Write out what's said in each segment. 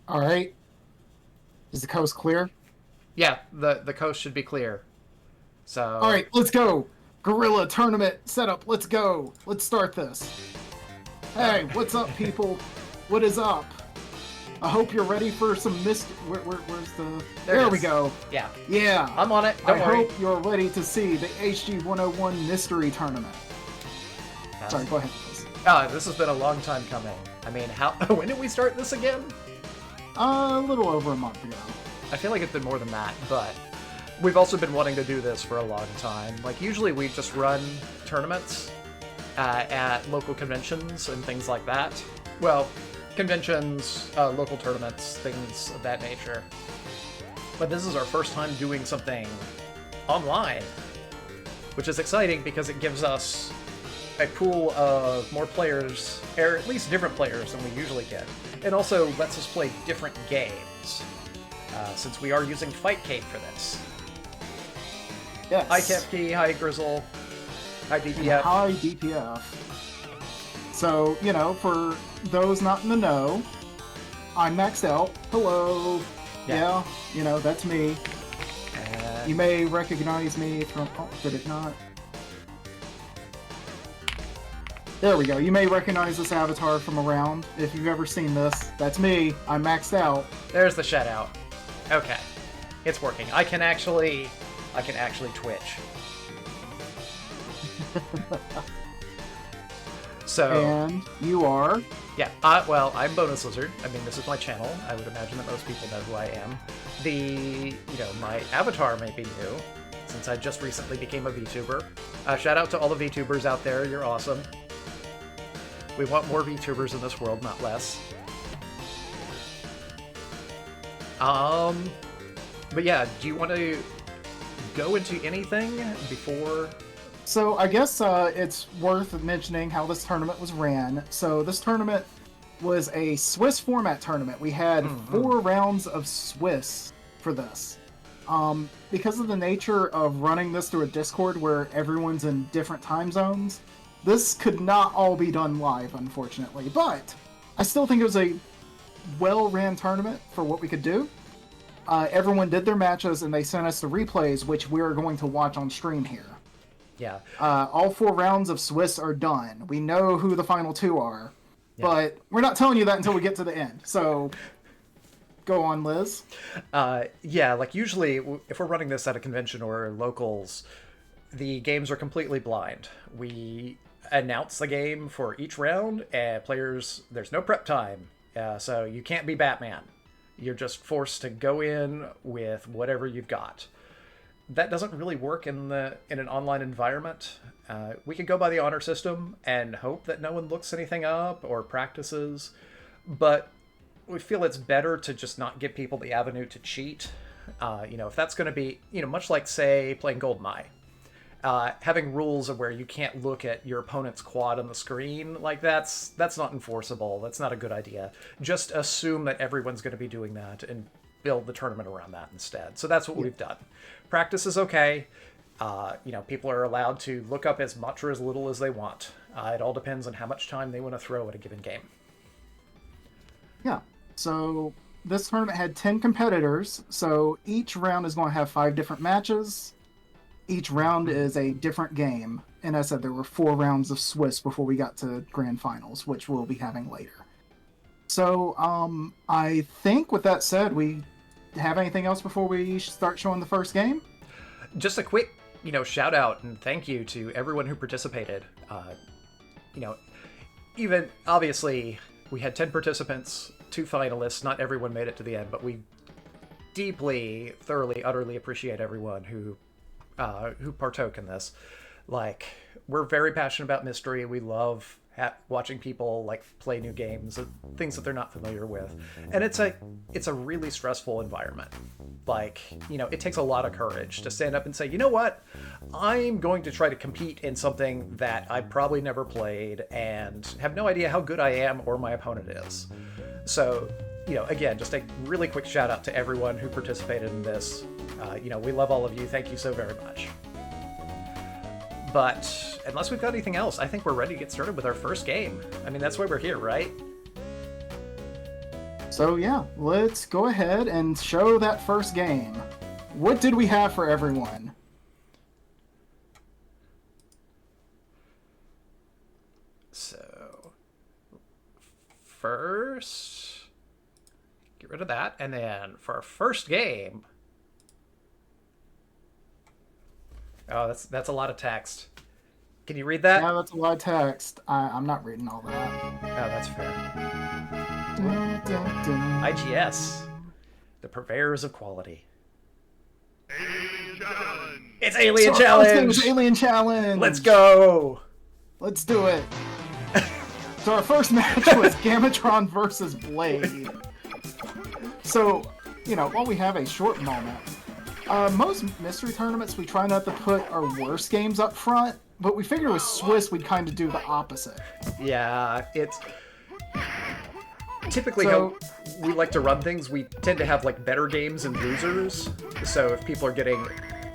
All right. Is the coast clear? Yeah, the coast should be clear. All So right, let's go. Gorilla tournament setup. Let's go. Let's start this. Hey, what's up, people? What is up? I hope you're ready for some where's the? there There it we is. go. Yeah, Yeah. I'm on it. I Don't worry. hope you're ready to see the HG 101 Mystery Tournament. Sorry, go ahead, please. This has been a long time coming. I mean, how? When did we start this again? A little over a month ago. I feel like it's been more than that, but we've also been wanting to do this for a long time. Like, usually we just run tournaments at local conventions and things like that. Well, conventions, local tournaments, things of that nature. But this is our first time doing something online, which is exciting because it gives us a pool of more players, or at least different players than we usually get. It also lets us play different games, since we are using Fightcade for this. Yes. Hi Kefki, hi Grizzle, hi And DPF. high DPF. So, for those not in the know, I'm maxed out. Hello. Yeah. Yeah, that's me. You may recognize me from... Oh, did it not? There we go. You may recognize this avatar from around. If you've ever seen this, that's me. I'm maxed out. There's the shutout. Okay, it's working. I can actually Twitch. So And you are... yeah, well, I'm Bonus Lizard. I mean, this is my channel. I would imagine that most people know who I am. My avatar may be new, since I just recently became a VTuber. Shout out to all the VTubers out there. You're awesome. We want more VTubers in this world, not less. But yeah, do you want to go into anything before? So I guess it's worth mentioning how this tournament was ran. So this tournament was a Swiss format tournament. We had 4 rounds of Swiss for this. Because of the nature of running this through a Discord where everyone's in different time zones, this could not all be done live, unfortunately. But I still think it was a well-ran tournament for what we could do. Everyone did their matches and they sent us the replays, which we're going to watch on stream here. Yeah. All 4 rounds of Swiss are done. We know who the final 2 are, Yeah. but we're not telling you that until we get to the end. So, go on, Liz. Yeah, like usually if we're running this at a convention or locals, the games are completely blind. We announce the game for each round, and players, there's no prep time, so you can't be Batman. You're just forced to go in with whatever you've got. That doesn't really work in an online environment. We could go by the honor system and hope that no one looks anything up or practices, but we feel it's better to just not give people the avenue to cheat. If that's going to be, much like, say, playing GoldenEye, having rules of where you can't look at your opponent's quad on the screen, like that's not enforceable. That's not a good idea. Just assume that everyone's going to be doing that and build the tournament around that instead. So that's what we've done. Practice is okay. People are allowed to look up as much or as little as they want. It all depends on how much time they want to throw at a given game. Yeah. So, this tournament had 10 competitors, so each round is going to have 5 different matches. Each round is a different game. And as I said, there were 4 rounds of Swiss before we got to grand finals, which we'll be having later. So, I think with that said, we have anything else before we start showing the first game? Just a quick, shout out and thank you to everyone who participated. Even obviously we had 10 participants, 2 finalists. Not everyone made it to the end, but we deeply, thoroughly, utterly appreciate everyone who partook in this. Like, we're very passionate about mystery. We love watching people play new games, things that they're not familiar with, and it's a really stressful environment. It takes a lot of courage to stand up and say, you know what, I'm going to try to compete in something that I probably never played and have no idea how good I am or my opponent is. So, again, just a really quick shout out to everyone who participated in this. We love all of you. Thank you so very much. But unless we've got anything else, I think we're ready to get started with our first game. I mean, that's why we're here, right? So yeah, let's go ahead and show that first game. What did we have for everyone? So, first, get rid of that, and then for our first game, oh, that's a lot of text. Can you read that? Yeah, that's a lot of text. I'm not reading all that. Oh, that's fair. Dun, dun, dun. IGS, the purveyors of quality. Alien Challenge! It's Alien So our first game Challenge. is Alien Challenge. Let's go. Let's do it. So our first match was Gamatron versus Blade. So, while we have a short moment, most mystery tournaments we try not to put our worst games up front, but we figured with Swiss we'd kind of do the opposite. Yeah, it's typically So- how we like to run things. We tend to have like better games and losers. So if people are getting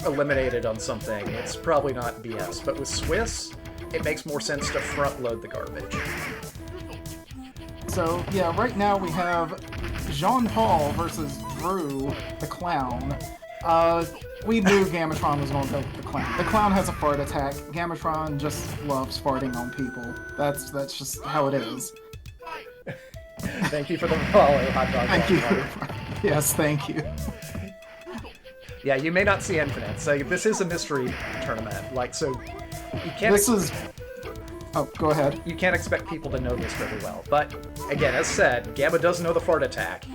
eliminated on something, it's probably not BS. But with Swiss, it makes more sense to front load the garbage. So, yeah, right now we have Jean-Paul versus Drew, the clown. We knew Gamatron was going to go with the clown. The clown has a fart attack. Gamatron just loves farting on people. That's just how it is. Thank you for the follow, hot dog. Thank you. Buddy. Yes, thank you. Yeah, you may not see Infinite. So this is a mystery tournament. Like, so you can't. This is... Oh, go ahead. You can't expect people to know this very well. But again, as said, Gamma does know the fart attack.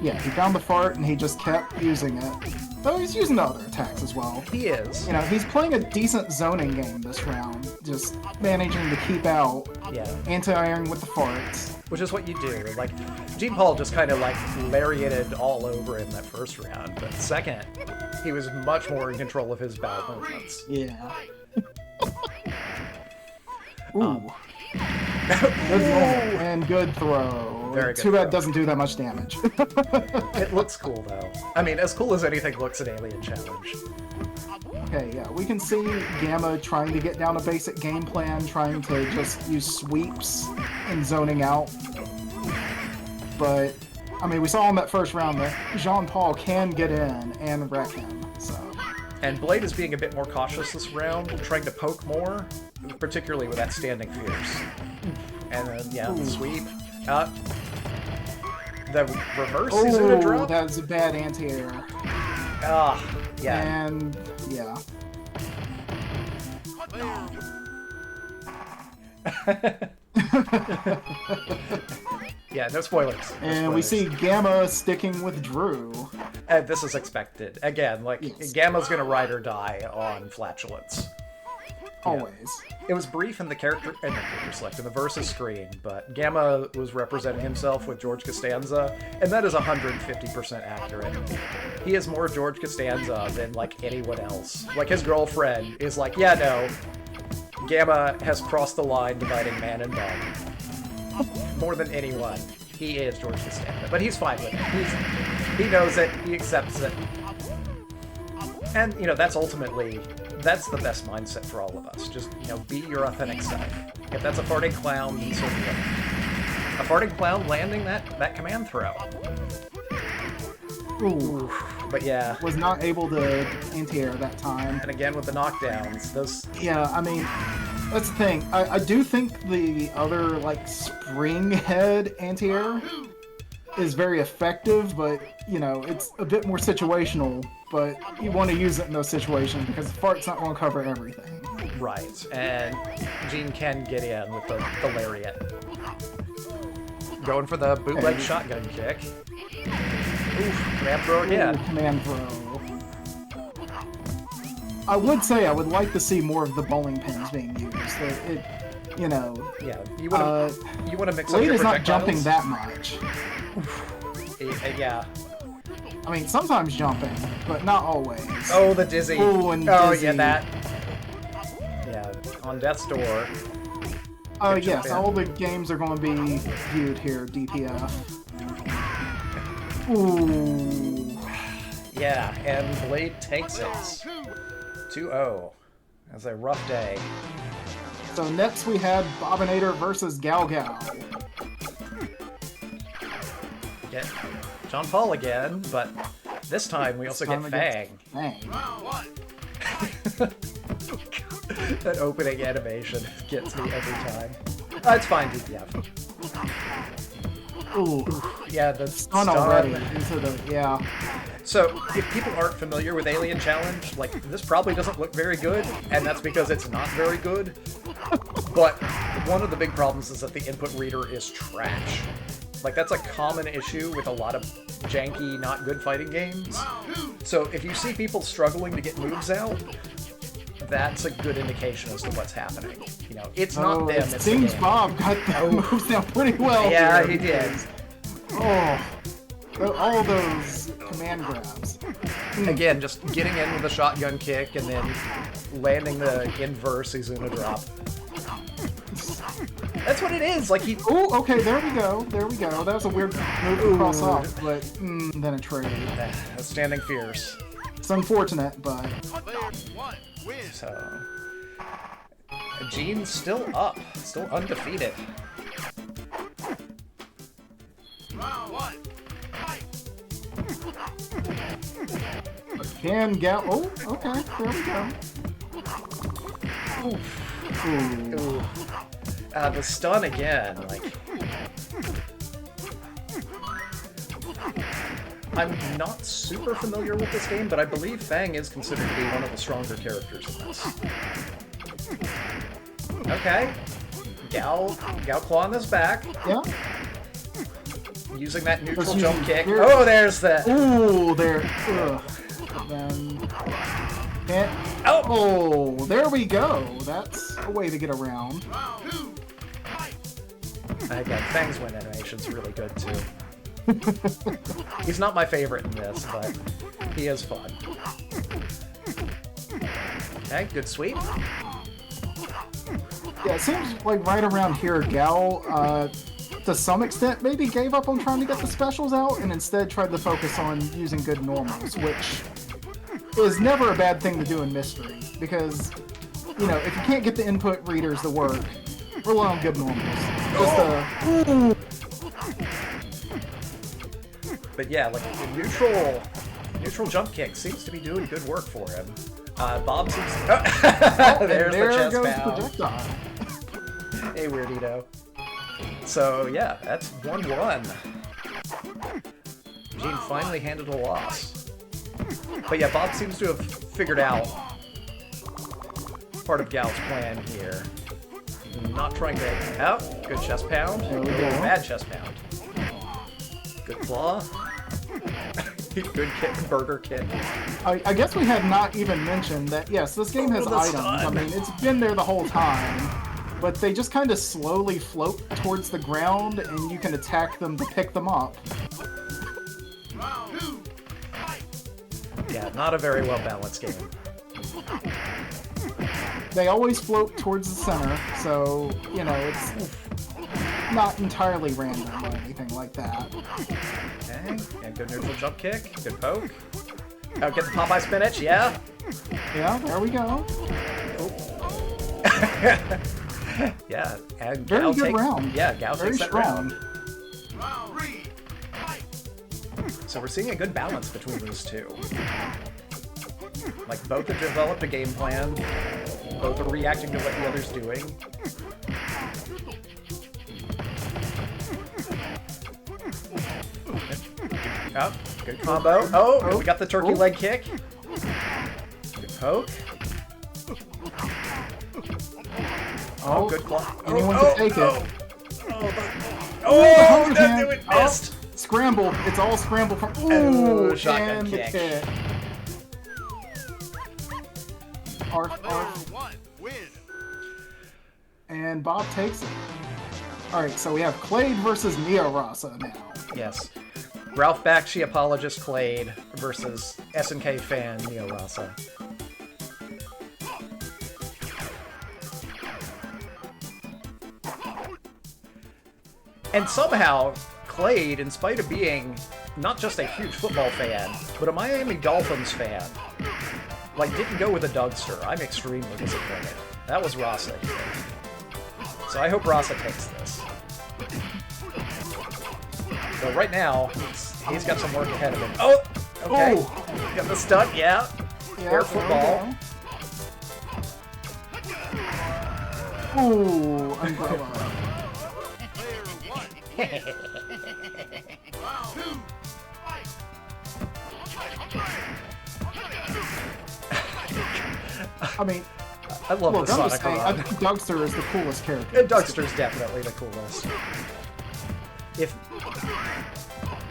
Yeah, he found the fart and he just kept using it. Though he's using the other attacks as well. He is. He's playing a decent zoning game this round. Just managing to keep out Yeah. anti-airing with the farts. Which is what you do. Like, Gene Paul just kind of like lariated all over him that first round, but second, he was much more in control of his bowel movements. Yeah. Ooh. Good roll and good throw. Very good Too bad throw. it doesn't do that much damage. It looks cool though. I mean, as cool as anything looks in Alien Challenge. Okay, yeah, we can see Gamma trying to get down a basic game plan, trying to just use sweeps and zoning out. But, I mean, we saw in that first round that Jean-Paul can get in and wreck him, so... And Blade is being a bit more cautious this round, trying to poke more, particularly with that standing fierce. And then, yeah, the sweep. The reverse is gonna Oh, drop. that was a bad anti-air. Ah, yeah. And, yeah. Yeah, no spoilers. No And we spoilers. see Gamma sticking with Drew. And this is expected. Again, like, Yes. Gamma's gonna ride or die on flatulence. Always. It was brief in the character select in the versus screen, but Gamma was representing himself with George Costanza, and that is 150% accurate. He is more George Costanza than like anyone else. Like his girlfriend is like, yeah, no, Gamma has crossed the line dividing man and dog. More than anyone, he is George Costanza, but he's fine with it. He knows it. He accepts it. And, that's ultimately, that's the best mindset for all of us. Just, be your authentic self. If that's a farting clown, then so be it. A farting clown landing that command throw. Ooh. But yeah, Was not able to anti-air that time. and again with the knockdowns, those... Yeah, I mean, that's the thing. I do think the other, like, spring head anti-air is very effective, but, it's a bit more situational. But you want to use it in those situations because the fart's not going to cover everything. Right, and Gene can get in with the lariat. Going for the bootleg Hey. shotgun kick. Oof, command throw again. Ooh, command throw. I would say I would like to see more of the bowling pins being used. Yeah, you want to mix up Blade your is not projectiles. jumping that much. Yeah. I mean, sometimes jumping, but not always. Oh, the dizzy. Ooh, and oh, dizzy. yeah, that. Yeah, on Death's Door. Oh Good jump yes, in. all the games are going to be viewed here, DPF. Ooh. Yeah, and Blade takes it. 2-0. That's a rough day. So next we had Bobinator versus Gal Gal. We get John Paul again, but this time we also get Fang. Fang. That opening animation gets me every time. It's fine, DPF. Ooh, Yeah, the stun already. Into the, yeah. So, if people aren't familiar with Alien Challenge, like, this probably doesn't look very good, and that's because it's not very good. But one of the big problems is that the input reader is trash. Like, that's a common issue with a lot of janky, not good fighting games. So, if you see people struggling to get moves out, that's a good indication as to what's happening. You know, it's not them, it it's seems the game. Bob got the moves down pretty well. Yeah, here he did. Oh, all those command grabs. Again, just getting in with a shotgun kick and then landing the inverse Izuna drop. That's what it is. Like he. Oh, okay. There we go. There we go. That was a weird move to cross off, but then a trade. Standing fierce. It's unfortunate, but So, Gene's still up, still undefeated. can Gal. Oh, okay. There we go. Ooh. Ooh. The stun again, like... I'm not super familiar with this game, but I believe Fang is considered to be one of the stronger characters in this. Okay. Gal clawing this back. Yeah. Using that neutral Let's jump use kick. here. Oh, there's the... Ooh, there. Ugh. Then. Oh, there we go. That's a way to get around. Again, Fang's win animation's really good too. He's not my favorite in this, but he is fun. Okay, good sweep. Yeah, it seems like right around here, Gal, to some extent, maybe gave up on trying to get the specials out and instead tried to focus on using good normals, which is never a bad thing to do in Mystery, because, you know, if you can't get the input readers to work, rely on good normals. But yeah, like the neutral jump kick seems to be doing good work for him. Bob seems. There's the chest goes pound. projectile. Hey, Weirdito. So yeah, that's 1-1. Gene finally handed a loss. But yeah, Bob seems to have figured out part of Gal's plan here. Not trying to... Oh, good chest pound. There we go. Bad chest pound. Good claw. Good kick, burger kick. I guess we had not even mentioned that, yes, this game has the items. stun. I mean, it's been there the whole time, but they just kind of slowly float towards the ground, and you can attack them to pick them up. Yeah, not a very well balanced game. They always float towards the center, so, you know, it's not entirely random or anything like that. Okay, and good neutral jump kick, good poke. Oh, get the Popeye spinach, yeah? Yeah, there we go. Yeah, and Very Gal good round. Yeah, Gal Very takes that strong. round. So we're seeing a good balance between these two. Like, both have developed a game plan, both are reacting to what the other's doing. Oh, good combo. Oh, we got the turkey leg kick. Good poke. Oh, good claw. Anyone can take it. Oh, that hand. it missed. Scramble. It's all scramble from... Oh, Ooh, shotgun and the kick. kick. Arf. And Bob takes it. Alright, so we have Clade versus Neo Rasa now. Yes. Ralph Bakshi apologist Clade versus SNK fan Neo Rasa. And somehow, Clade, in spite of being not just a huge football fan, but a Miami Dolphins fan, like, didn't go with a Dougster. I'm extremely disappointed. That was Rasa here. So I hope Rasa takes this. So right now, he's got some work ahead of him. Oh! Okay. Oh. Got the stunt, yeah. Yeah, Careful ball. Ooh, umbrella. I mean, I love look, the I'm Sonic just saying, I run. think Dougster is the coolest character. And Dougster's definitely the coolest.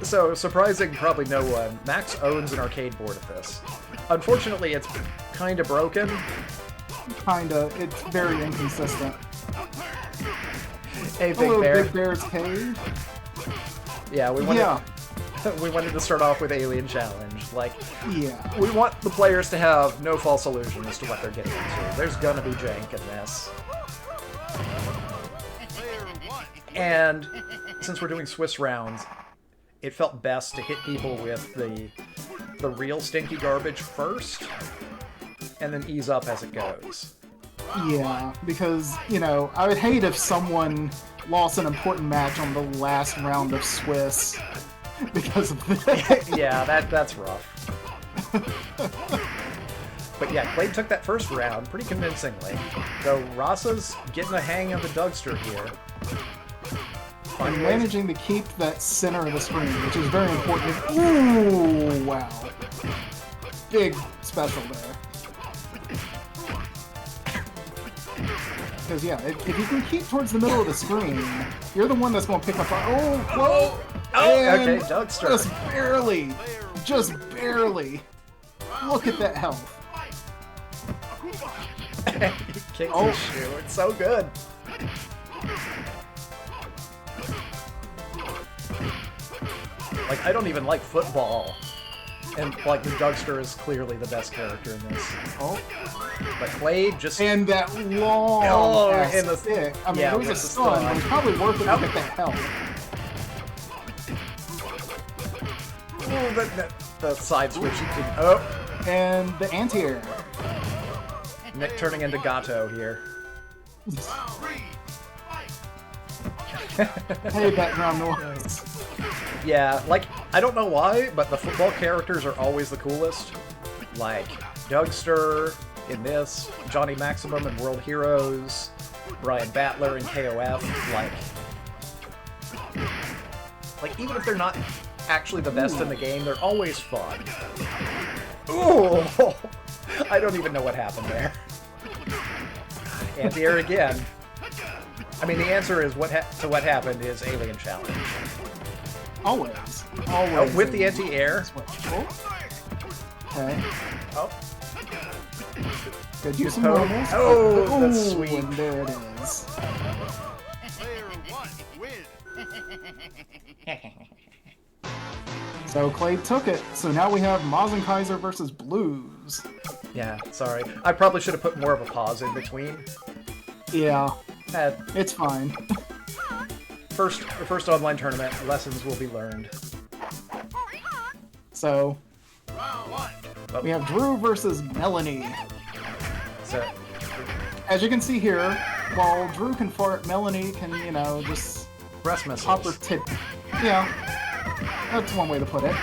So, surprising probably no one, Max owns an arcade board of this. Unfortunately, it's kind of broken. Kinda. It's very inconsistent. Hey, Hello, Big Bear. Big Bear's Cave. Yeah, we wanted, Yeah. we wanted to start off with Alien Challenge. Like, Yeah. we want the players to have no false illusion as to what they're getting into. There's gonna be jank in this. And since we're doing Swiss rounds, it felt best to hit people with the real stinky garbage first, and then ease up as it goes. Yeah, because, you know, I would hate if someone lost an important match on the last round of Swiss because of this. Yeah, that's rough. But yeah, Clay took that first round pretty convincingly. Though Rasa's getting the hang of the Dougster here. And managing to keep that center of the screen, which is very important. Ooh, wow. Big special there. Because, yeah, if you can keep towards the middle of the screen, you're the one that's going to pick up. Oh, whoa! Okay, Dougster. Just barely. Look at that health. He kicks his shoe. It's so good. Like, I don't even like football. And, like, the Dougster is clearly the best character in this. Oh. But Clay just... And that long and the stick. I mean, yeah, it was a with the stun, stun. but it's probably worth it to get that health. Oh, the side switch he can... Oh! And the anti-air. Nick turning into Gato here. Hey, background noise. Yeah, like, I don't know why, but the football characters are always the coolest. Like, Dougster in this, Johnny Maximum in World Heroes, Brian Battler in KOF, like, even if they're not actually the best in the game, they're always fun. Ooh! I don't even know what happened there. Anti-air again. I mean, the answer is what happened is Alien Challenge. Always. Oh, with the anti-air. Okay. Oh. Could use some poke. normals. Oh, that's sweet. And there it is. So Clay took it. So now we have Mazenkaiser versus Blues. Yeah, sorry. I probably should have put more of a pause in between. Yeah, Uh, it's fine. first online tournament, lessons will be learned. So we have Drew versus Melanie. So, As you can see here, while Drew can fart, Melanie can, you know, just breast pop her missiles. tit. Yeah, that's one way to put it.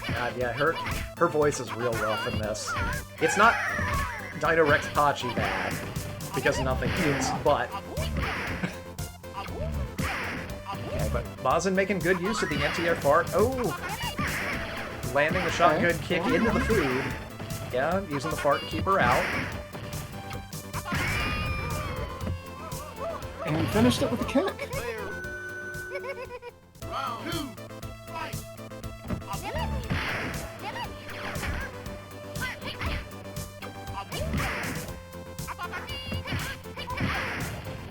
God, yeah, her voice is real rough in this. It's not Dino Rex Pachi bad, because nothing is, but... Okay, but Mazen making good use of the anti-air fart. Oh! Landing the shotgun kick into the food. Yeah, using the fart to keep her out. And finished it with a kick.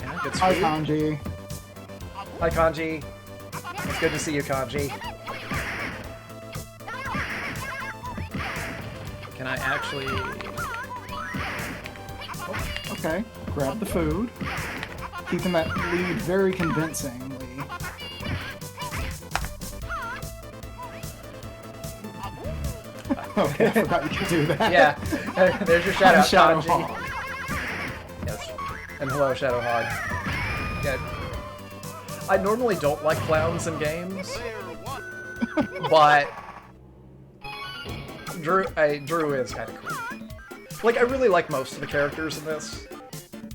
Yeah, good Hi, sweep. Kanji. Hi, Kanji. It's good to see you, Kanji. Can I actually... Okay, grab the food. Keeping that lead very convincingly. Okay, I forgot you could do that. Yeah, there's your shout out, Shadow Kanji. Hog. Yes. And hello, Shadow Hog. Yeah, I normally don't like clowns in games, but Drew is kind of cool. Like, I really like most of the characters in this.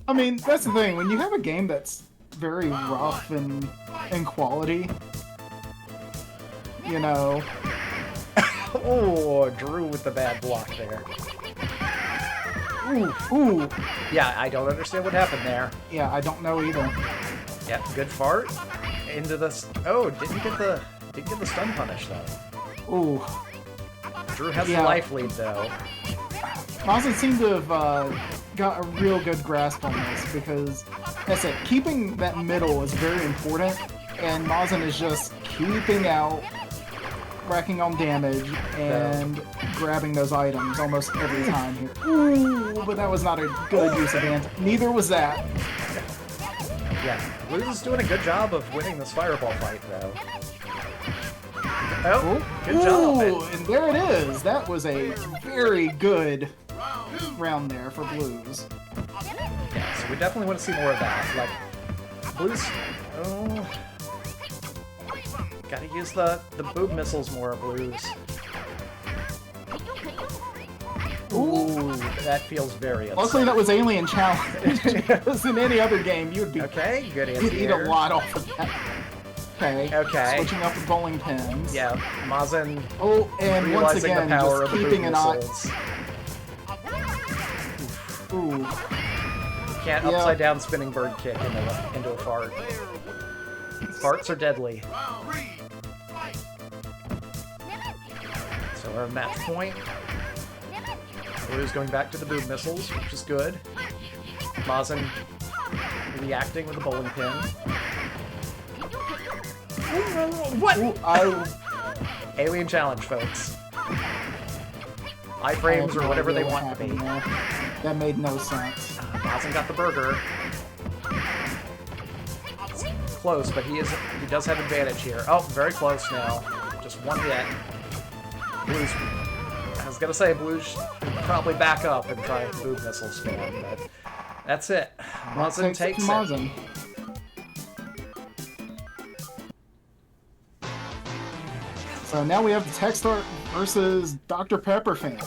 I mean, that's the thing. When you have a game that's very rough and in quality, you know. Oh, Drew with the bad block there. Ooh. Yeah, I don't understand what happened there. Yeah, I don't know either. Yeah, good fart. Into the... Oh, didn't get the stun punish, though. Ooh. Drew has the Yeah. life lead, though. Mazin seemed to have got a real good grasp on this because, that's it, keeping that middle is very important, and Mazin is just keeping out, racking on damage, and grabbing those items almost every time here. Ooh, but that was not a good use of ant. Neither was that. Yeah, Blues is doing a good job of winning this fireball fight, though. Oh, good job. Ooh, and there it is. That was a very good round there for Blues. Yeah, so we definitely want to see more of that. Like, Blues... Oh... Gotta use the boob missiles more, Blues. Ooh, that feels very upsetting. Luckily, that was Alien Challenge. Because in any other game, you would be Okay, good you'd answer. eat a lot off of that. Okay. Okay. Switching up with bowling pins. Yeah, Mazin Oh, and once realizing again, the power just of the keeping boob an eye. missiles. Ooh. Can't Yeah. upside down spinning bird kick into a fart. Farts are deadly. So our match point. Blue's going back to the boob missiles, which is good. Mazin reacting with a bowling pin. What? Ooh, Alien Challenge, folks. I Iframes have or no whatever they idea what want to be. happened there. That made no sense. Mazin got the burger. It's close, but he does have advantage here. Oh, very close now. Just one hit. Blues. I was gonna say Blues should probably back up and try a boob missile spam, but that's it. Mazin takes it. Mazin. So now we have the Techstars versus Dr. Pepper fan.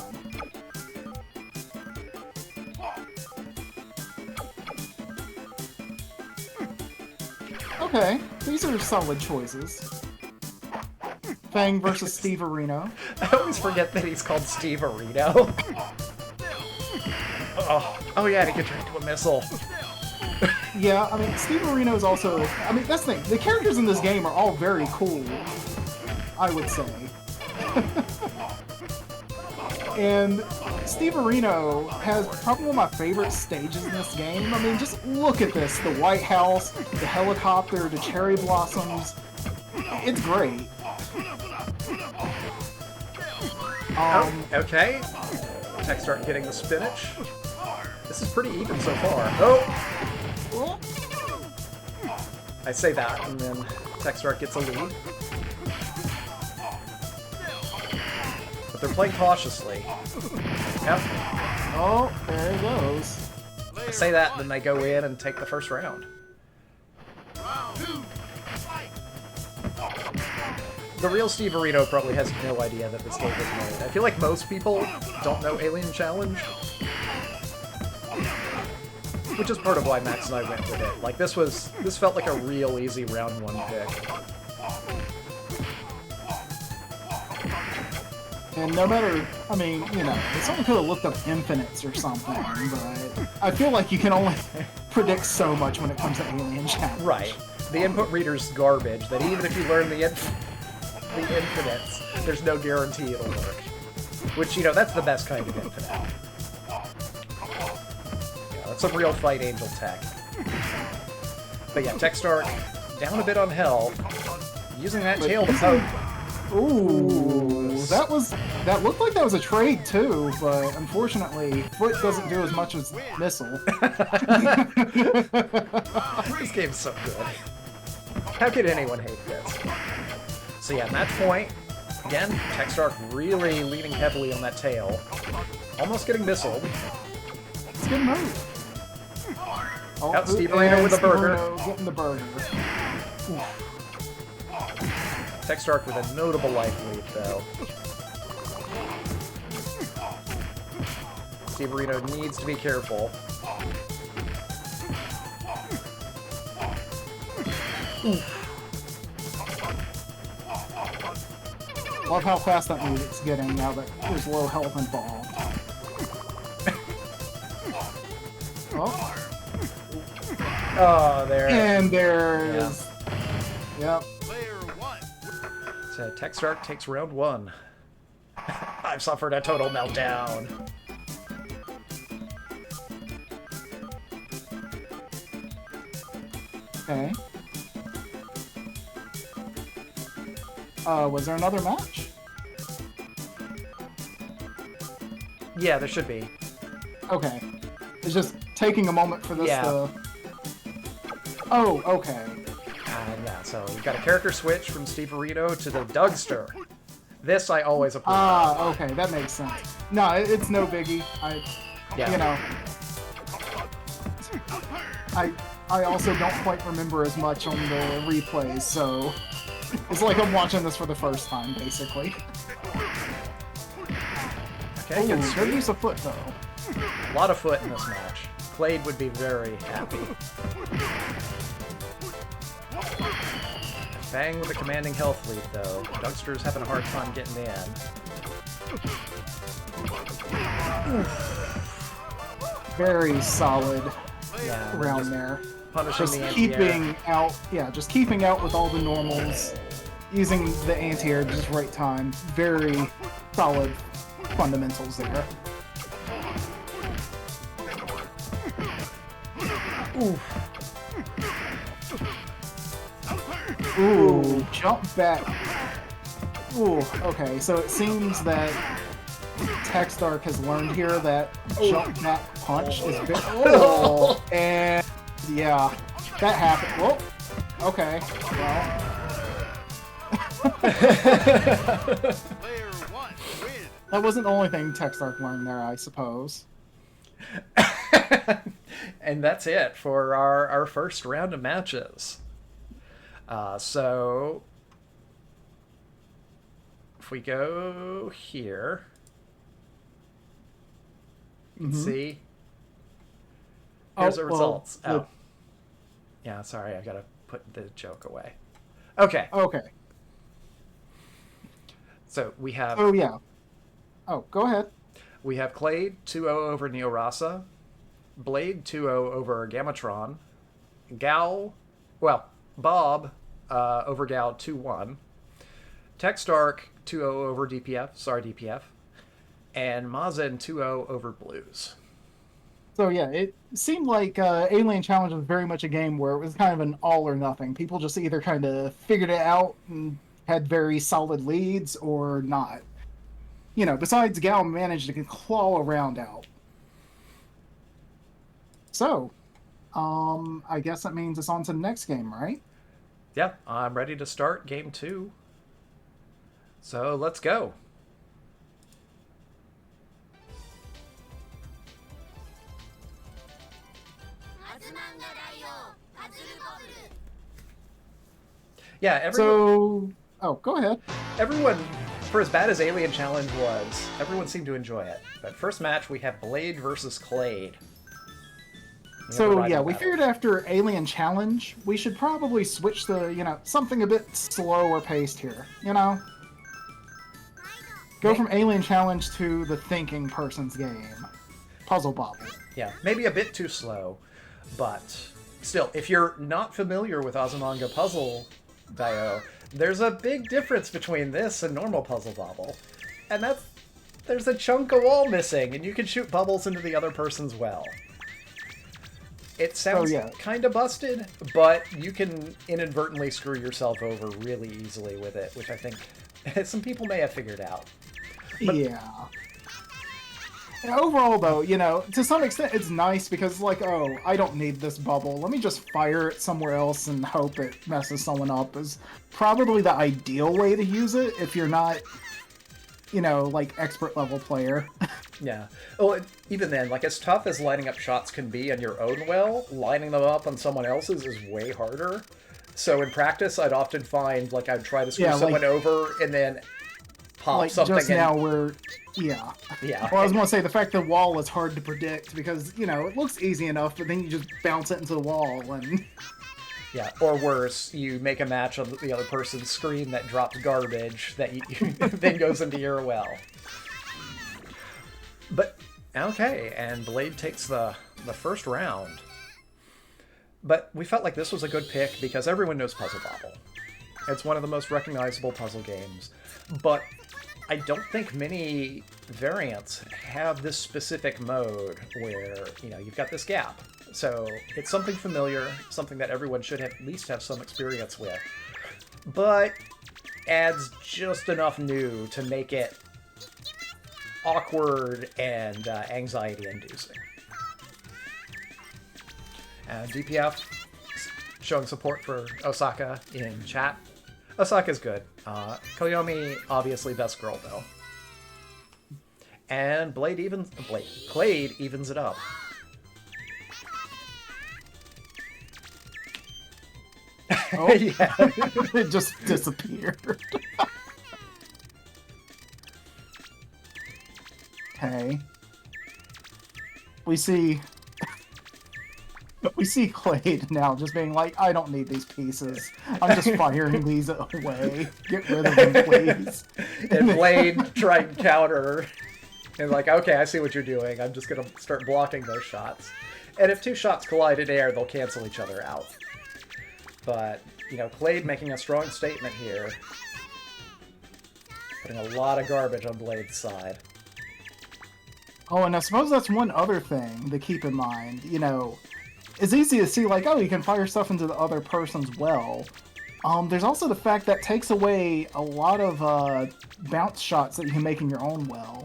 Okay, these are solid choices. Fang versus Steve Areno. I always forget that he's called Steve Areno. Oh yeah, to get turned into a missile. Yeah, I mean, Steve Areno is also... I mean, that's the thing. The characters in this game are all very cool, I would say. And Steve Areno has probably one of my favorite stages in this game. I mean, just look at this. The White House, the helicopter, the cherry blossoms. It's great. Okay. Tech start getting the spinach. This is pretty even so far. Oh! I say that, and then Tech start gets a lead. But they're playing cautiously. Yep. Oh, there it goes. I say that, then they go in and take the first round. The real Steve Areno probably has no idea that this game was made. I feel like most people don't know Alien Challenge. Which is part of why Max and I went with it. Like, this felt like a real easy round one pick. And no matter, I mean, you know, someone could have looked up infinites or something, but I feel like you can only predict so much when it comes to Alien Challenge. Right. The input reader's garbage, that even if you learn the infinites, there's no guarantee it'll work. Which, you know, that's the best kind of infinite. Yeah, that's some real Fight Angel tech. But yeah, Techstars down a bit on health, using that tail to poke. Ooh, that looked like that was a trade too, but unfortunately, Foot doesn't do as much as Missile. This game's so good. How could anyone hate this? So yeah, match point. Again, Techstars really leaning heavily on that tail. Almost getting missiled. It's a good move. Yep, Steve Areno with the burger. Areno getting the burger. Techstark with a notable life lead, though. Steve Reno needs to be careful. Love how fast that music's getting now that there's low health involved. Oh, Oh, there. and there's... Yep. Player one. So Techstark takes round 1. I've suffered a total meltdown. Okay. Was there another match? Yeah, there should be. Okay. It's just taking a moment for this Yeah. to... Oh, okay. Yeah, so we've got a character switch from Steve Reno to the Dougster. This I always approve. Ah, okay, that makes sense. No, it's no biggie. Yeah. You know... I also don't quite remember as much on the replays, so... It's like I'm watching this for the first time, basically. Okay, Ooh, good good sweep. use of foot, though. A lot of foot in this match. Clade would be very happy. Fang with a commanding health lead, though. Dougster's having a hard time getting in. Very solid Yeah, round just there. punishing Just the anti-air. keeping out, yeah, just keeping out with all the normals, using the anti-air just right time. Very solid fundamentals there. Ooh, jump back. Ooh, okay, so it seems that Techstark has learned here that jump back punch is very... Oh, and yeah, that happened. Whoa, okay, well... Player one wins. That wasn't the only thing Techstark learned there, I suppose. And that's it for our first round of matches. So if we go here, you can see here's the well, results. the- Oh, yeah, sorry, I gotta put the joke away. Okay, Okay, so we have oh yeah. Oh, go ahead. Clade 2-0 over Neorasa, Blade 2-0 over Gamatron, Bob over Gal 2-1, Techstark 2-0 over DPF, and Mazen 2-0 over Blues. So yeah, it seemed like Alien Challenge was very much a game where it was kind of an all or nothing. People just either kind of figured it out and had very solid leads or not. You know, besides Gal managed to claw a round out. So, I guess that means it's on to the next game, right? Yeah, I'm ready to start game 2. So let's go. Yeah, Oh, go ahead. everyone, for as bad as Alien Challenge was, everyone seemed to enjoy it. But first match, we have Blade versus Clade. So yeah, we figured after Alien Challenge, we should probably switch to, something a bit slower paced here, Go from Alien Challenge to the thinking person's game. Puzzle Bobble. Yeah, maybe a bit too slow, but still, if you're not familiar with Azumanga Puzzle Dio, there's a big difference between this and normal Puzzle Bobble. And there's a chunk of wall missing, and you can shoot bubbles into the other person's well. It sounds kind of busted, but you can inadvertently screw yourself over really easily with it, which I think some people may have figured out. Yeah. Overall, though, to some extent it's nice because it's like, oh, I don't need this bubble. Let me just fire it somewhere else and hope it messes someone up is probably the ideal way to use it if you're not, like, expert level player. Yeah. Well, even then, like, as tough as lining up shots can be on your own well, lining them up on someone else's is way harder. So in practice, I'd often find, like, I'd try to screw Yeah, someone like- over and then pop Like something just in. now, we're yeah. Yeah. Well, I was going to say the fact the wall is hard to predict because it looks easy enough, but then you just bounce it into the wall and Yeah, or worse, you make a match on the other person's screen that drops garbage that then goes into your well. But, okay, and Blade takes the first round. But we felt like this was a good pick because everyone knows Puzzle Bobble. It's one of the most recognizable puzzle games. But I don't think many variants have this specific mode where, you've got this gap. So it's something familiar, something that everyone should at least have some experience with. But adds just enough new to make it awkward and anxiety-inducing. DPF showing support for Osaka in chat. Osaka's good. Koyomi, obviously best girl though. And Clade evens it up. oh, Yeah. it just disappeared. Okay. We see Clade now just being like, I don't need these pieces. I'm just firing these away. Get rid of them, please. And Blade tried and counter. And like, okay, I see what you're doing. I'm just going to start blocking those shots. And if two shots collide in air, they'll cancel each other out. But, Clade making a strong statement here. Putting a lot of garbage on Blade's side. Oh, and I suppose that's one other thing to keep in mind. It's easy to see, like, oh, you can fire stuff into the other person's well. There's also the fact that takes away a lot of bounce shots that you can make in your own well.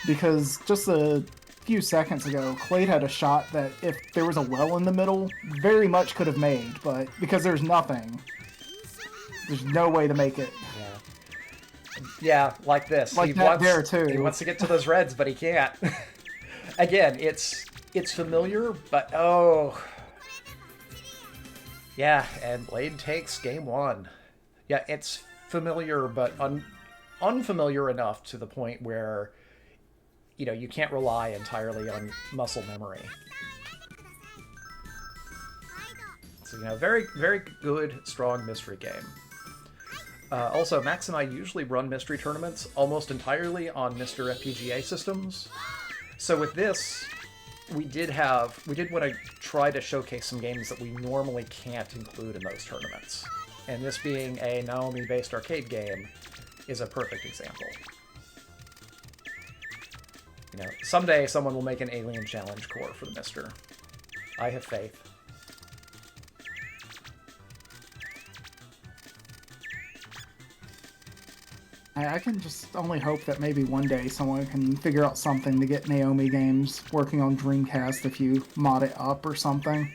Because just a few seconds ago, Clade had a shot that if there was a well in the middle, very much could have made, but because there's nothing, there's no way to make it. Yeah, like this. Like that there, too. He wants to get to those reds, but he can't. Again, it's familiar, but oh. Yeah, and Blade takes game one. Yeah, it's familiar, but unfamiliar enough to the point where, you can't rely entirely on muscle memory. So, very, very good, strong mystery game. Also, Max and I usually run mystery tournaments almost entirely on Mr. FPGA systems. So with this, we did want to try to showcase some games that we normally can't include in those tournaments. And this being a Naomi-based arcade game is a perfect example. Someday someone will make an Alien Challenge core for the Mister. I have faith. I can just only hope that maybe one day someone can figure out something to get Naomi games working on Dreamcast if you mod it up or something.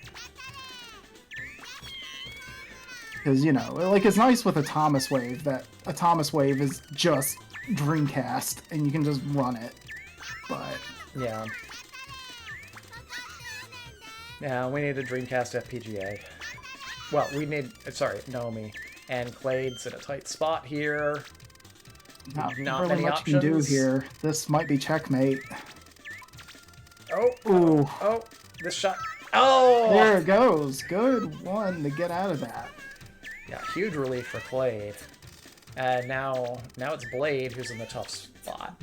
Because, it's nice with a Thomas Wave that a Thomas Wave is just Dreamcast and you can just run it. But... Yeah. Yeah, we need a Dreamcast FPGA. Well, we need... Sorry, Naomi. And Clade's in a tight spot here. Not Not really many much you can do options. here. This might be checkmate. Oh! Ooh. Oh! This shot... Oh! There it goes. Good one to get out of that. Yeah, huge relief for Clade. And now it's Blade who's in the tough spot.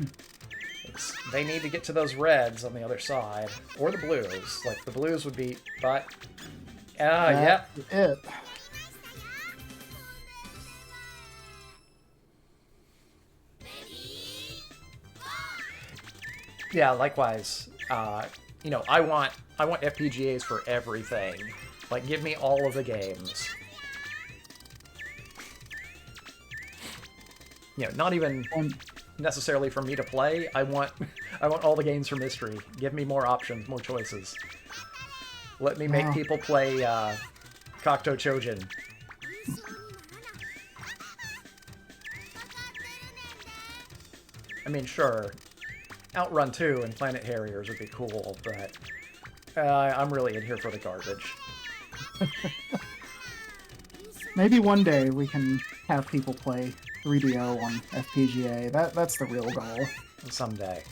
They need to get to those reds on the other side. Or the blues. Like, the blues would be... But... yep. It. Yeah, likewise. I want FPGAs for everything. Like, give me all of the games. Not even necessarily for me to play. I want all the games for Mystery. Give me more options, more choices. Let me make people play Cocteau Chojin. I mean, sure, Outrun 2 and Planet Harriers would be cool, but I'm really in here for the garbage. Maybe one day we can have people play 3DO on FPGA. That's the real goal. Someday.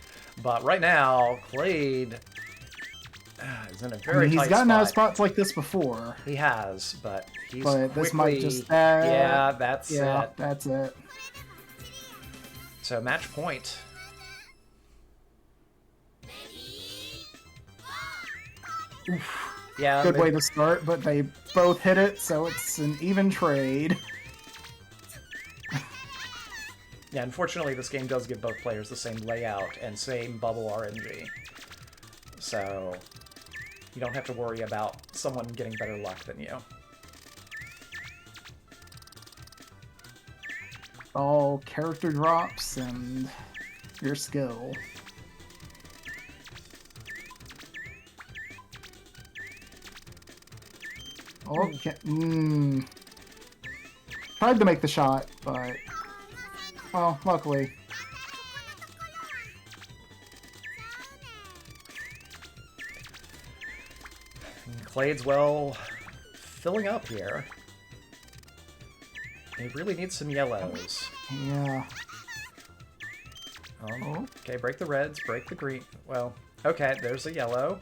But right now, Clade is in a I very mean, he's tight gotten spot. out of spots like this before, He has, but he's but quickly... this might just Yeah, that's it. That's it. So match point. Yeah, Good way to start, but they both hit it, so it's an even trade. Yeah, unfortunately, this game does give both players the same layout and same bubble RNG. So you don't have to worry about someone getting better luck than you. All character drops and your skill. Okay. Tried to make the shot, but... well, luckily. Clade's, well, filling up here. He really needs some yellows. Yeah. Oh. Okay, break the reds, break the green. Well, okay, there's a yellow.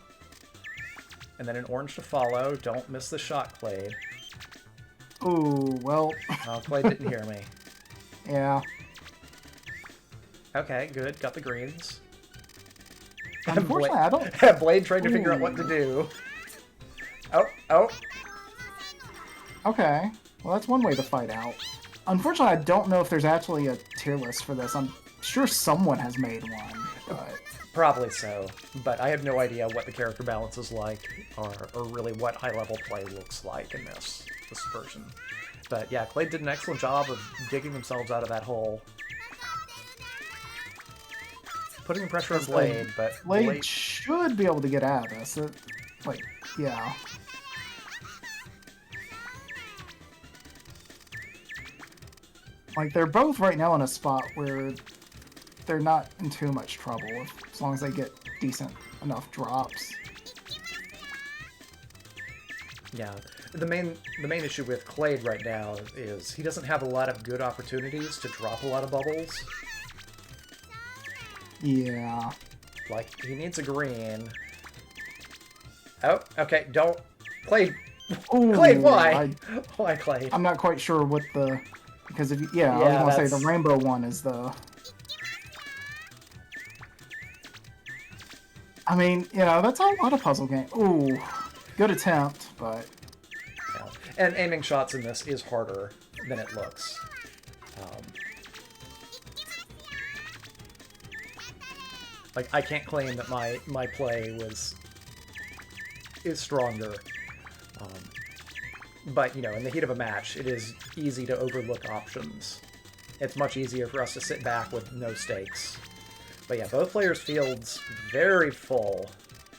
And then an orange to follow. Don't miss the shot, Clade. Ooh, well... Oh, Clade didn't hear me. yeah. Okay, good. Got the greens. Unfortunately, I don't... Blade trying to figure out what to do. Oh. Okay. Well, that's one way to fight out. Unfortunately, I don't know if there's actually a tier list for this. I'm sure someone has made one, but... Probably so, but I have no idea what the character balance is like, or really what high-level play looks like in this version. But yeah, Clade did an excellent job of digging themselves out of that hole. Putting the pressure on Blade, but Blade should be able to get out of this. Like, yeah. Like, they're both right now in a spot where they're not in too much trouble, as long as they get decent enough drops. Yeah, the main issue with Clade right now is he doesn't have a lot of good opportunities to drop a lot of bubbles. Yeah. Like, he needs a green. Oh, okay, don't... Clade! Ooh, Clade, why? Why, Clade? I'm not quite sure what the... Because if yeah, I was gonna say the rainbow one is the... I mean, you know, that's a lot of puzzle game. Ooh, good attempt, but... Yeah. And aiming shots in this is harder than it looks. Like, I can't claim that my play is stronger. But, you know, in the heat of a match, it is easy to overlook options. It's much easier for us to sit back with no stakes. But yeah, both players' fields very full.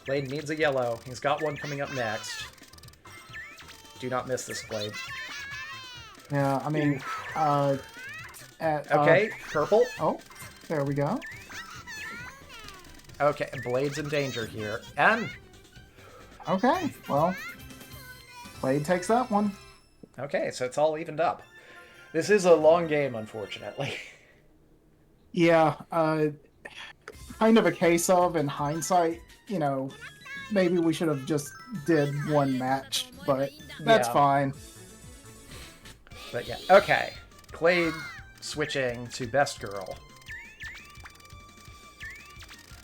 Clade needs a yellow. He's got one coming up next. Do not miss this, Clade. Yeah, I mean, okay, purple. Oh, there we go. Okay, Blade's in danger here. And... okay, well, Blade takes that one. okay, so it's all evened up. This is a long game, unfortunately. Yeah, kind of a case of, in hindsight, you know, maybe we should have just did one match, but that's fine. But yeah, okay. Clade switching to Best Girl.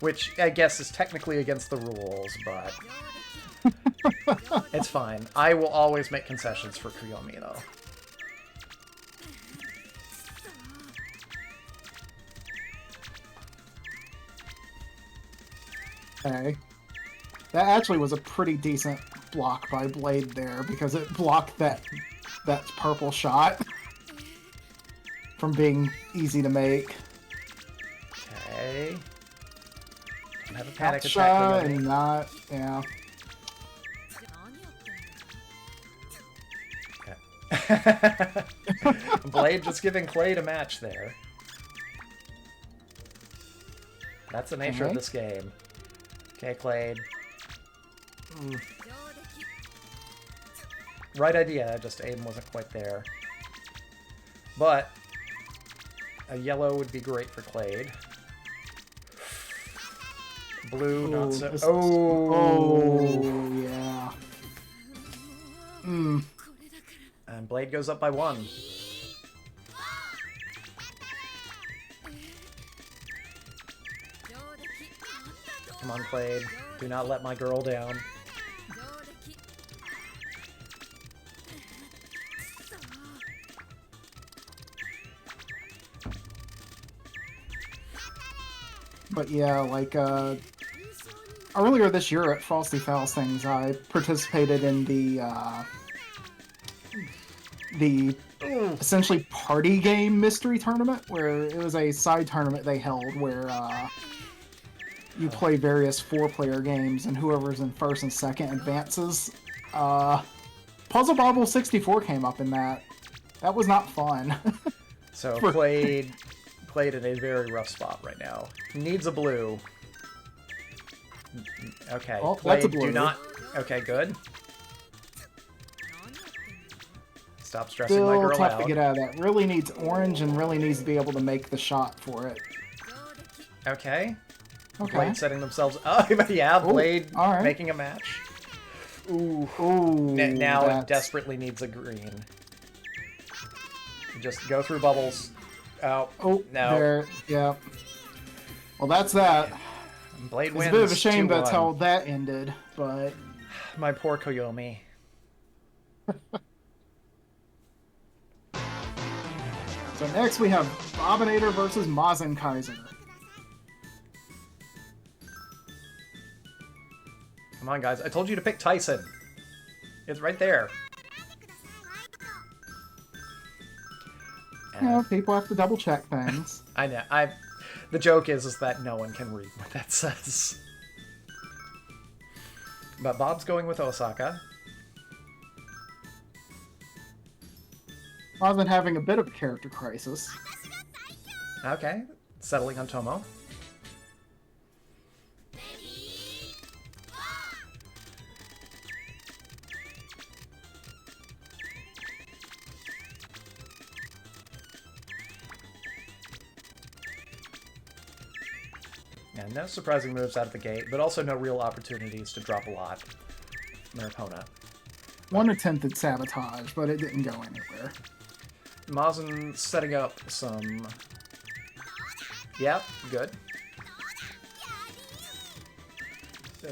Which I guess is technically against the rules, but... it's fine. I will always make concessions for Kiyomi, though. Okay. That actually was a pretty decent block by Blade there, because it blocked that purple shot from being easy to make. Okay. Don't have a panic attack. Shot and not, yeah. Okay. Blade just giving Clade a match there. That's the nature of this game. Okay, Clade. Right idea, just aim wasn't quite there. But a yellow would be great for Clade. Blue, not so. Oh, yeah. And Blade goes up by 1. Come on, Clade. Do not let my girl down. But yeah, like, earlier this year at Frosty Faustings, I participated in the essentially party game mystery tournament, where it was a side tournament they held where you play various 4-player games, and whoever's in first and second advances. Puzzle Bobble 64 came up in that. That was not fun. So Clade in a very rough spot right now. Needs a blue. Okay, Oh, Clade, that's a blue. do not... Okay, good. Stop stressing my Still girl tough out. to get out of that. Really needs orange and really needs to be able to make the shot for it. Okay. Okay. Blade setting themselves up. Yeah, Blade all right. making a match. Ooh. Ooh, Now it that's- desperately needs a green. Just go through bubbles. Oh, Oh, no. there. Yeah. Well, that's that. Blade It's wins. a bit of a shame 2-1. that's how that ended, but My poor Koyomi. so next we have Bobinator versus Mazen Kaiser. Come on, guys. I told you to pick Tyson. It's right there. You know, people have to double check things. I know. The joke is that no one can read what that says. But Bob's going with Osaka. Mazen having a bit of a character crisis. Okay. Settling on Tomo. And no surprising moves out of the gate, but also no real opportunities to drop a lot from their opponent. One attempted sabotage, but it didn't go anywhere. Mazen setting up some... Yep, good.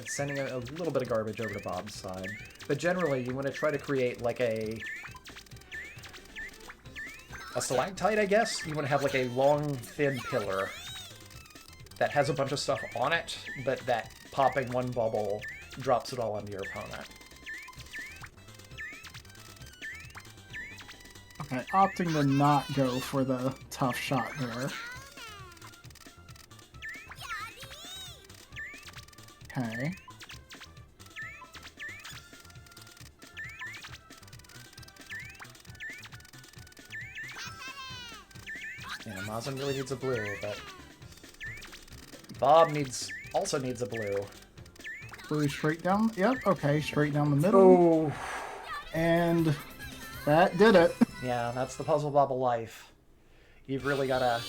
Sending a little bit of garbage over to Bob's side. But generally, you want to try to create like a stalactite, I guess? You want to have like a long, thin pillar that has a bunch of stuff on it, but that popping one bubble drops it all onto your opponent. Okay, opting to not go for the tough shot there. Okay. Yeah, Mazen really needs a blue, but Bob also needs a blue. Blue straight down. Yep, okay, straight down the middle. Oh, And that did it. yeah, that's the puzzle bubble life. You've really got to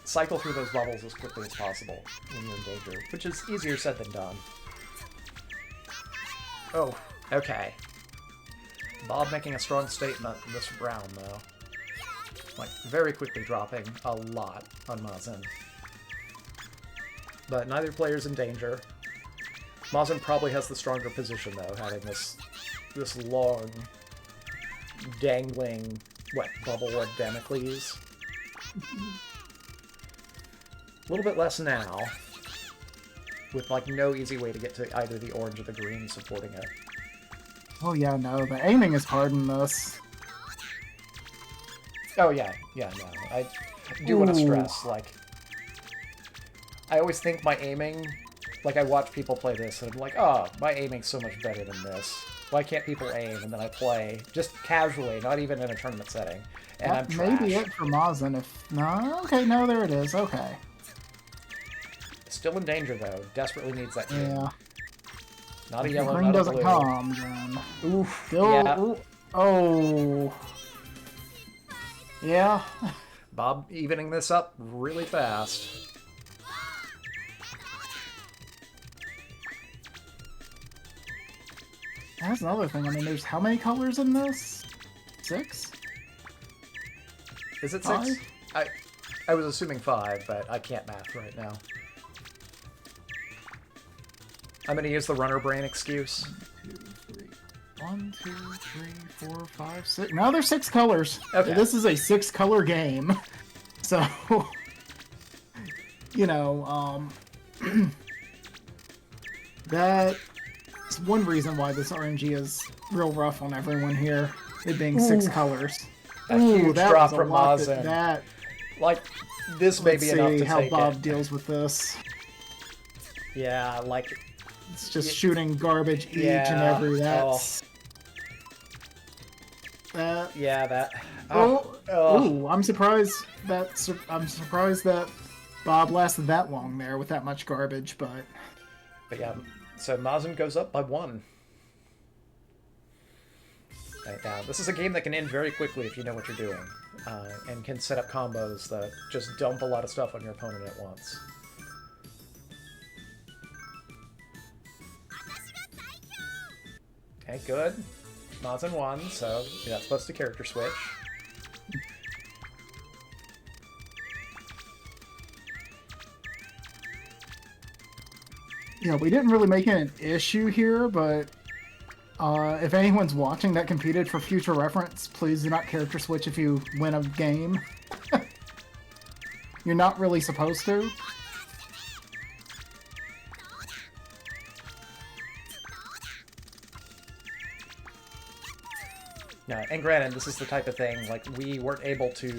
cycle through those bubbles as quickly as possible when you're in danger, which is easier said than done. Oh, okay. Bob making a strong statement this round, though. Like, very quickly dropping a lot on Mazen. But neither player's in danger. Mazen probably has the stronger position, though, having this long, dangling, bubble of Damocles. A little bit less now, with, like, no easy way to get to either the orange or the green supporting it. Oh yeah, no, the aiming is hard in this. Oh, yeah, no. I do want to Ooh. stress, like, I always think my aiming, like, I watch people play this, and I'm like, oh, my aiming's so much better than this. Why can't people aim? And then I play, just casually, not even in a tournament setting, and I'm That trash. may be it for Mazen if... No, okay, no, there it is, okay. Still in danger, though. Desperately needs that green. Yeah. Not a If the yellow, green not a doesn't blue. come, then... Oof, Still, yeah. ooh, Oh. Yeah. Bob evening this up really fast. That's another thing. I mean, there's how many colors in this? 6? Is it 6? 5? I was assuming 5, but I can't math right now. I'm gonna use the runner brain excuse. 1, 2, 3, 4, 5, 6. Now there's 6 colors. Okay. This is a 6-color game. So, you know, that's one reason why this RNG is real rough on everyone here. It being 6 colors. A huge that drop was a from lot Mazen. that Like, this may let's be enough see to how take Bob it. deals with this. Yeah, like, It's just shooting garbage each and Yeah, every. That's that. yeah, that... Oh, oh. ooh, I'm surprised that Bob lasted that long there with that much garbage, but But yeah, so Mazen goes up by 1. Right now, this is a game that can end very quickly if you know what you're doing, and can set up combos that just dump a lot of stuff on your opponent at once. Okay, good. Mazen won, so you're not supposed to character switch. yeah, we didn't really make it an issue here, but if anyone's watching that competed for future reference, please do not character switch if you win a game. You're not really supposed to. Yeah, and granted, this is the type of thing, like, we weren't able to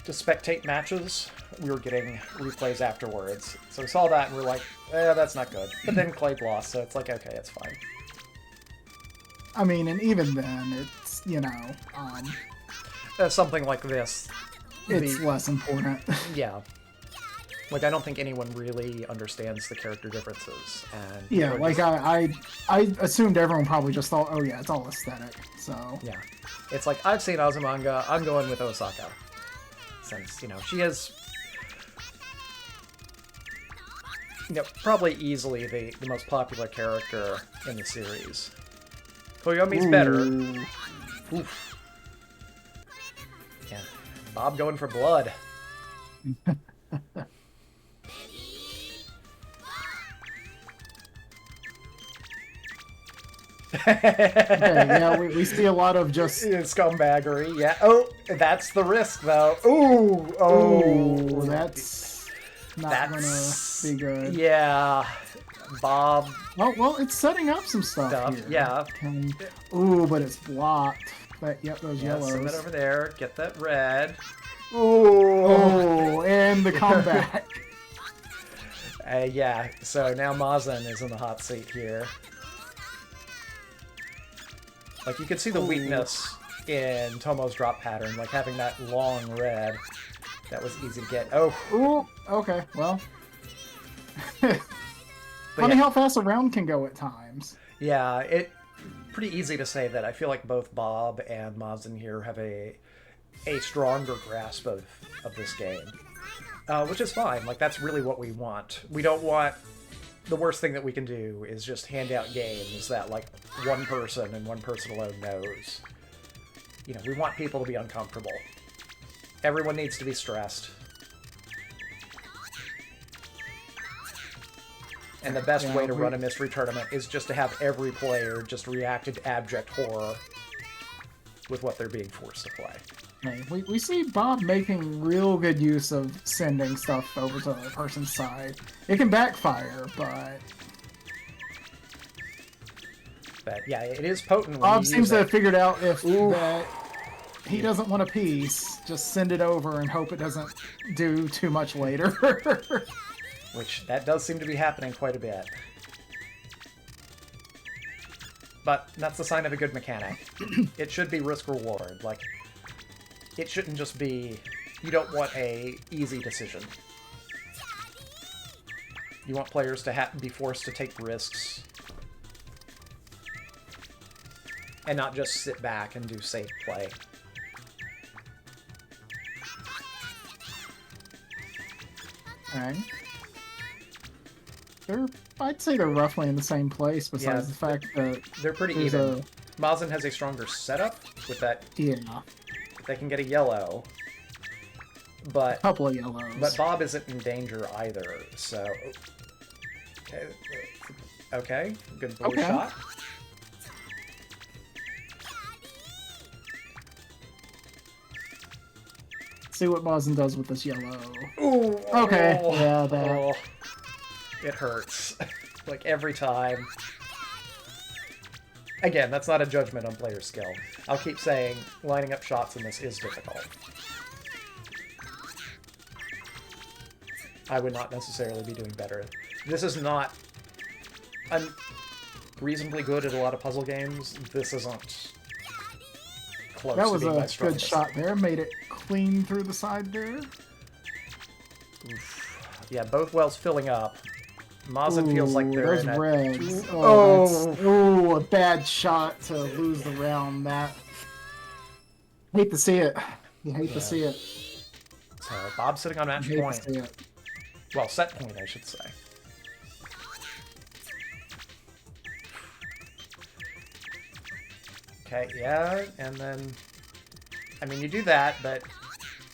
spectate matches. We were getting replays afterwards. So we saw that and we're like, that's not good. But then Clade lost, so it's like, okay, it's fine. I mean, and even then, it's, you know, Something like this. it's less important. Yeah. Like, I don't think anyone really understands the character differences. And Yeah, people are like just- I assumed everyone probably just thought, oh yeah, it's all aesthetic. So Yeah. It's like, I've seen Azumanga, I'm going with Osaka. Since, you know, she is... You know, probably easily the most popular character in the series. Koyomi's better. Oof. Yeah. Bob going for blood. okay, yeah, we see a lot of just Scumbaggery, yeah. Oh, that's the risk, though. Ooh, oh, that's not That's- gonna be good. Yeah. Bob. Well, it's setting up some stuff here. Yeah. Ooh, but it's blocked. But yep, those Yeah, send yellows. that over there. Get that red. Oh, and the comeback. Yeah, so now Mazen is in the hot seat here. Like, you can see the weakness in Tomo's drop pattern, like having that long red. That was easy to get. Oh, Ooh, okay, well. Funny yeah. how fast a round can go at times. yeah, pretty easy to say that I feel like both Bob and Mazen here have a stronger grasp of this game. Which is fine. Like, that's really what we want. We don't want... The worst thing that we can do is just hand out games that, like, one person and one person alone knows. You know, we want people to be uncomfortable. Everyone needs to be stressed. And the best way to run a mystery tournament is just to have every player just react in abject horror with what they're being forced to play. Hey, we see Bob making real good use of sending stuff over to the other person's side. It can backfire, but yeah, it is potent when Bob you seems use to it. have figured out if that he doesn't want a piece, just send it over and hope it doesn't do too much later. Which, that does seem to be happening quite a bit. But that's the sign of a good mechanic. It should be risk-reward. Like, it shouldn't just be... You don't want a easy decision. You want players to be forced to take risks. and not just sit back and do safe play. Okay. I'd say they're roughly in the same place, besides the fact that they're pretty there's even. Mazin has a stronger setup with that. Yeah. They can get a yellow, but A couple of yellows. But Bob isn't in danger either, so... Okay, good blue shot. See what Mazin does with this yellow. Ooh, Okay, oh, yeah, that... oh. It hurts. Like, every time. Again, that's not a judgment on player skill. I'll keep saying, lining up shots in this is difficult. I would not necessarily be doing better. This is not... I'm reasonably good at a lot of puzzle games. This isn't close That to was being my a strongest. good shot there. Made it clean through the side there. Oof. Yeah, both wells filling up. Mazin feels like they're there's in a... reds. Oh. Oh, a bad shot to lose the round. That... Hate to see it. You hate to see it. So, Bob's sitting on match You hate point. to see it. Well, set point, I should say. Okay, yeah, and then... I mean, you do that, but...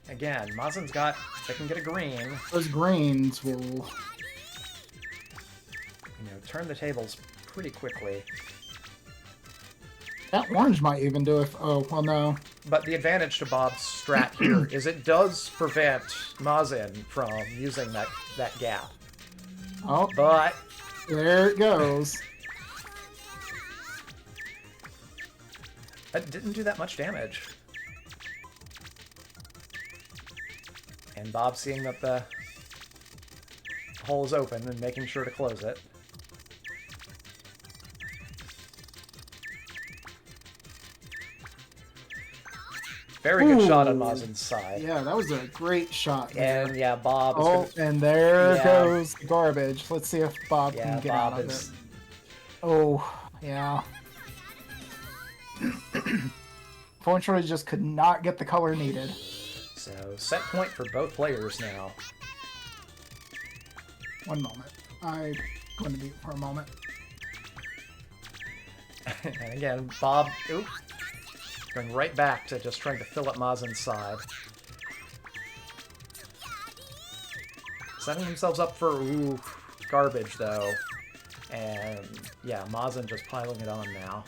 Again, Mazin's got... They can get a green. Those greens will... You know, turn the tables pretty quickly. That orange might even do it. Oh, well, no. But the advantage to Bob's strat here is it does prevent Mazin from using that gap. Oh, But... there it goes. It didn't do that much damage. And Bob seeing that the hole is open and making sure to close it. Very good shot on Mazin's side. Yeah, that was a great shot. There. And yeah, Bob is Oh, gonna... and there Yeah. goes the garbage. Let's see if Bob Yeah, can get Bob out of is... it. Oh, yeah. Fortunately, just could not get the color needed. So, set point for both players now. One moment. I'm going to mute for a moment. And again, Bob... Oop, going right back to just trying to fill up Mazin's side. Setting themselves up for, ooh, garbage, though. And, yeah, Mazin just piling it on now.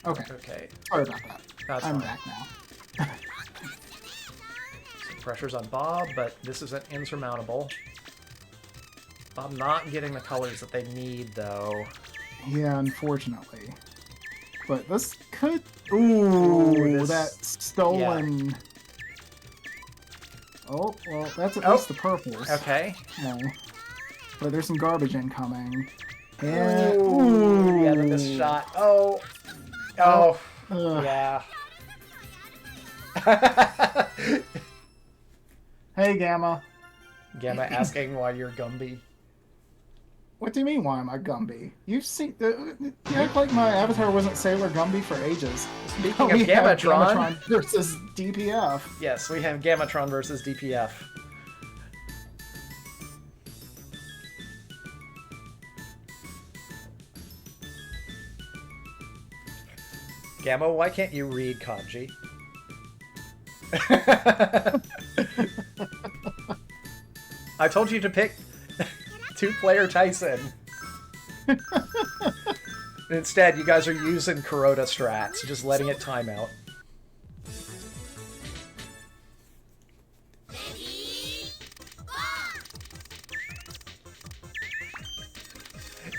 Okay, Okay, sorry about that. that's I'm fine. back now. Some pressure's on Bob, but this isn't insurmountable. Bob not getting the colors that they need, though. Yeah, unfortunately. But this could... Ooh, Ooh, this- that stolen... Oh, well, that's at Oh. least the purples. Okay. No. But there's some garbage incoming. And... Ooh, yeah, the missed shot. Oh. Oh. Ugh. Yeah. Hey, Gamma. Gamma asking why you're Gumby. What do you mean, why am I Gumby? You've seen... you act like my avatar wasn't Sailor Gumby for ages. Speaking We of have Gammatron, Gammatron versus DPF. yes, we have Gammatron versus DPF. Gamma, why can't you read kanji? I told you to pick two-player Tyson. Instead, you guys are using Kuroda strats, just letting it time out.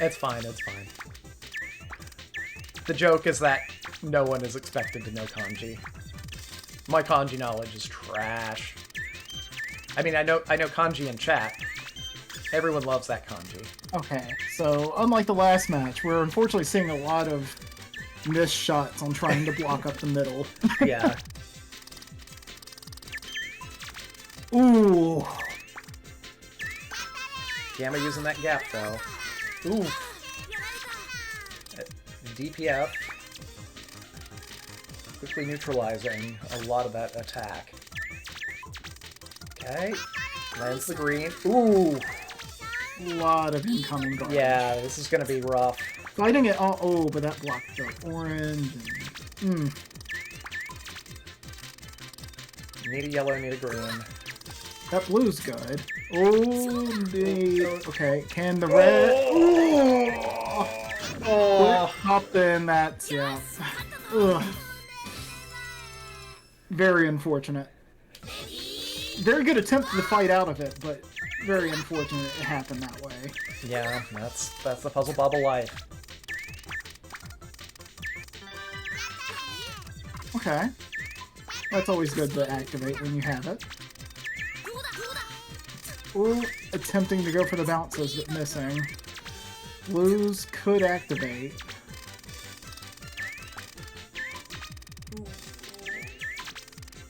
It's fine, it's fine. The joke is that no one is expected to know kanji. My kanji knowledge is trash. I mean, I know kanji in chat. Everyone loves that kanji. Okay, so unlike the last match, we're unfortunately seeing a lot of missed shots on trying to block up the middle. Yeah. Ooh. Gamma using that gap, though. Ooh. DPF. Quickly neutralizing a lot of that attack. Okay. Lands the green. Ooh. A lot of incoming garbage. Yeah, this is going to be rough. Fighting it all. Oh, but that blocked the orange. And, Need a yellow, need a green. that blue's good. Oh, okay. Can the red? Oh. Popped in. That's yeah. Ugh. Very unfortunate. Very good attempt to fight out of it, but very unfortunate it happened that way. Yeah, that's the Puzzle Bobble life. Okay. That's always good to activate when you have it. Ooh, attempting to go for the bounces, but missing. Blues could activate.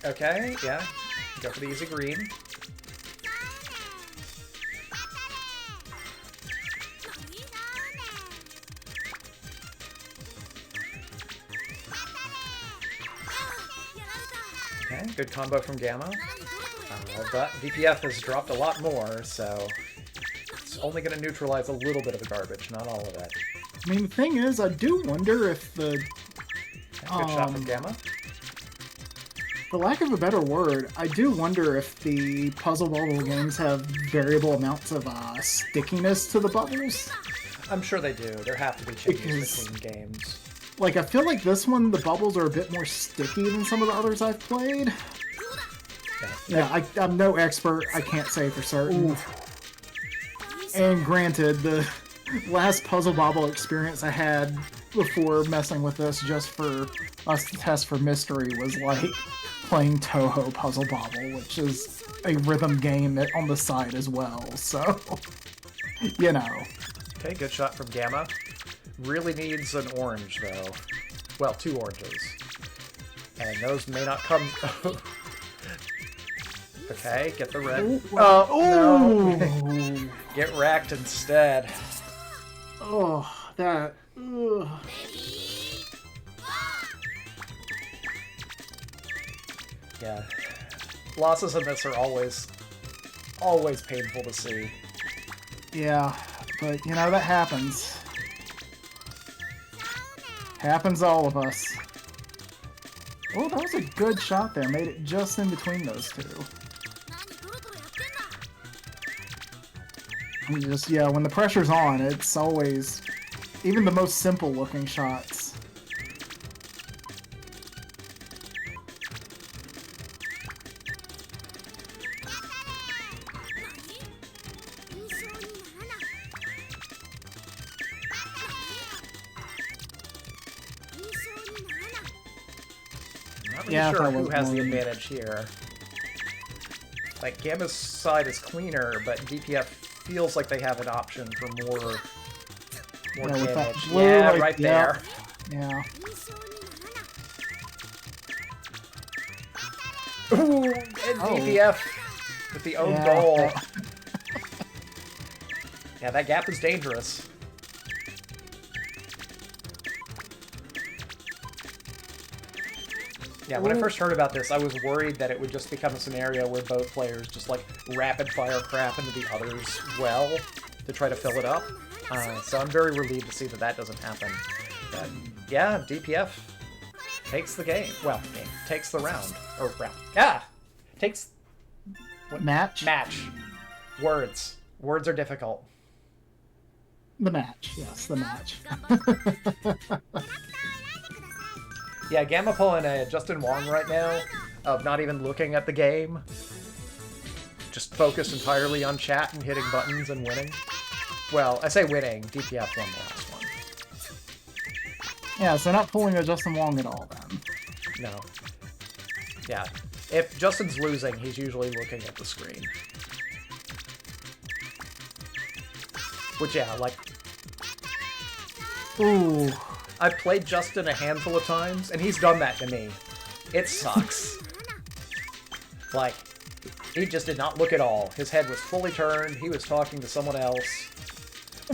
Okay, yeah. Go for the easy green. Okay, good combo from Gamma. But DPF has dropped a lot more, so it's only going to neutralize a little bit of the garbage, not all of it. I mean, the thing is, I do wonder if the... Okay, good shot from Gamma. For lack of a better word, I do wonder if the Puzzle Bubble games have variable amounts of stickiness to the bubbles. I'm sure they do. There have to be changes Because- between games. Like, I feel like this one, the bubbles are a bit more sticky than some of the others I've played. Yeah, I'm no expert. I can't say for certain. And granted, the last Puzzle Bobble experience I had before messing with this just for us to test for mystery was like playing Toho Puzzle Bobble, which is a rhythm game on the side as well, so, you know. Okay, good shot from Gamma. Really needs an orange, though. Well, 2 oranges. And those may not come... Okay, get the red. Oh, no. Get racked instead. Oh, that... Ugh. Yeah. Losses in this are always painful to see. Yeah, but, you know, that happens. Happens to all of us. Oh, that was a good shot there. Made it just in between those two. And just, yeah, when the pressure's on, it's always... Even the most simple looking shots. Not really Yeah, sure that who was has the more- advantage here. Like, Gamma's side is cleaner, but DPF feels like they have an option for more Yeah, with that damage. blue, Yeah, like, right yeah. there. Yeah. Ooh, and Oh. DPF with the own Yeah. goal. Yeah, that gap is dangerous. Yeah, when I Ooh. first heard about this, I was worried that it would just become a scenario where both players just, like, rapid-fire crap into the other's well to try to fill it up. So I'm very relieved to see that that doesn't happen. But, yeah, DPF takes the game. Well, takes the round. Or round. Yeah! Takes... What? Match? Match. Words. Words are difficult. The match. Yes, the match. Yeah, Gamma pulling a Justin Wong right now, of not even looking at the game. Just focused entirely on chat and hitting buttons and winning. Well, I say winning, DPF won the last one. Yeah, so not pulling a Justin Wong at all, then. No. Yeah. If Justin's losing, he's usually looking at the screen. Which, yeah, like... Ooh. I've played Justin a handful of times, and he's done that to me. It sucks. Like, He just did not look at all. His head was fully turned. He was talking to someone else,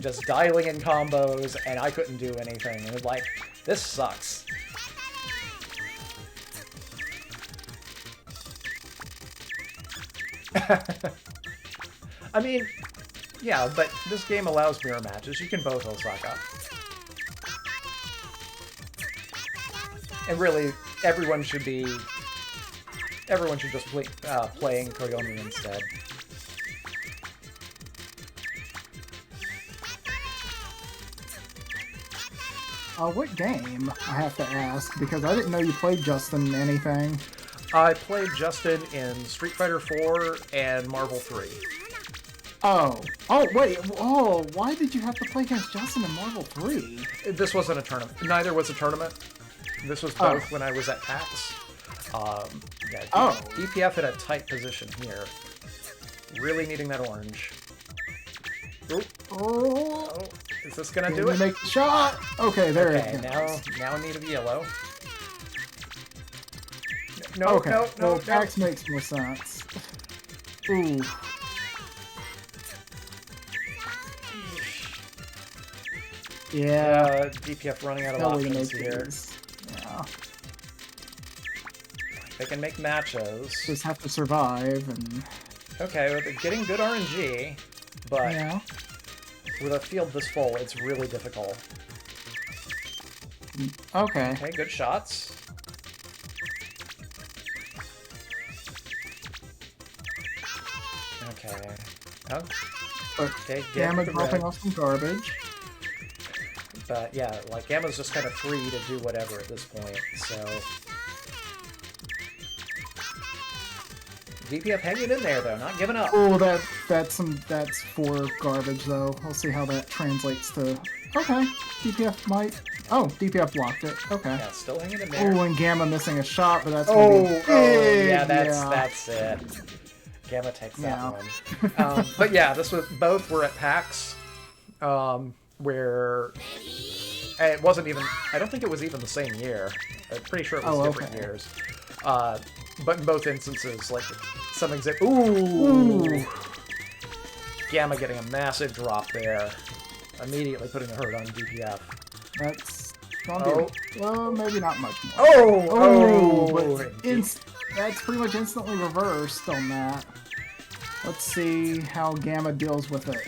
just dialing in combos, and I couldn't do anything. And it was like, this sucks. I mean, yeah, but this game allows mirror matches. You can both Osaka. And really, everyone should just play, playing Koyomi instead. What game? I have to ask, because I didn't know you played Justin in anything. I played Justin in Street Fighter 4 and Marvel 3. Oh. Oh, wait. Oh, why did you have to play against Justin in Marvel 3? This wasn't a tournament. Neither was a tournament. This was both when I was at PAX. Yeah, DPF had a tight position here. Really needing that orange. Ooh. Oh. Is this gonna do it? Make the shot. Okay, there it goes. Now I need a yellow. No, Okay. no. Well, PAX makes more sense. Ooh. Yeah. DPF running out of Probably options make here. these. Yeah. They can make matches. Just have to survive and. Okay, well, they're getting good RNG, but Yeah. with a field this full, it's really difficult. Okay. Okay, good shots. Okay. Oh, okay, get Gamma the dropping red. off some garbage. But yeah, like Gamma's just kind of free to do whatever at this point, so... DPF hanging in there though, not giving up. Oh, that's for garbage though. We'll see how that translates to. Okay, DPF might. Oh, DPF blocked it. Okay. Yeah, still hanging in there. Oh, and Gamma missing a shot, but that's gonna be big. Yeah, that's it. Gamma takes that one. But yeah, both were at PAX, where it wasn't even. I don't think it was even the same year. I'm pretty sure it was different years. But in both instances, like some exhibit. Ooh. Gamma getting a massive drop there, immediately putting a hurt on DPF. That's gonna be. Well, maybe not much more. Oh, But that's pretty much instantly reversed on that. Let's see how Gamma deals with it.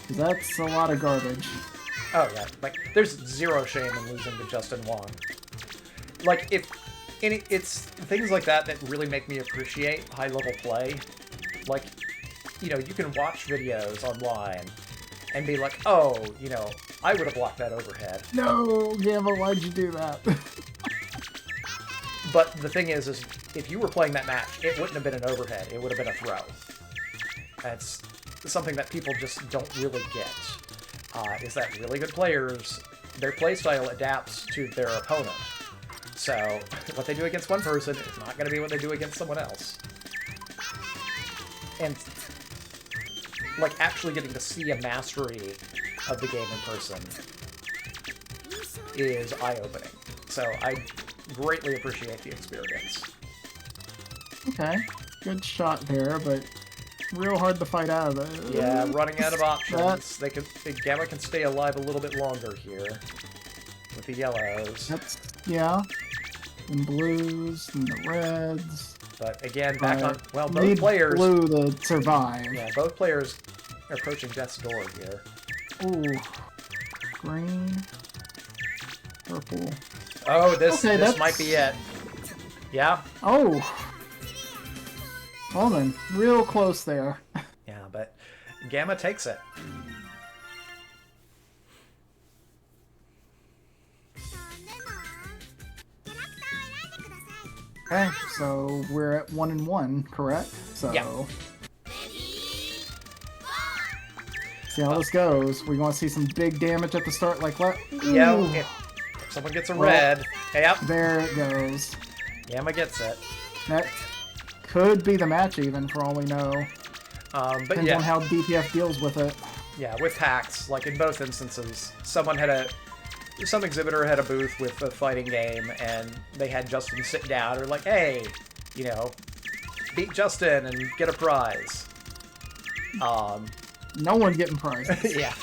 'Cause that's a lot of garbage. Oh yeah, like there's zero shame in losing to Justin Wong. Like it's things like that that really make me appreciate high-level play. Like, you know, you can watch videos online and be like, oh, you know, I would have blocked that overhead. No, Gamma, why'd you do that? But the thing is if you were playing that match, it wouldn't have been an overhead. It would have been a throw. That's something that people just don't really get. Is that really good players, their playstyle adapts to their opponent. So, what they do against one person is not going to be what they do against someone else. And, like, actually getting to see a mastery of the game in person is eye-opening. So, I greatly appreciate the experience. Okay, good shot there, but real hard to fight out of it. Yeah, running out of options. Gamma can stay alive a little bit longer here with the yellows. That's, yeah. And blues, and the reds. But again, back on... Well, both Need players... blue to survive. Yeah, both players are approaching death's door here. Ooh. Green. Purple. Oh, this Okay, might be it. Yeah? Oh! Well then, real close there. Yeah, but Gamma takes it. Okay, so we're at 1-1, correct? So, Yeah. see how this goes. We're going to see some big damage at the start, like what? Yeah, if someone gets a red... Yep, There it goes. Gamma gets it. That could be the match even, for all we know. But Depends yeah, on how DPF deals with it. yeah, with PAX, like in both instances, some exhibitor had a booth with a fighting game, and they had Justin sit down, or like, hey, you know, beat Justin and get a prize. No one getting prizes. Yeah.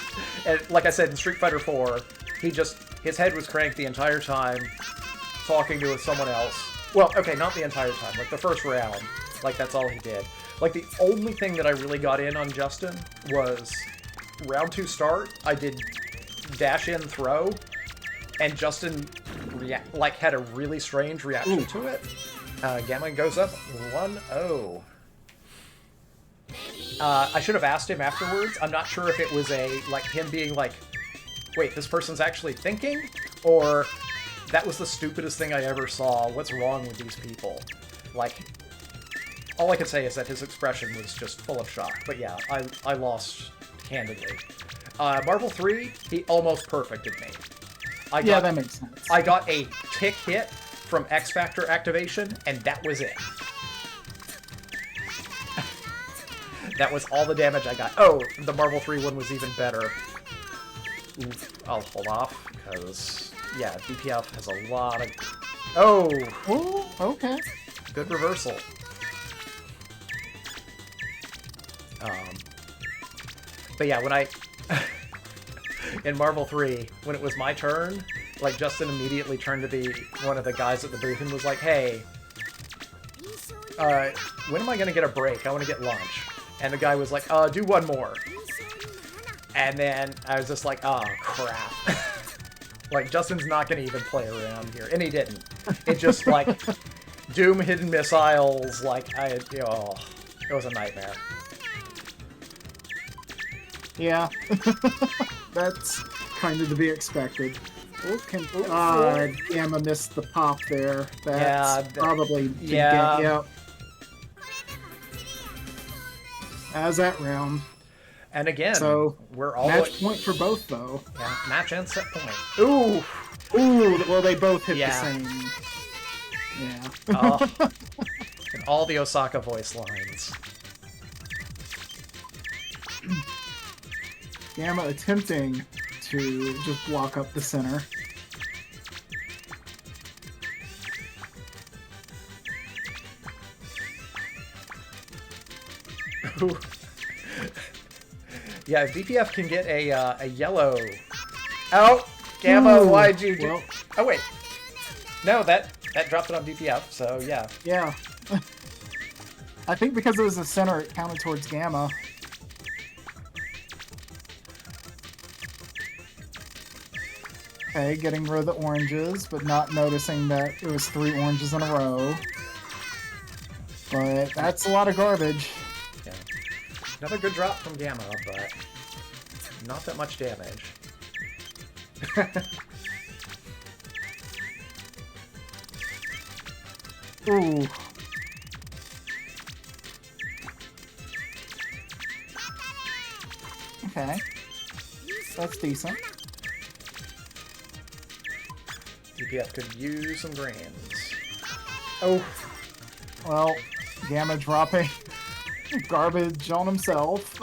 And like I said, in Street Fighter 4, his head was cranked the entire time, talking to someone else. Well, okay, not the entire time. Like, the first round. Like, that's all he did. Like, the only thing that I really got in on Justin was round 2 start, I did dash in throw, and Justin had a really strange reaction to it. Gamma goes up 1-0. I should have asked him afterwards. I'm not sure if it was him being like, wait, this person's actually thinking? Or that was the stupidest thing I ever saw. What's wrong with these people? Like, all I can say is that his expression was just full of shock. But yeah, I lost handedly. Marvel 3, he almost perfected me. That makes sense. I got a tick hit from X Factor activation, and that was it. That was all the damage I got. Oh, the Marvel 3 one was even better. Oof, I'll hold off, because, yeah, DPF has a lot of... Oh! Ooh, okay. Good reversal. But yeah, when I... in Marvel 3, when it was my turn, like, Justin immediately turned to one of the guys at the booth and was like, hey, when am I going to get a break? I want to get lunch. And the guy was like, do one more. And then I was just like, oh, crap. Like, Justin's not going to even play around here. And he didn't. It just, like, Doom hidden missiles, like, it was a nightmare. Yeah. That's kind of to be expected. Gamma missed the pop there. That's probably... Yep. As that round. And again, so we're all... Match point for both, though. Yeah, match and set point. Ooh! Ooh, well, they both hit the same. Yeah. And all the Osaka voice lines. Gamma attempting to just block up the center. Ooh. Yeah, if DPF can get a yellow... Oh! Gamma, Ooh, why'd you do... well. Oh, wait. No, that dropped it on DPF, so yeah. Yeah. I think because it was the center, it counted towards Gamma. Okay, getting rid of the oranges, but not noticing that it was 3 oranges in a row. But that's a lot of garbage. Yeah. Another good drop from Gamma, but not that much damage. Ooh. Okay. That's decent. DPF could use some greens. Oh. Well, Gamma dropping garbage on himself.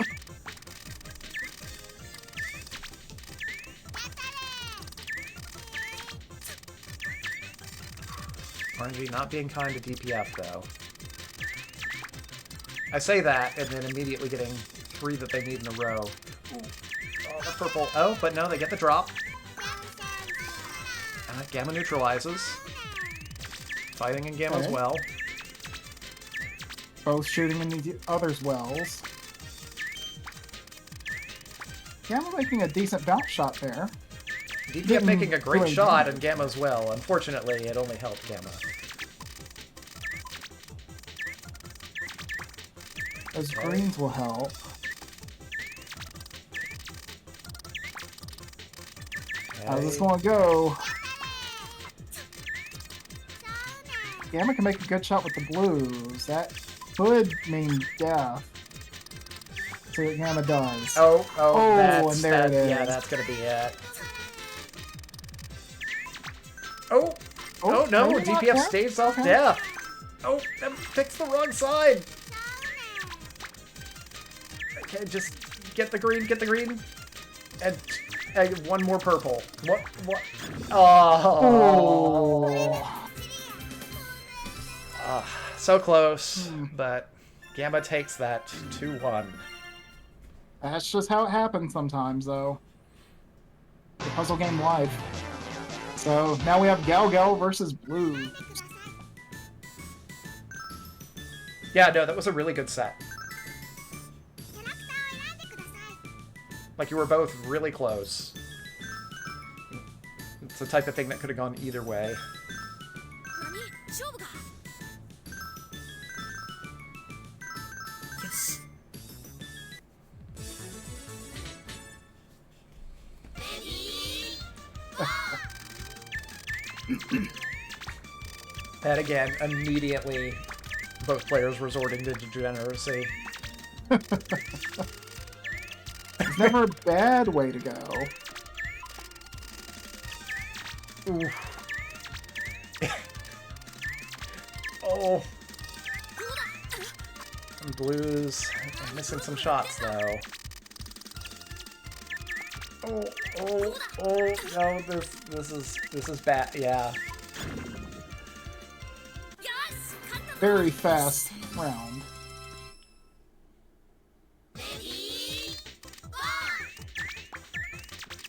RNG not being kind to DPF, though. I say that, and then immediately getting 3 that they need in a row. Ooh. Oh, the purple. Oh, but no, they get the drop. Gamma neutralizes. Fighting in Gamma as well. Both shooting in the other's wells. Gamma making a decent bounce shot there. DPF making a great shot, and Gamma as well. Unfortunately, it only helped Gamma. Those greens will help. How's this going to go? Gamma can make a good shot with the blues. That could mean death. See what Gamma does. Oh, and there it is. Yeah, that's gonna be it. Oh no, DPF staves off death. Oh, that picks the wrong side. Okay, just get the green, and one more purple. What? Oh. so close, but Gamma takes that 2-1. That's just how it happens sometimes, though. The puzzle game live. So now we have Gal Gal versus Blues. Yeah, no, that was a really good set. Like, you were both really close. It's the type of thing that could have gone either way. And again, immediately, both players resorting to degeneracy. It's never a bad way to go. Oof. Oh. And Blues missing some shots, though. Oh, no, this is bad, yeah. Very fast round.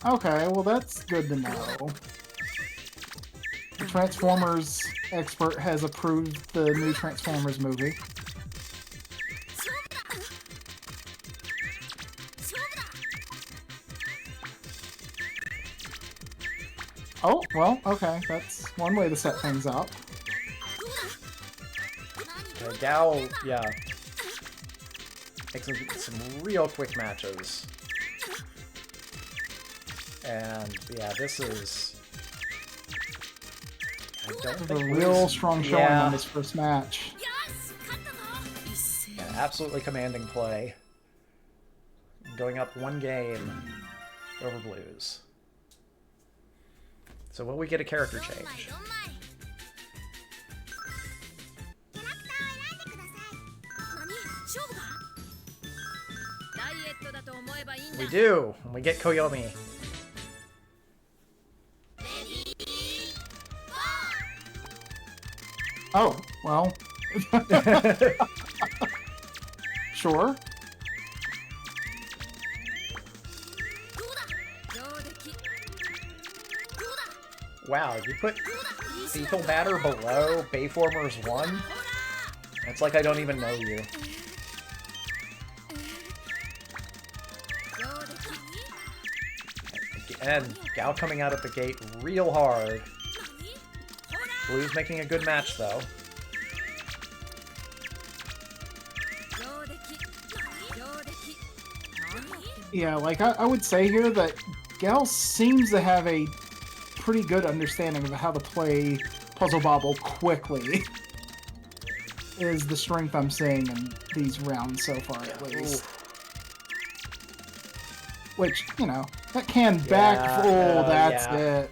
Okay, well that's good to know. The Transformers expert has approved the new Transformers movie. Oh, well, okay, that's one way to set things up. Okay, Gal, yeah. Makes some real quick matches. And, yeah, this is... I don't A think real Blues- strong showing yeah. on this first match. Yeah, absolutely commanding play. Going up one game over Blues. So will we get a character change? We do! We get Koyomi. Oh, well. Sure. Wow, you put Fecal Matter below Bayformers 1? It's like I don't even know you. And Gal coming out at the gate real hard. Blues making a good match, though. Yeah, like I would say here that Gal seems to have a pretty good understanding of how to play Puzzle Bobble quickly. Is the strength I'm seeing in these rounds so far, at least. Which, you know, that can that's it.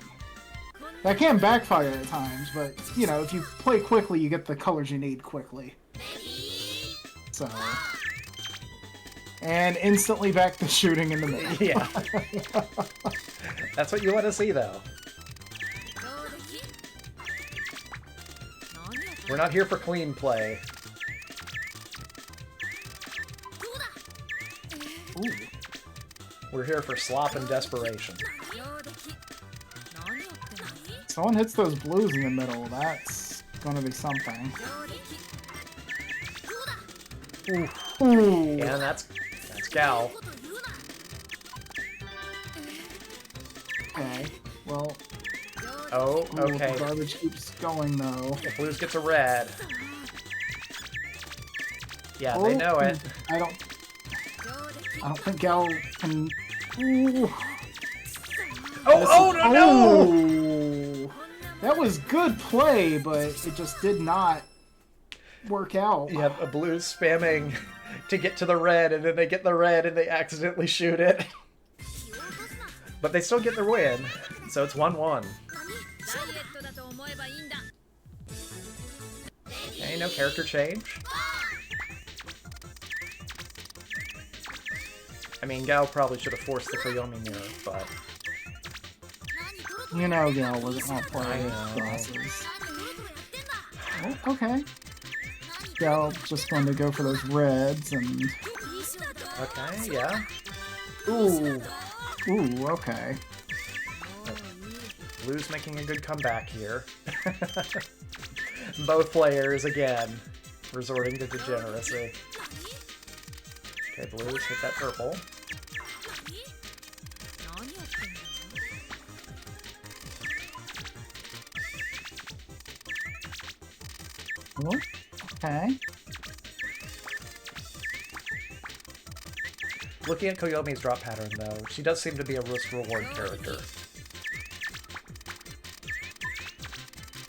That can backfire at times, but, you know, if you play quickly, you get the colors you need quickly. So... And instantly back to shooting in the middle. Yeah. That's what you want to see, though. We're not here for clean play. Ooh. We're here for slop and desperation. Someone hits those blues in the middle, that's gonna be something. Ooh. Ooh. And that's Gal. Okay, well... Oh, Ooh, okay. the garbage keeps going, though. If Blues gets a red. Yeah, they know it. I don't think Gal can... Ooh. Oh, no! Oh! That was good play, but it just did not work out. You have a Blues spamming to get to the red, and then they get the red and they accidentally shoot it. But they still get their win, so it's 1-1. Okay, no character change. I mean, Gal probably should have forced the Koyomi mirror, but... You know Gal wasn't gonna play I know. classes. Oh, okay. Gal just going to go for those reds and... Okay, yeah. Ooh, okay. Blue's making a good comeback here. Both players, again, resorting to degeneracy. Okay, Blue's hit that purple. Cool. Okay. Looking at Koyomi's drop pattern, though, she does seem to be a risk-reward character.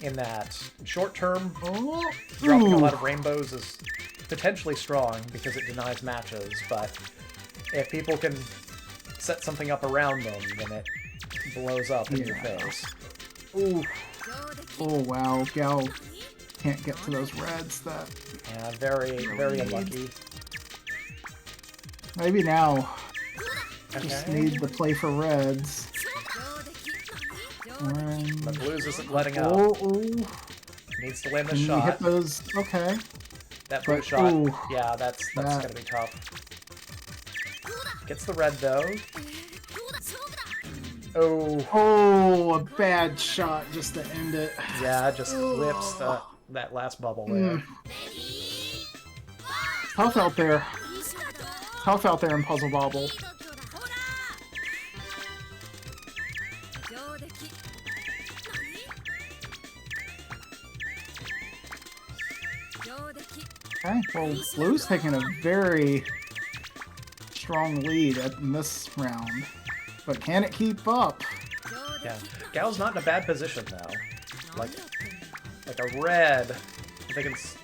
In that, short-term, Oh. dropping a Ooh. lot of rainbows is potentially strong because it denies matches, but if people can set something up around them, then it blows up in your Yeah. face. Ooh. Oh, wow. Gal can't get to those reds. That Yeah, very, very unlucky. maybe now. Just Okay. need to play for reds. And... But Blues isn't letting up. Oh, Needs to land the can you shot. hit those? Okay. That blue but- shot. ooh. Yeah, that's That- gonna be tough. Gets the red though. Oh, Oh, a bad shot just to end it. yeah, just whips that last bubble there. Tough out there. Tough out there in Puzzle Bobble. Okay, well, Blue's taking a very strong lead in this round. But can it keep up? Yeah, Gal's not in a bad position though. Like a red. I think it's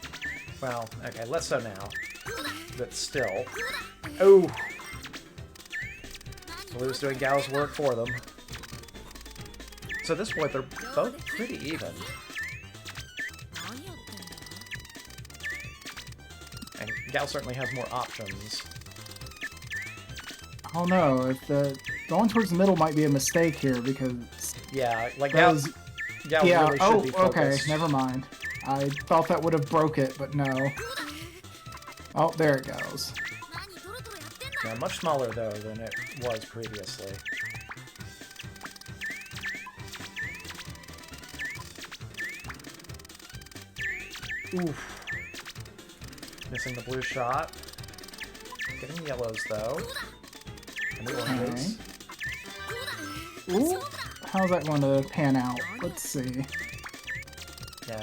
well, okay, less so now. But still. Oh, Blue's doing Gal's work for them. So at this point, they're both pretty even. And Gal certainly has more options. I don't know. If going towards the middle might be a mistake here because Yeah, like Gal, those... Gal Yeah, really should oh, be okay, focused. never mind. I thought that would have broke it, but no. Oh, there it goes. Yeah, much smaller though than it was previously. Oof. Missing the blue shot. Getting yellows though. And the oranges. Ooh, how's that going to pan out? Let's see. Yeah,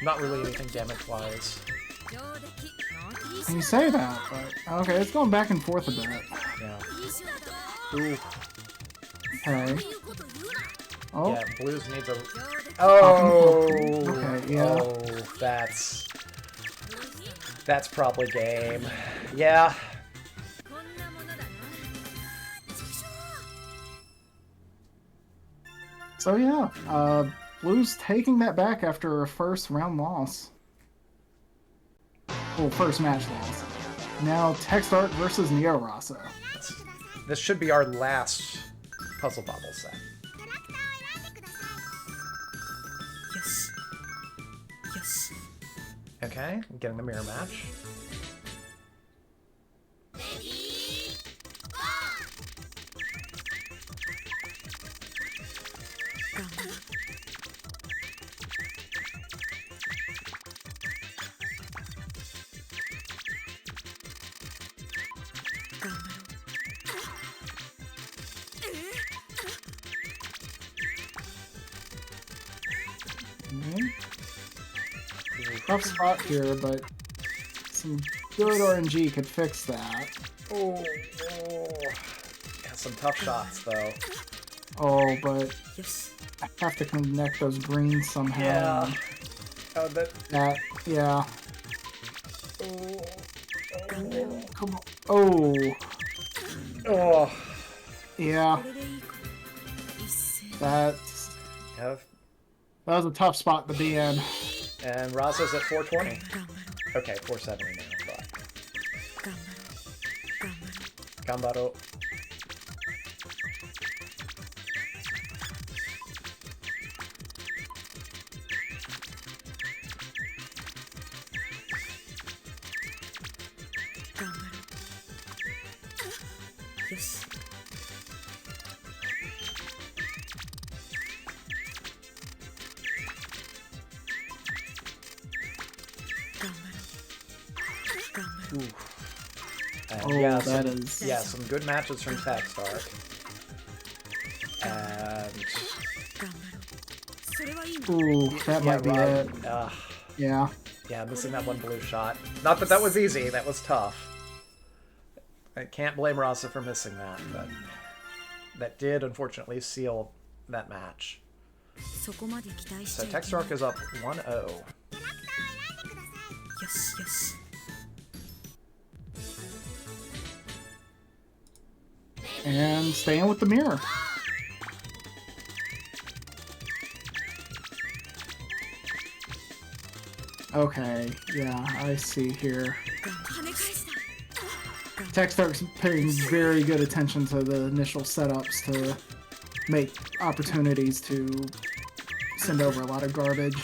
not really anything damage-wise. Can you say that? But, okay, it's going back and forth a bit. Yeah. Ooh. Okay. Oh, Yeah, blues needs a... Oh! Okay, yeah. Oh, that's probably game. Yeah. so yeah, Blue's taking that back after a first round loss. Well, first match loss. Now, Text Art versus Neo Rasa. This should be our last Puzzle Bobble set. Okay, getting the mirror match. Tough spot here, but some good RNG could fix that. Oh, yeah, some tough shots though. Oh, but I have to connect those greens somehow. Yeah. Oh, that. Yeah. Come on. Oh, Oh. yeah. That Have was a tough spot to be in. and Rasa's at 420. Okay, 470 now. But Gambaro. よし頑張ろう頑張ろう And Oh, yeah, that some, is- yeah, some good matches from Techstark. And 頑張ろうそれはいいな Ooh, that yeah, might be right. it. Yeah, Yeah. missing that one blue shot. Not that that was easy. That was tough. I can't blame Rasa for missing that, but that did unfortunately seal that match. そこまで期待し So ちゃいけない Techstark is up 1-0. よしよし And staying with the mirror. Okay, yeah, I see here. 跳ね返した Techstark's paying very good attention to the initial setups to make opportunities to send over a lot of garbage.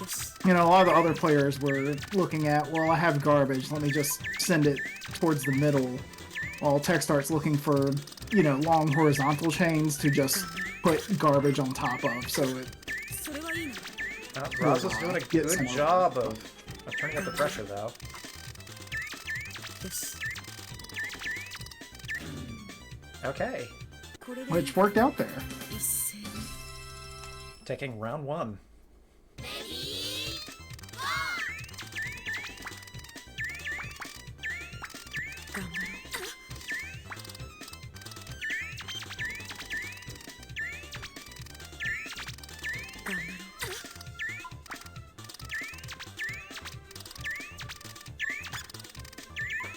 よし You know, a lot of the other players were looking at, well, I have garbage, let me just send it towards the middle. While Techstark's looking for, you know, long horizontal chains to just put garbage on top of. So it, それはいいな Rasa's doing a Get good some job of turning up the pressure, though. よし Okay, これで which worked out there. 一斉に taking round 1. 頑張ろう頑張ろ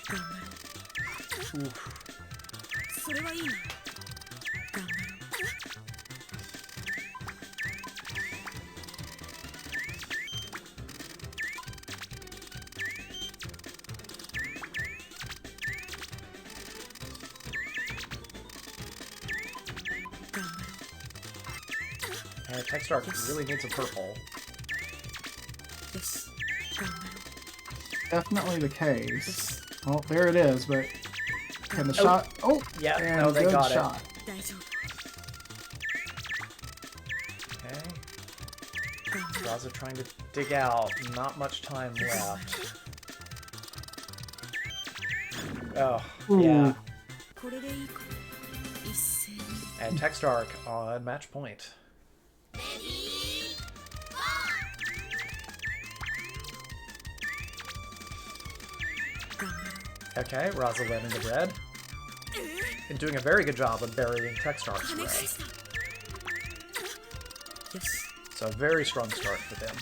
う頑張ろうそれはいいな頑張ろう 頑張ろ Techstark really needs a purple. うよし頑張ろ Definitely the うよ case. し Well, there it is, but can the shot? Oh, Yeah, and no, they good got it. shot. 大丈夫 Okay, 頑張ろ Rasa trying to dig out. Not much time left. Oh, yeah. Ooh. うこれでいいか一斉に And Techstark on match point. 頑張ろ Okay, Rasa landing the red. And doing a very good job of burying う Techstark's 跳ね red. 返したよし So a very strong start for them.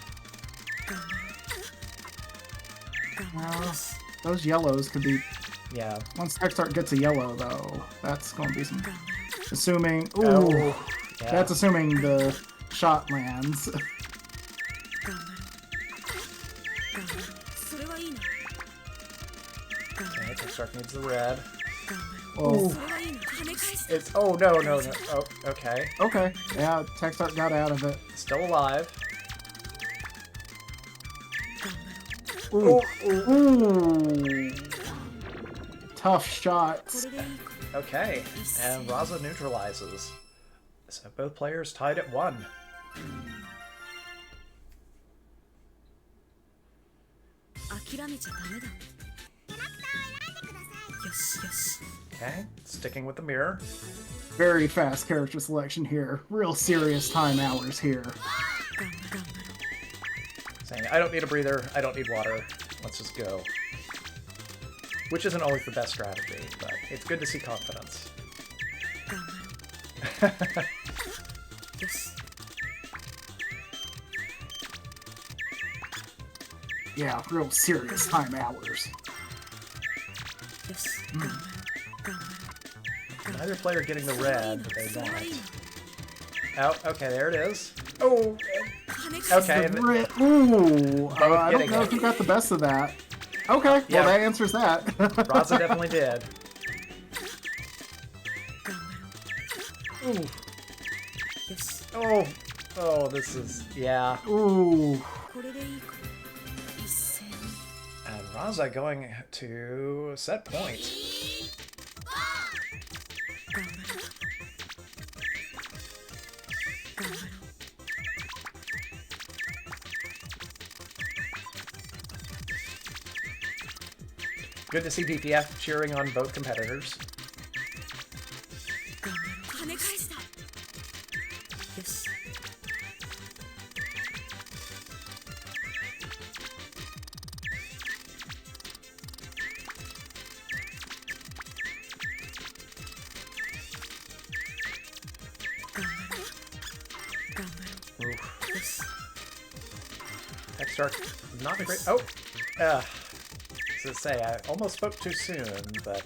頑張ろう頑張ろうよし Those yellows could be. Yeah. Once Techstark gets a yellow, though, that's going to be some. 頑張ろ Assuming. Ooh. Oh, yeah. That's assuming the shot lands. う頑張ろう頑張ろうそれはいいな頑張ろ Okay, う Techstark needs the red. 頑張ろ Oh. うそれはいいな跳ね返した It's oh no no no oh okay, Okay. Yeah, Techstark got out of it. still alive. 頑張ろう Ooh. Tough こ shots. れでいいか Okay, and Rasa neutralizes. So both players tied at 1. 諦めちゃダメだよしよし Okay, sticking with the mirror. Very fast character selection here. Real serious time hours here. 頑張ろう Saying, I don't need a breather, I don't need water, let's just go. Which isn't always the best strategy, but it's good to see confidence. 頑張ろうよし Yeah, real serious time hours. よし頑張ろう頑張ろう Neither player getting the red that they それはいい want. な Oh, okay, there it is. Oh, 跳ね返した okay. The Ooh. I don't getting know it. if you got the best of that. Okay, Yeah. well that answers that. Rasa definitely did. 頑張ろ Ooh. うよし Oh, this is, yeah. Ooh. これでいいか一斉に And Rasa going to set point. Good to see DPF cheering on both competitors. 跳ね返したよし Techstar, not a great... Oh! To say, I almost spoke too soon, but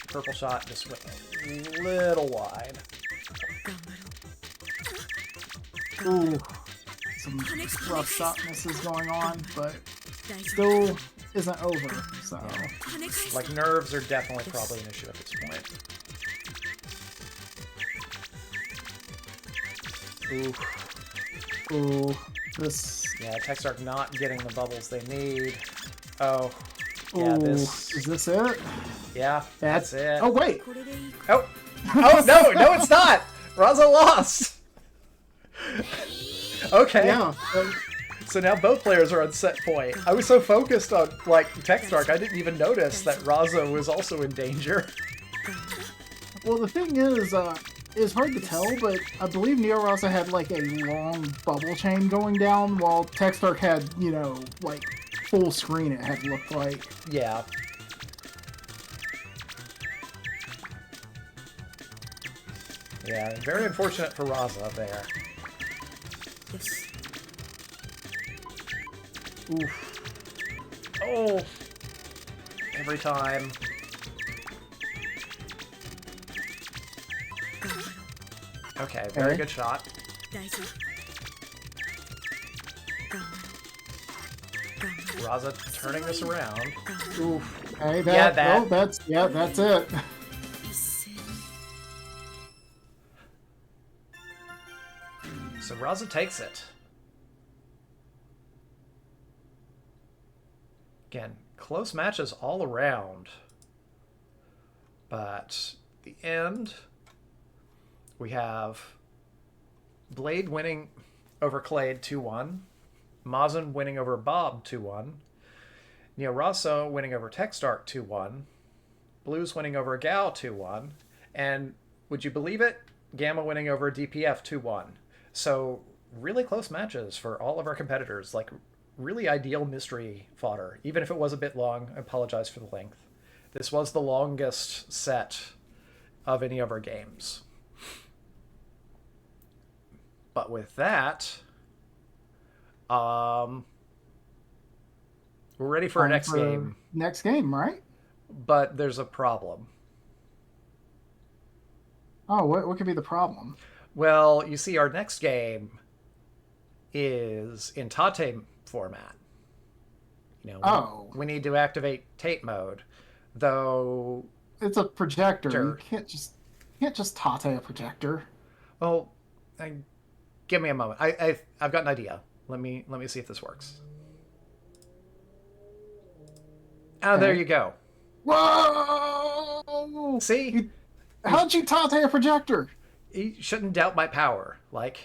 purple shot just went a little wide. Ooh, some rough shot misses going on, but still isn't over. So, Like, nerves are definitely probably an issue at this point. ooh, this. Yeah, Techstar not getting the bubbles they need. Oh, Ooh, yeah, this... is this it? Yeah, that's it. Oh wait. これでいいか Oh! Oh, no, it's not! Raza lost! Okay. Yeah. So now both players are on set point. I was so focused on, like, Techstar, I didn't even notice that Raza was also in danger. Well, the thing is, it's hard to tell, but I believe Neo Rasa had like a long bubble chain going down, while Techstar had, you know, like full screen. It had looked like. Yeah. Yeah, very unfortunate for Raza there. よし Oof. Oh! Every time. Okay, very Okay. good shot. 大丈夫頑張ろう頑張ろう Raza turning this around. Oof. Hey, that. Yeah, that. Oh, that's it. 一斉に So Raza takes it. Again, close matches all around. But the end, we have Blade winning over Clade 2-1, Mazen winning over Bob 2-1, Neo Rosso winning over Techstar 2-1, Blues winning over Gal 2-1, and would you believe it? Gamma winning over DPF 2-1. So really close matches for all of our competitors, like really ideal mystery fodder. Even if it was a bit long, I apologize for the length. This was the longest set of any of our games. But with that, we're ready for our Time next for game. Next game, right? But there's a problem. Oh, what could be the problem? Well, you see, our next game is in Tate format. You know, we need to activate Tate mode, though. It's a projector. Sure. You can't just tate a projector. Well, give me a moment. I've got an idea. Let me see if this works. Oh, there you go. Whoa! See, How'd you tate a projector? you shouldn't doubt my power. Like,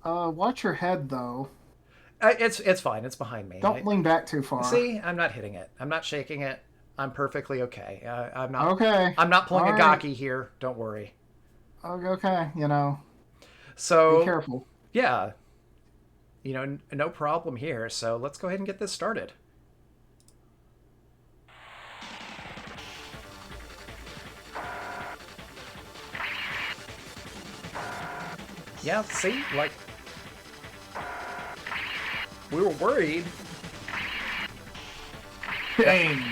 Watch your head though. it's fine. It's behind me. Don't lean back too far. See, I'm not hitting it. I'm not shaking it. I'm perfectly okay. I'm not. Okay. I'm not pulling All a right. Gaki here. Don't worry. Okay, you know, So be careful. yeah, you know, no problem here. So let's go ahead and get this started. Yeah, see, like, we were worried. Change.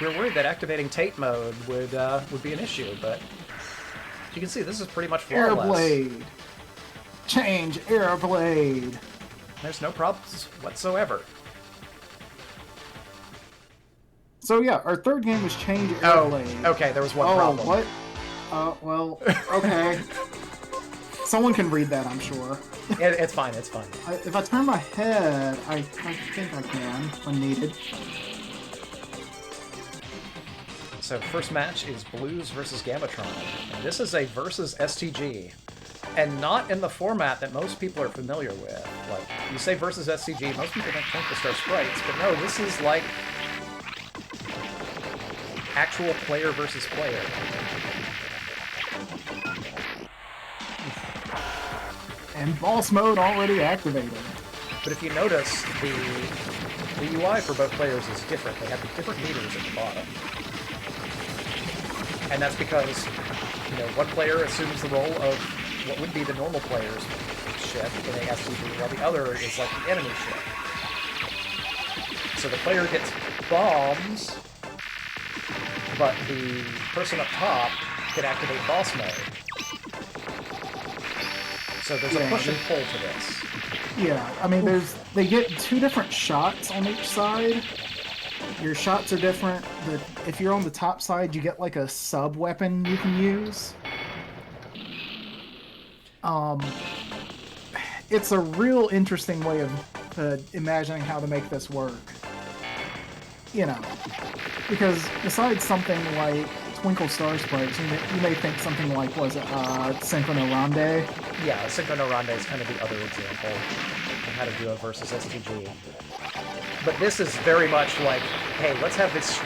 We were worried that activating Tate mode would be an issue, but you can see this is pretty much flawless. Airblade. Change Airblade. There's no problems whatsoever. So yeah, our third game was Change Oh, Airblade. okay, there was one Oh, problem. what? Well, okay. Someone can read that, I'm sure. It's fine, it's fine. If I turn my head, I think I can when needed. So first match is Blues versus Gamatron. And this is a versus STG. And not in the format that most people are familiar with. Like, you say versus STG, most people don't think to start sprites, but no, this is like actual player versus player. And boss mode already activated. But if you notice, the UI for both players is different. They have different meters at the bottom. And that's because, one player assumes the role of what would be the normal player's ship in a STG, while the other is like the enemy ship. So the player gets bombs, but the person up top can activate boss mode. So there's a push and pull to this. Yeah, I mean, they get 2 different shots on each side. Your shots are different. If you're on the top side, you get like a sub weapon you can use. It's a real interesting way of imagining how to make this work. Because besides something like Twinkle Star Sprites, you may think something like, was it Synchrono Ronde? Yeah, Synchrono Ronde is kind of the other example of how to do a versus STG. But this is very much like, hey, let's have this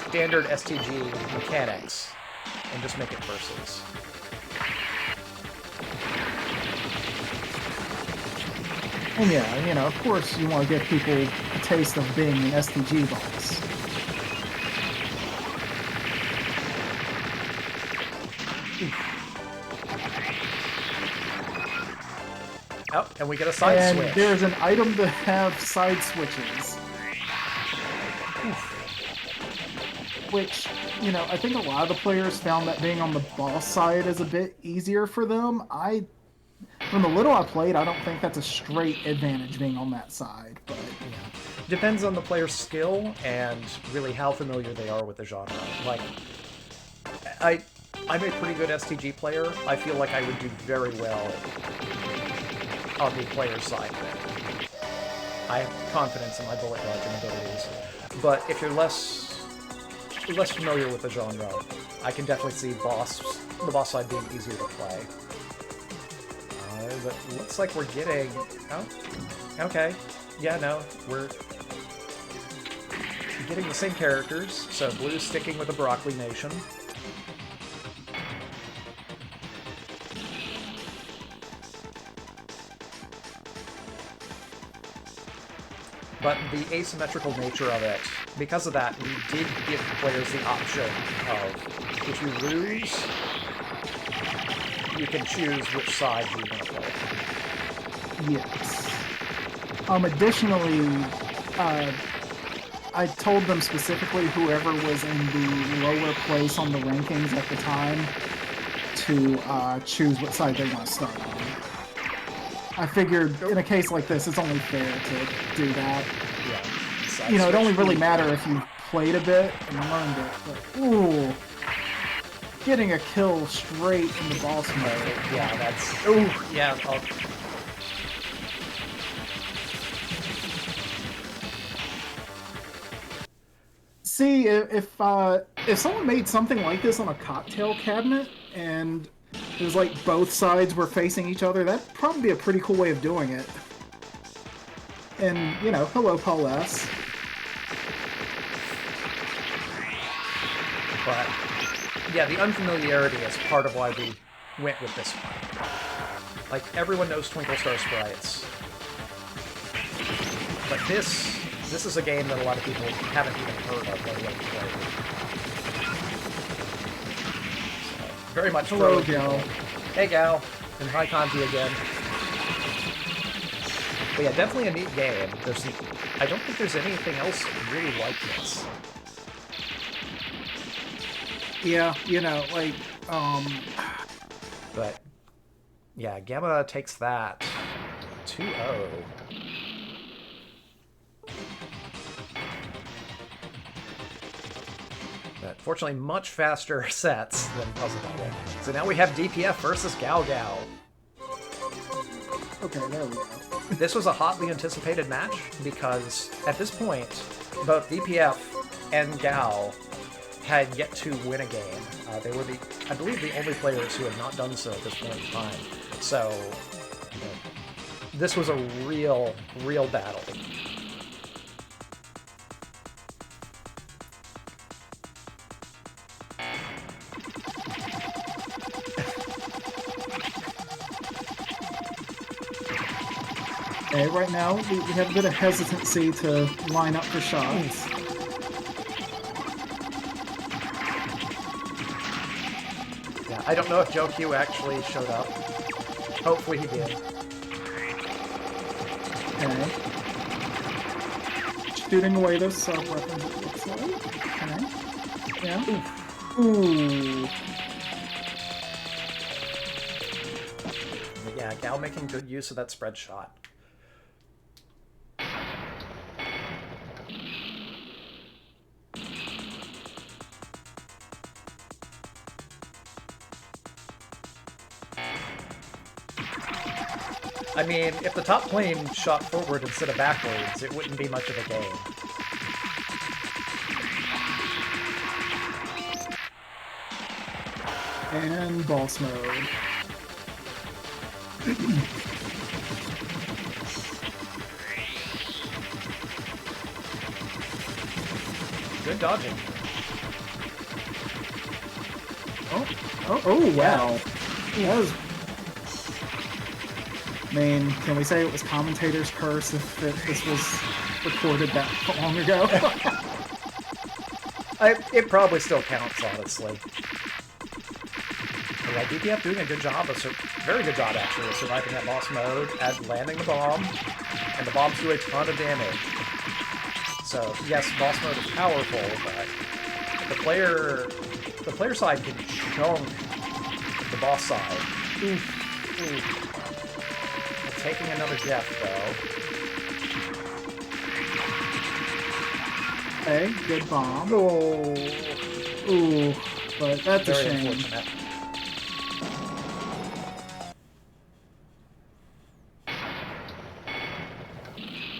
standard STG mechanics and just make it versus. And yeah, of course you want to give people a taste of being an STG boss. Oh, and we get a side switch. And there's an item to have side switches. Which, I think a lot of the players found that being on the boss side is a bit easier for them. From the little I played, I don't think that's a straight advantage being on that side. But depends on the player's skill and really how familiar they are with the genre. Like, I'm a pretty good STG player. I feel like I would do very well on the player's side there. I have confidence in my bullet dodging abilities. But if you're less familiar with the genre, I can definitely see the boss side being easier to play. But looks like we're getting... Oh, okay. Yeah, no, we're getting the same characters. So Blue's sticking with the Broccoli Nation. But the asymmetrical nature of it, because of that, we did give players the option of, if you lose, you can choose which side you want to play. yes. Additionally, I told them specifically whoever was in the lower place on the rankings at the time to choose what side they want to start on. I figured in a case like this, it's only fair to do that. Yeah. It only really matter if you played a bit and learned it. But, ooh, getting a kill straight in the boss mode. Yeah, that's... Ooh, yeah. See, if someone made something like this on a cocktail cabinet and it was like both sides were facing each other, that'd probably be a pretty cool way of doing it. And, hello, Paul S. But, yeah, the unfamiliarity is part of why we went with this one. Like, everyone knows Twinkle Star Sprites. But this is a game that a lot of people haven't even heard of, let alone played. So, very much hello, for Gal. Hey, Gal. And hi, Kanji again. But yeah, definitely a neat game. I don't think there's anything else really like this. Yeah, But, yeah, Gamma takes that 2-0. But fortunately, much faster sets than Puzzle Bobble. So now we have DPF versus Gal Gal. Okay, there we go. This was a hotly anticipated match because at this point, both DPF and Gal had yet to win a game. They were I believe, the only players who had not done so at this point in time. So, this was a real battle. Okay, right now we have a bit of hesitancy to line up for shots. Yeah, I don't know if Joe Q actually showed up. Hopefully he did. Okay. Shooting away those sub-weapons, it looks like. Okay. Yeah. Ooh. Yeah, Gal making good use of that spread shot. I mean, if the top plane shot forward instead of backwards, it wouldn't be much of a game. And boss mode. Good dodging. Oh, wow. That was... I mean, can we say it was commentator's curse if this was recorded that long ago? It probably still counts, honestly. But yeah, DPF doing a good job, very good job actually, of surviving that boss mode, and landing the bomb, and the bombs do a ton of damage. So yes, boss mode is powerful, but the player side can chunk the boss side. Taking another death though. Okay, good bomb. Oh, Ooh, but that's a very shame. unfortunate.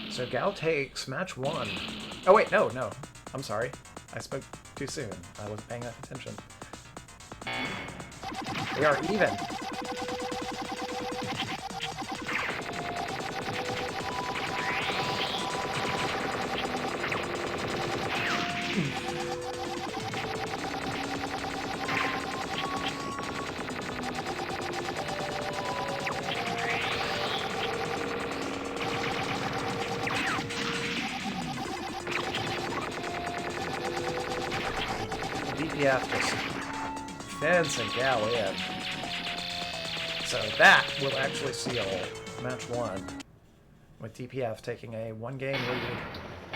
So Gal takes match 1. Oh wait, no. I'm sorry. I spoke too soon. I wasn't paying enough attention. We are even. DPF just fencing Gal in. So that will actually seal match 1, with DPF taking a 1-game lead.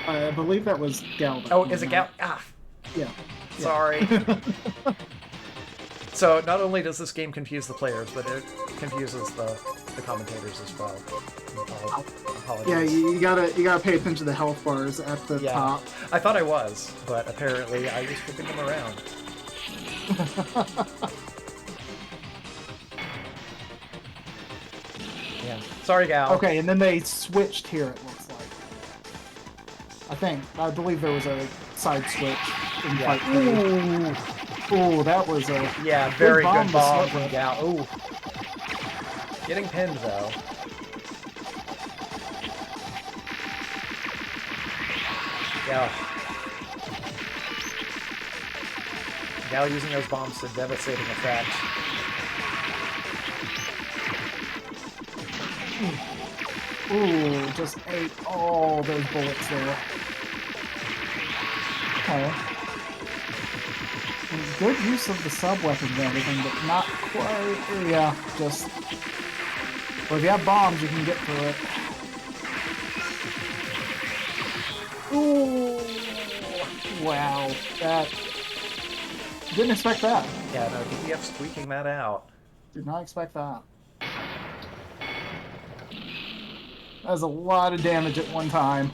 I believe that was Gal. Oh, is it Gal? Ah, Yeah. sorry. So not only does this game confuse the players, but it confuses the commentators as well. Apologies. Yeah, you gotta pay attention to the health bars at the top. I thought I was, but apparently I was flipping them around. Yeah. Sorry, Gal. Okay, and then they switched here, it looks like. I believe there was a side switch in Fight 3. Ooh, that was a... Yeah, very good to bomb start from with. Gal. Ooh. Getting pinned, though. Yeah. Gal using those bombs to devastating effect. Ooh, just ate all those bullets there. Okay. And good use of the sub-weapons and everything, but not quite... Yeah, just... Well, if you have bombs, you can get through it. Ooh! Wow, that... Didn't expect that. Yeah, no, DPF squeaking that out. Did not expect that. That was a lot of damage at one time.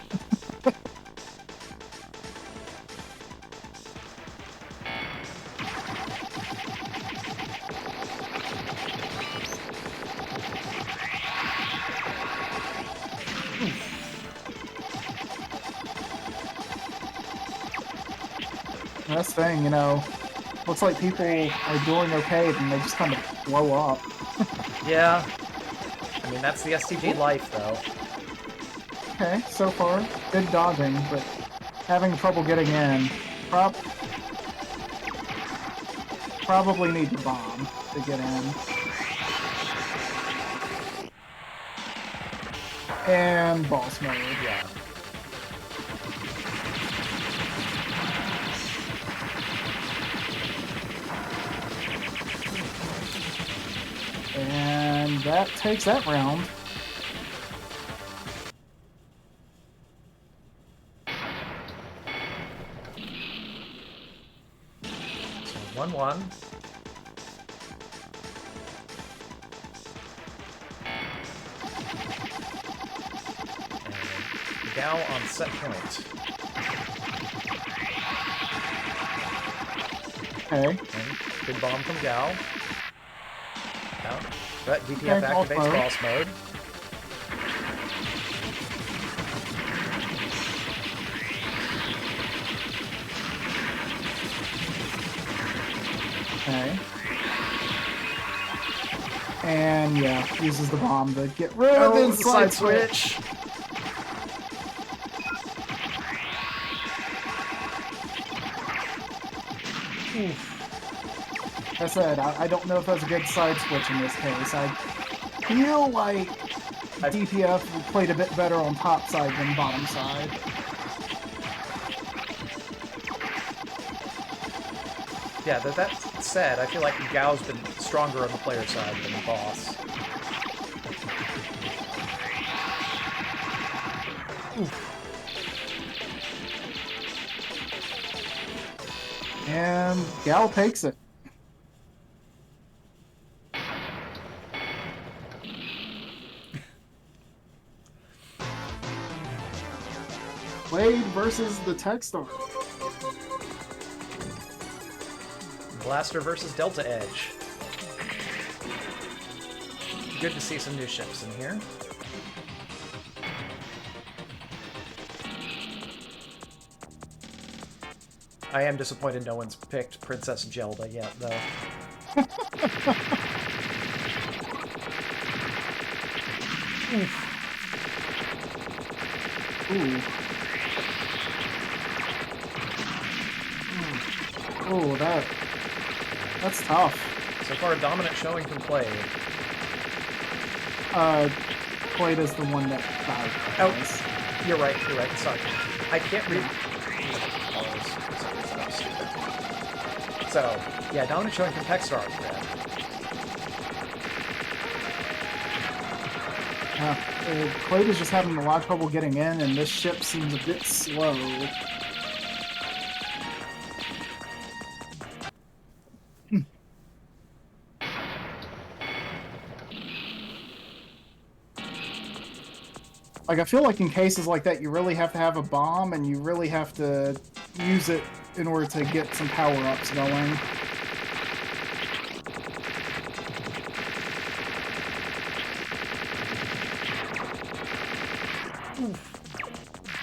That's the thing, you know, looks like people are doing okay, then they just kind of blow up. Yeah. I mean, that's the STG life, though. Okay, so far, good dodging, but having trouble getting in. Probably need the bomb to get in. And boss mode. Yeah. And that takes that round. So 1-1. And Gal on set point. Okay. And good bomb from Gal. Now, but DPF Okay, boss activates mode. boss mode. Okay. And yeah, uses the bomb to get rid of Oh, the side switch. Like I said, I don't know if that's a good side switch in this case. I feel like DPF played a bit better on top side than bottom side. Yeah, that said, I feel like Gao's been stronger on the player side than the boss. And Gal takes it. Blade versus the Techstar. Blaster versus Delta Edge. Good to see some new ships in here. I am disappointed no one's picked Princess Zelda yet, though. Ooh. Oh, that's tough. So far, a dominant showing from Clay. Blade is the one that died. Oh, you're right, sorry. I can't read... So, yeah, dominant showing from Techstar. Clade is just having a lot of trouble getting in, and this ship seems a bit slow. Like, I feel like in cases like that, you really have to have a bomb, and you really have to use it in order to get some power-ups going.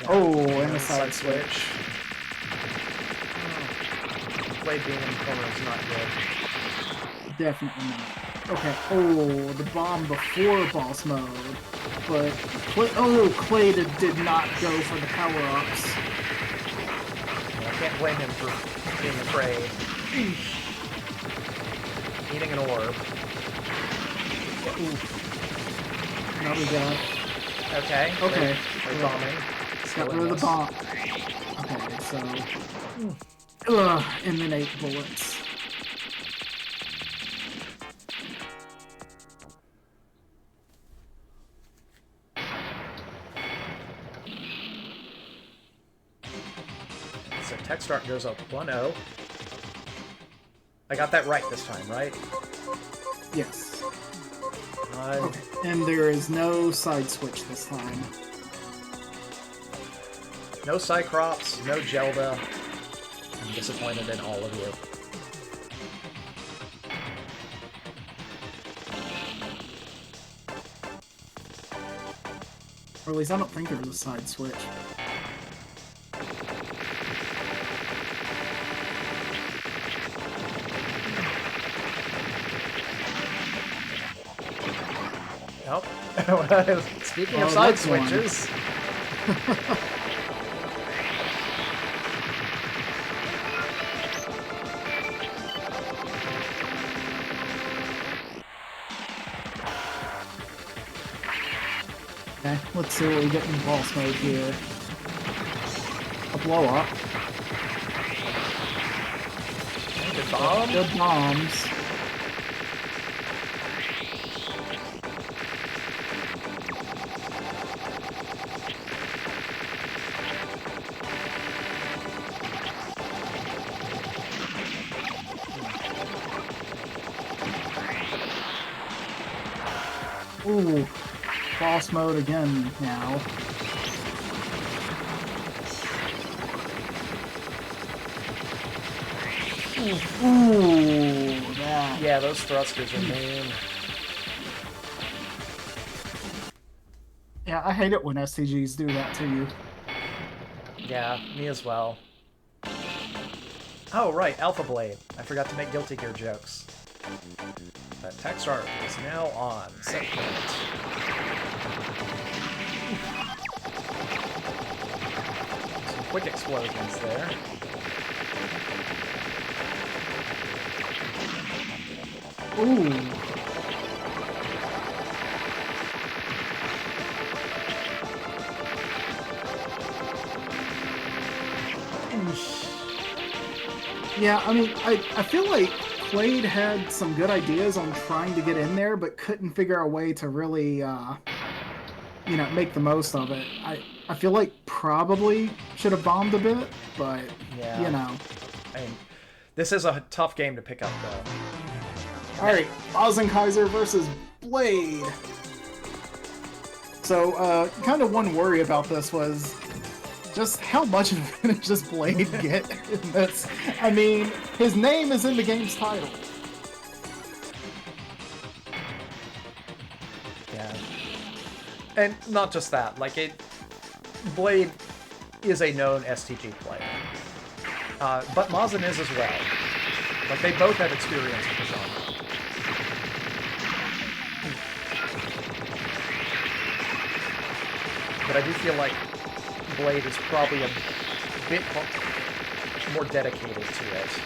Oh, and the side switch. Blade being in the corner is not good. Definitely not. Okay, oh, the bomb before boss mode. But, Clay did not go for the power-ups. I can't blame him for being afraid. Eating an orb. Now we got... Okay. Okay. They're bombing. Got rid of the bomb. Okay, so... and then 8 bullets. So Techstar goes up 1-0. I got that right this time, right? Yes. Okay. Okay, and there is no side switch this time. No Cyclops, no Zelda. I'm disappointed in all of you. Or at least I don't think there was a side switch. Nope. Speaking of Oh, side that's one. switches. Okay. Let's see what we get in boss mode here. A blow up. Good bomb. Good bombs. Ooh, boss mode again now. Ooh, that. Yeah, those thrusters are mean. Yeah, I hate it when STGs do that to you. Yeah, me as well. Oh, right, Alpha Blade. I forgot to make Guilty Gear jokes. But text art is now on. Set point. Some quick explosions there. Ooh. Yeah, I mean, I feel like Quaid had some good ideas on trying to get in there, but couldn't figure a way to really, you know, make the most of it. I feel like probably should have bombed a bit, but, Yeah. you know. I mean, this is a tough game to pick up, though. Alright, Ozenkaiser versus Blade. So, kind of one worry about this was just how much advantage does Blade get in this? I mean, his name is in the game's title. Yeah. And not just that, like, Blade is a known STG player. But Mazin is as well. Like, they both have experience with the genre. But I do feel like Blade is probably a bit more dedicated to it.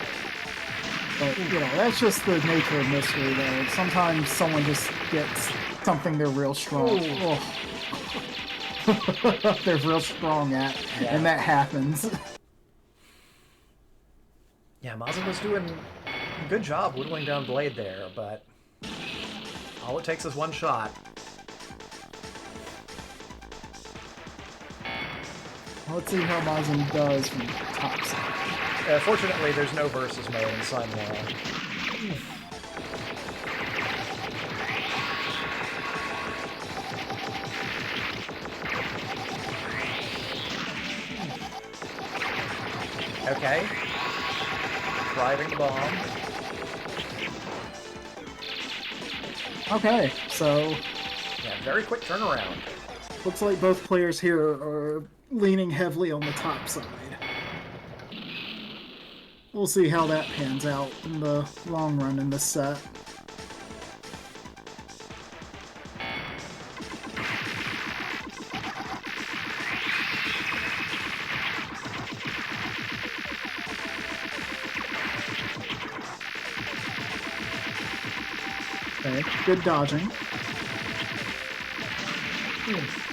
But, you know, that's just the nature of mystery, though. Sometimes someone just gets something they're real strong. Oh. They're real strong at, Yeah. and that happens. Yeah, Mazin was doing a good job whittling down Blade there, but all it takes is one shot. Let's see how Mazin does from the top side. Fortunately, there's no versus mode in Sunwell. Okay. Driving the bomb. Okay, so Yeah, very quick turnaround. looks like both players here are leaning heavily on the top side. We'll see how that pans out in the long run in this set. Okay, good dodging.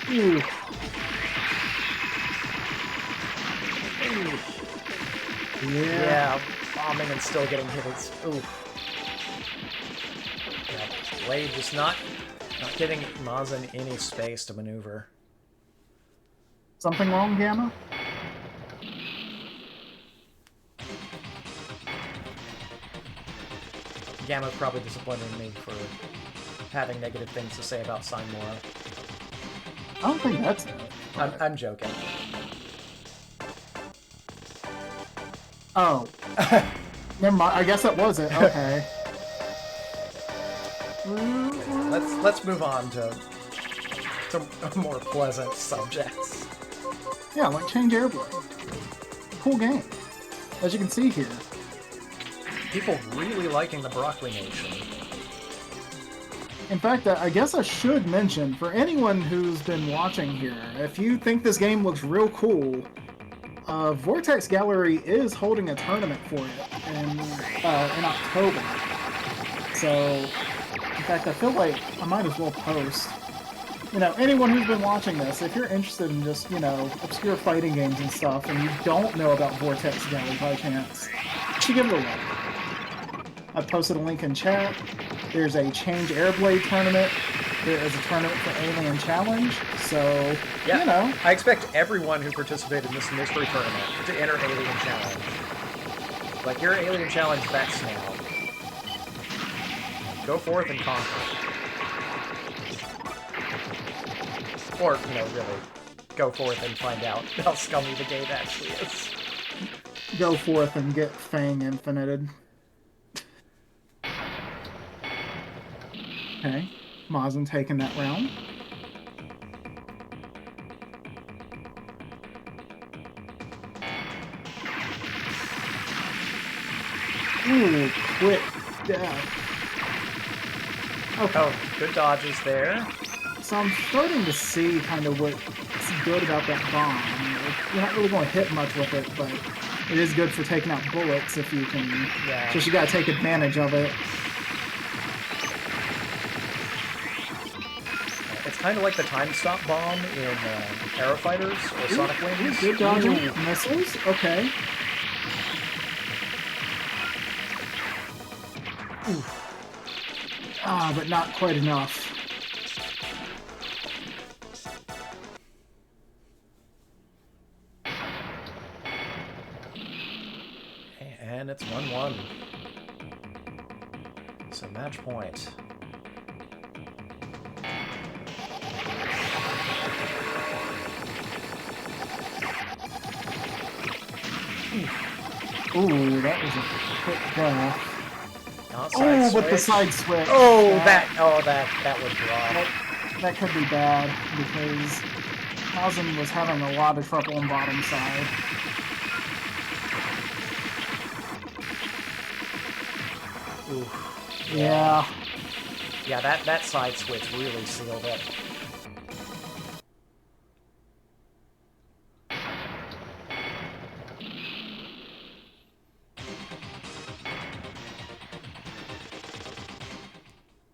Ooh. Yeah, bombing and still getting hit. Ooh. Yeah, Blade just not giving Mazin any space to maneuver. Something wrong, Gamma? Gamma's probably disappointed in me for having negative things to say about Simora. I don't think that's it. I'm joking. Oh. Never mind. I guess that was it. Okay. Let's move on to more pleasant subjects. Yeah, like Change Airblade. Cool game. As you can see here. People really liking the Broccoli Nation. In fact, I guess I should mention, for anyone who's been watching here, if you think this game looks real cool, Vortex Gallery is holding a tournament for it in October. So, in fact, I feel like I might as well post anyone who's been watching this, if you're interested in just, obscure fighting games and stuff, and you don't know about Vortex Galley by chance, you should give it a look. I posted a link in chat. There's a Change Airblade tournament. There is a tournament for Alien Challenge. So, yeah, I expect everyone who participated in this mystery tournament to enter Alien Challenge. Like, your Alien Challenge vets now. Go forth and conquer. Or, really, go forth and find out how scummy the game actually is. Go forth and get Fang infinited. Okay, Mazin taking that round. Ooh, quick death. Okay. Oh, good dodges there. So I'm starting to see kind of what's good about that bomb. You're not really going to hit much with it, but it is good for taking out bullets if you can. Yeah. Just you got to take advantage of it. It's kind of like the time stop bomb in Aero Fighters or Sonic Wings. Good dodging. Missiles. Okay. Ooh. Ah, but not quite enough. And it's 1-1. So match point. Ooh, that was a quick death. Oh, with the side switch. Oh, that was rough. That could be bad because Mazin was having a lot of trouble on bottom side. Ooh. Yeah. Yeah, that side switch really sealed it.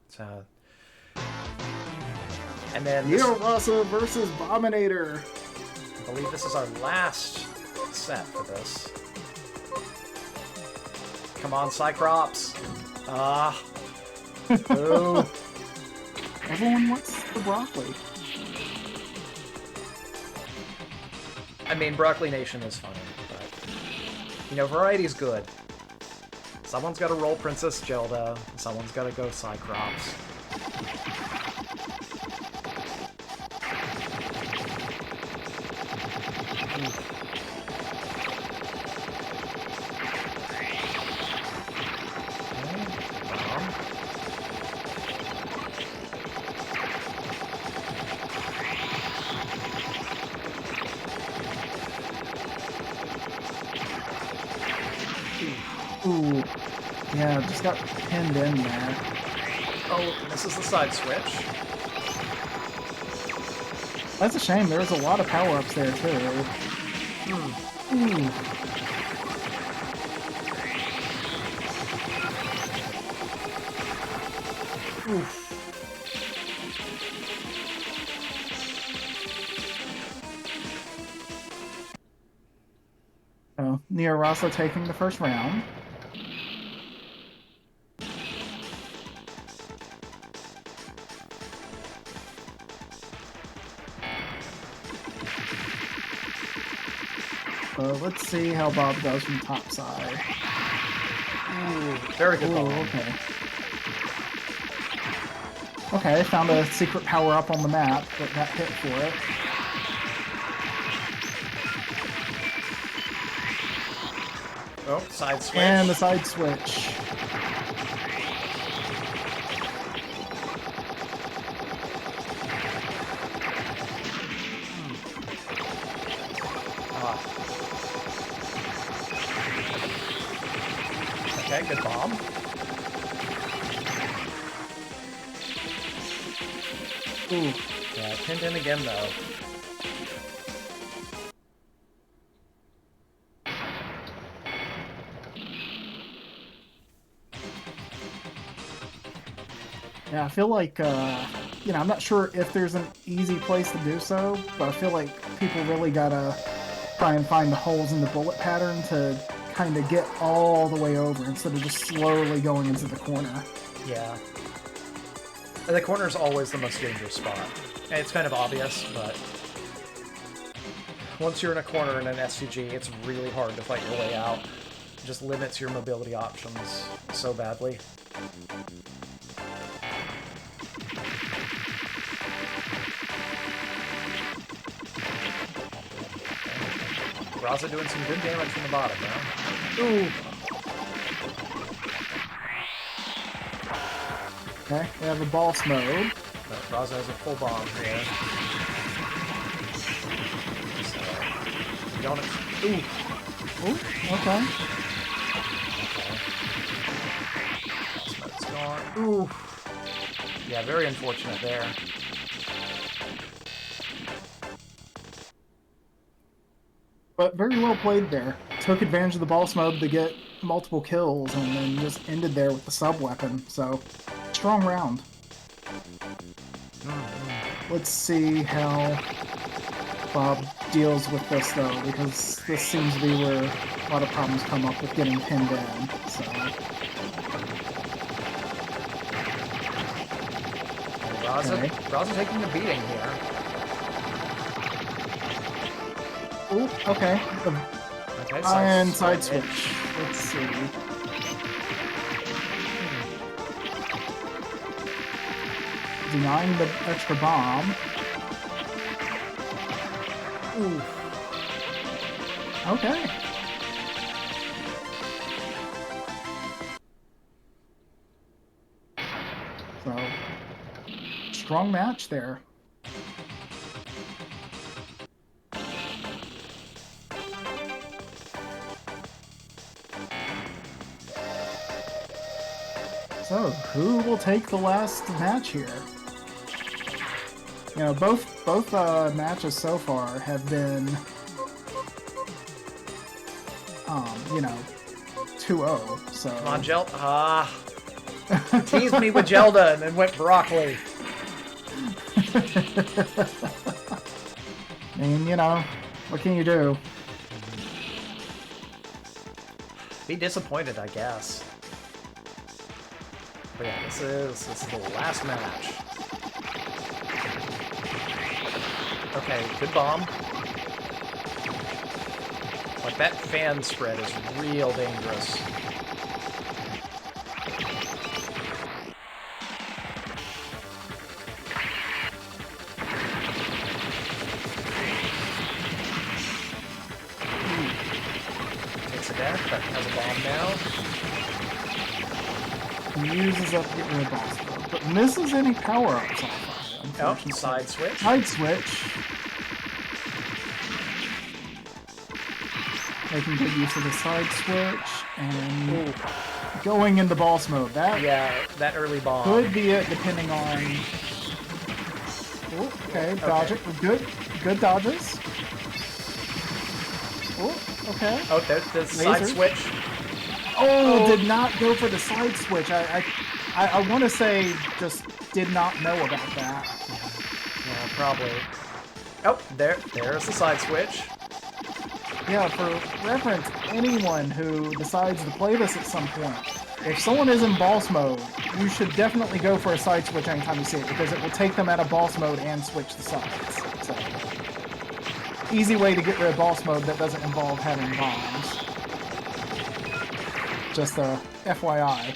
So, and then Neo Rasa versus Bominator. I believe this is our last set for this. Come on, Cyclops. Ah. Boo. Everyone wants the broccoli. I mean, Broccoli Nation is funny, but, variety's good. Someone's got to roll Princess Gelda, someone's got to go Cyclops. Ooh. Yeah, just got pinned in there. Oh, this is the side switch. That's a shame. There's a lot of power-ups there, too. Ooh. Oof. Oh, Neo Rasa taking the first round. Let's see how Bob does from top side. Ooh, very good ball. Okay. Okay, found a secret power-up on the map that got hit for it. Oh, side switch. And the side switch. Okay, good bomb. Ooh. Yeah, pinned in again though. Yeah, I feel like you know, I'm not sure if there's an easy place to do so, but I feel like people really gotta try and find the holes in the bullet pattern to kind of get all the way over instead of just slowly going into the corner. Yeah. And the corner's always the most dangerous spot. And it's kind of obvious, but once you're in a corner in an SCG, it's really hard to fight your way out. It just limits your mobility options so badly. Raza doing some good damage from the bottom, though. Ooh. Okay, we have a boss mode. But Raza has a full bomb here. So, don't... Ooh. Ooh, okay. Smoke's gone. Ooh. Yeah, very unfortunate there. But very well played there. Took advantage of the boss mode to get multiple kills and then just ended there with the sub weapon. So, strong round. Let's see how Bob deals with this though, because this seems to be where a lot of problems come up with getting pinned in. So, okay. Raza taking the beating here. Ooh, okay. Okay, And side switch. Let's see. Denying the extra bomb. Ooh. Okay. So, strong match there. So, who will take the last match here? You know, both matches so far have been, you know, 2-0. So. Come on, Gel. Ah. Teased me with Gelda and then went broccoli. I mean, you know, what can you do? Be disappointed, I guess. But yeah, this is the last match. Okay, good bomb. Like, that fan spread is real dangerous. Takes a dash, but has a bomb now. Uses up the air boss mode, but misses any power-ups off of it. Oh, Unfortunately. side switch. Side switch. Making good use of the side switch and Ooh. going into boss mode. That Yeah, that early bomb. could be it, depending on. Ooh, okay, dodge it. Good dodges. Oh, okay. Oh, there's the side Lasers. switch. Oh, did not go for the side switch. I want to say just did not know about that. Yeah, probably. Oh, there's the side switch. Yeah, for reference, anyone who decides to play this at some point, if someone is in boss mode, you should definitely go for a side switch anytime you see it, because it will take them out of boss mode and switch the sides. So, easy way to get rid of boss mode that doesn't involve having bombs. Just a FYI.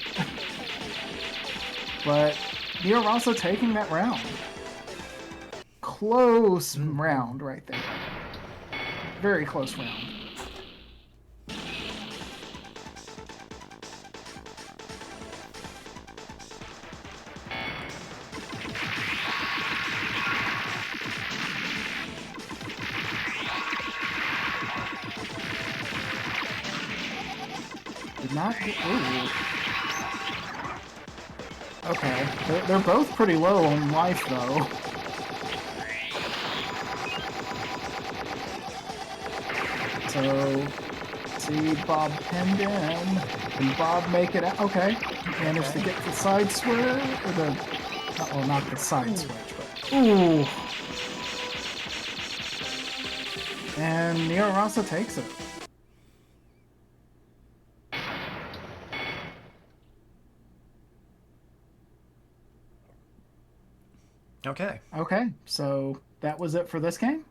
But you're also taking that round. Close round right there. Very close round. Did not get. Ooh. Okay, they're both pretty low on life though. So, see Bob pinned in. Can Bob make it out? Okay. Managed to get the side switch, or the, not Well, not the side switch, but... Ooh! And Neo Rasa takes it. Okay. Okay, so that was it for this game?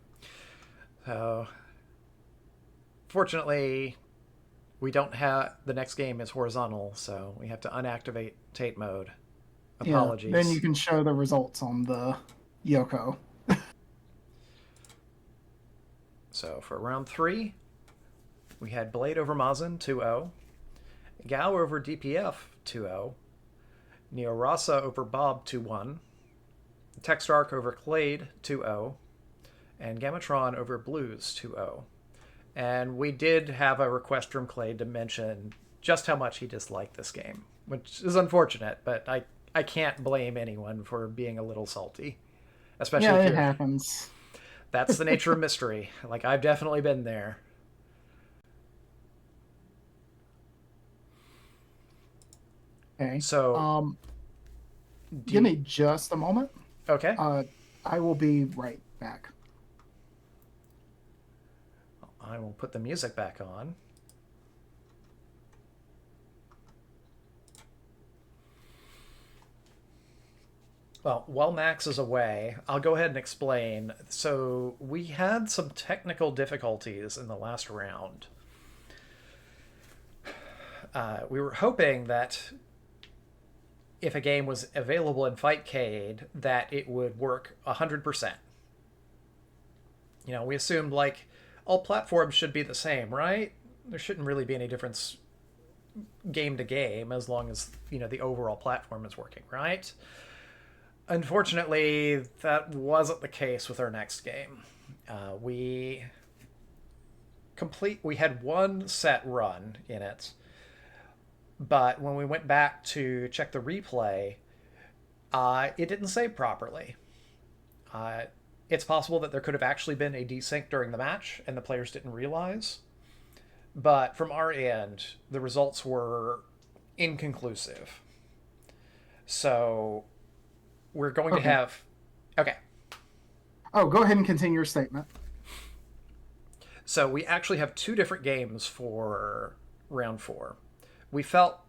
So, fortunately, we don't have... The next game is horizontal, so we have to unactivate Tate mode. Apologies. Yeah, then you can show the results on the Yoko. So, for round 3, we had Blade over Mazin 2-0, Gao over DPF 2-0, Neo Rasa over Bob 2-1, Textark over Clade 2-0, and Gamatron over Blues 2-0. And we did have a request from Clade to mention just how much he disliked this game, which is unfortunate, but I can't blame anyone for being a little salty. Especially Yeah, if it you're... happens. That's the nature of mystery. Like, I've definitely been there. Okay. So, give me just a moment. okay. I will be right back. I will put the music back on. Well, while Max is away, I'll go ahead and explain. So, we had some technical difficulties in the last round. We were hoping that if a game was available in Fightcade, that it would work 100%. You know, we assumed, like, all platforms should be the same, right? There shouldn't really be any difference game to game as long as, you know, the overall platform is working, right? Unfortunately, that wasn't the case with our next game. We had one set run in it, but when we went back to check the replay, it didn't save properly. It's possible that there could have actually been a desync during the match and the players didn't realize. But from our end, the results were inconclusive. So we're going to have... Okay. Oh, go ahead and continue your statement. So we actually have 2 different games for round 4. We felt...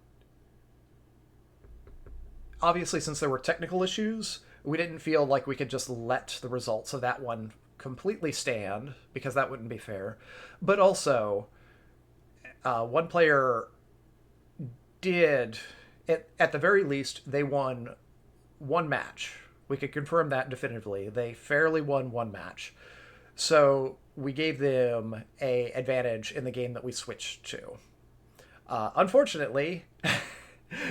Obviously, since there were technical issues, we didn't feel like we could just let the results of that one completely stand, because that wouldn't be fair. But also, one player did... At the very least, they won one match. We could confirm that definitively. They fairly won one match. So we gave them a advantage in the game that we switched to. Unfortunately...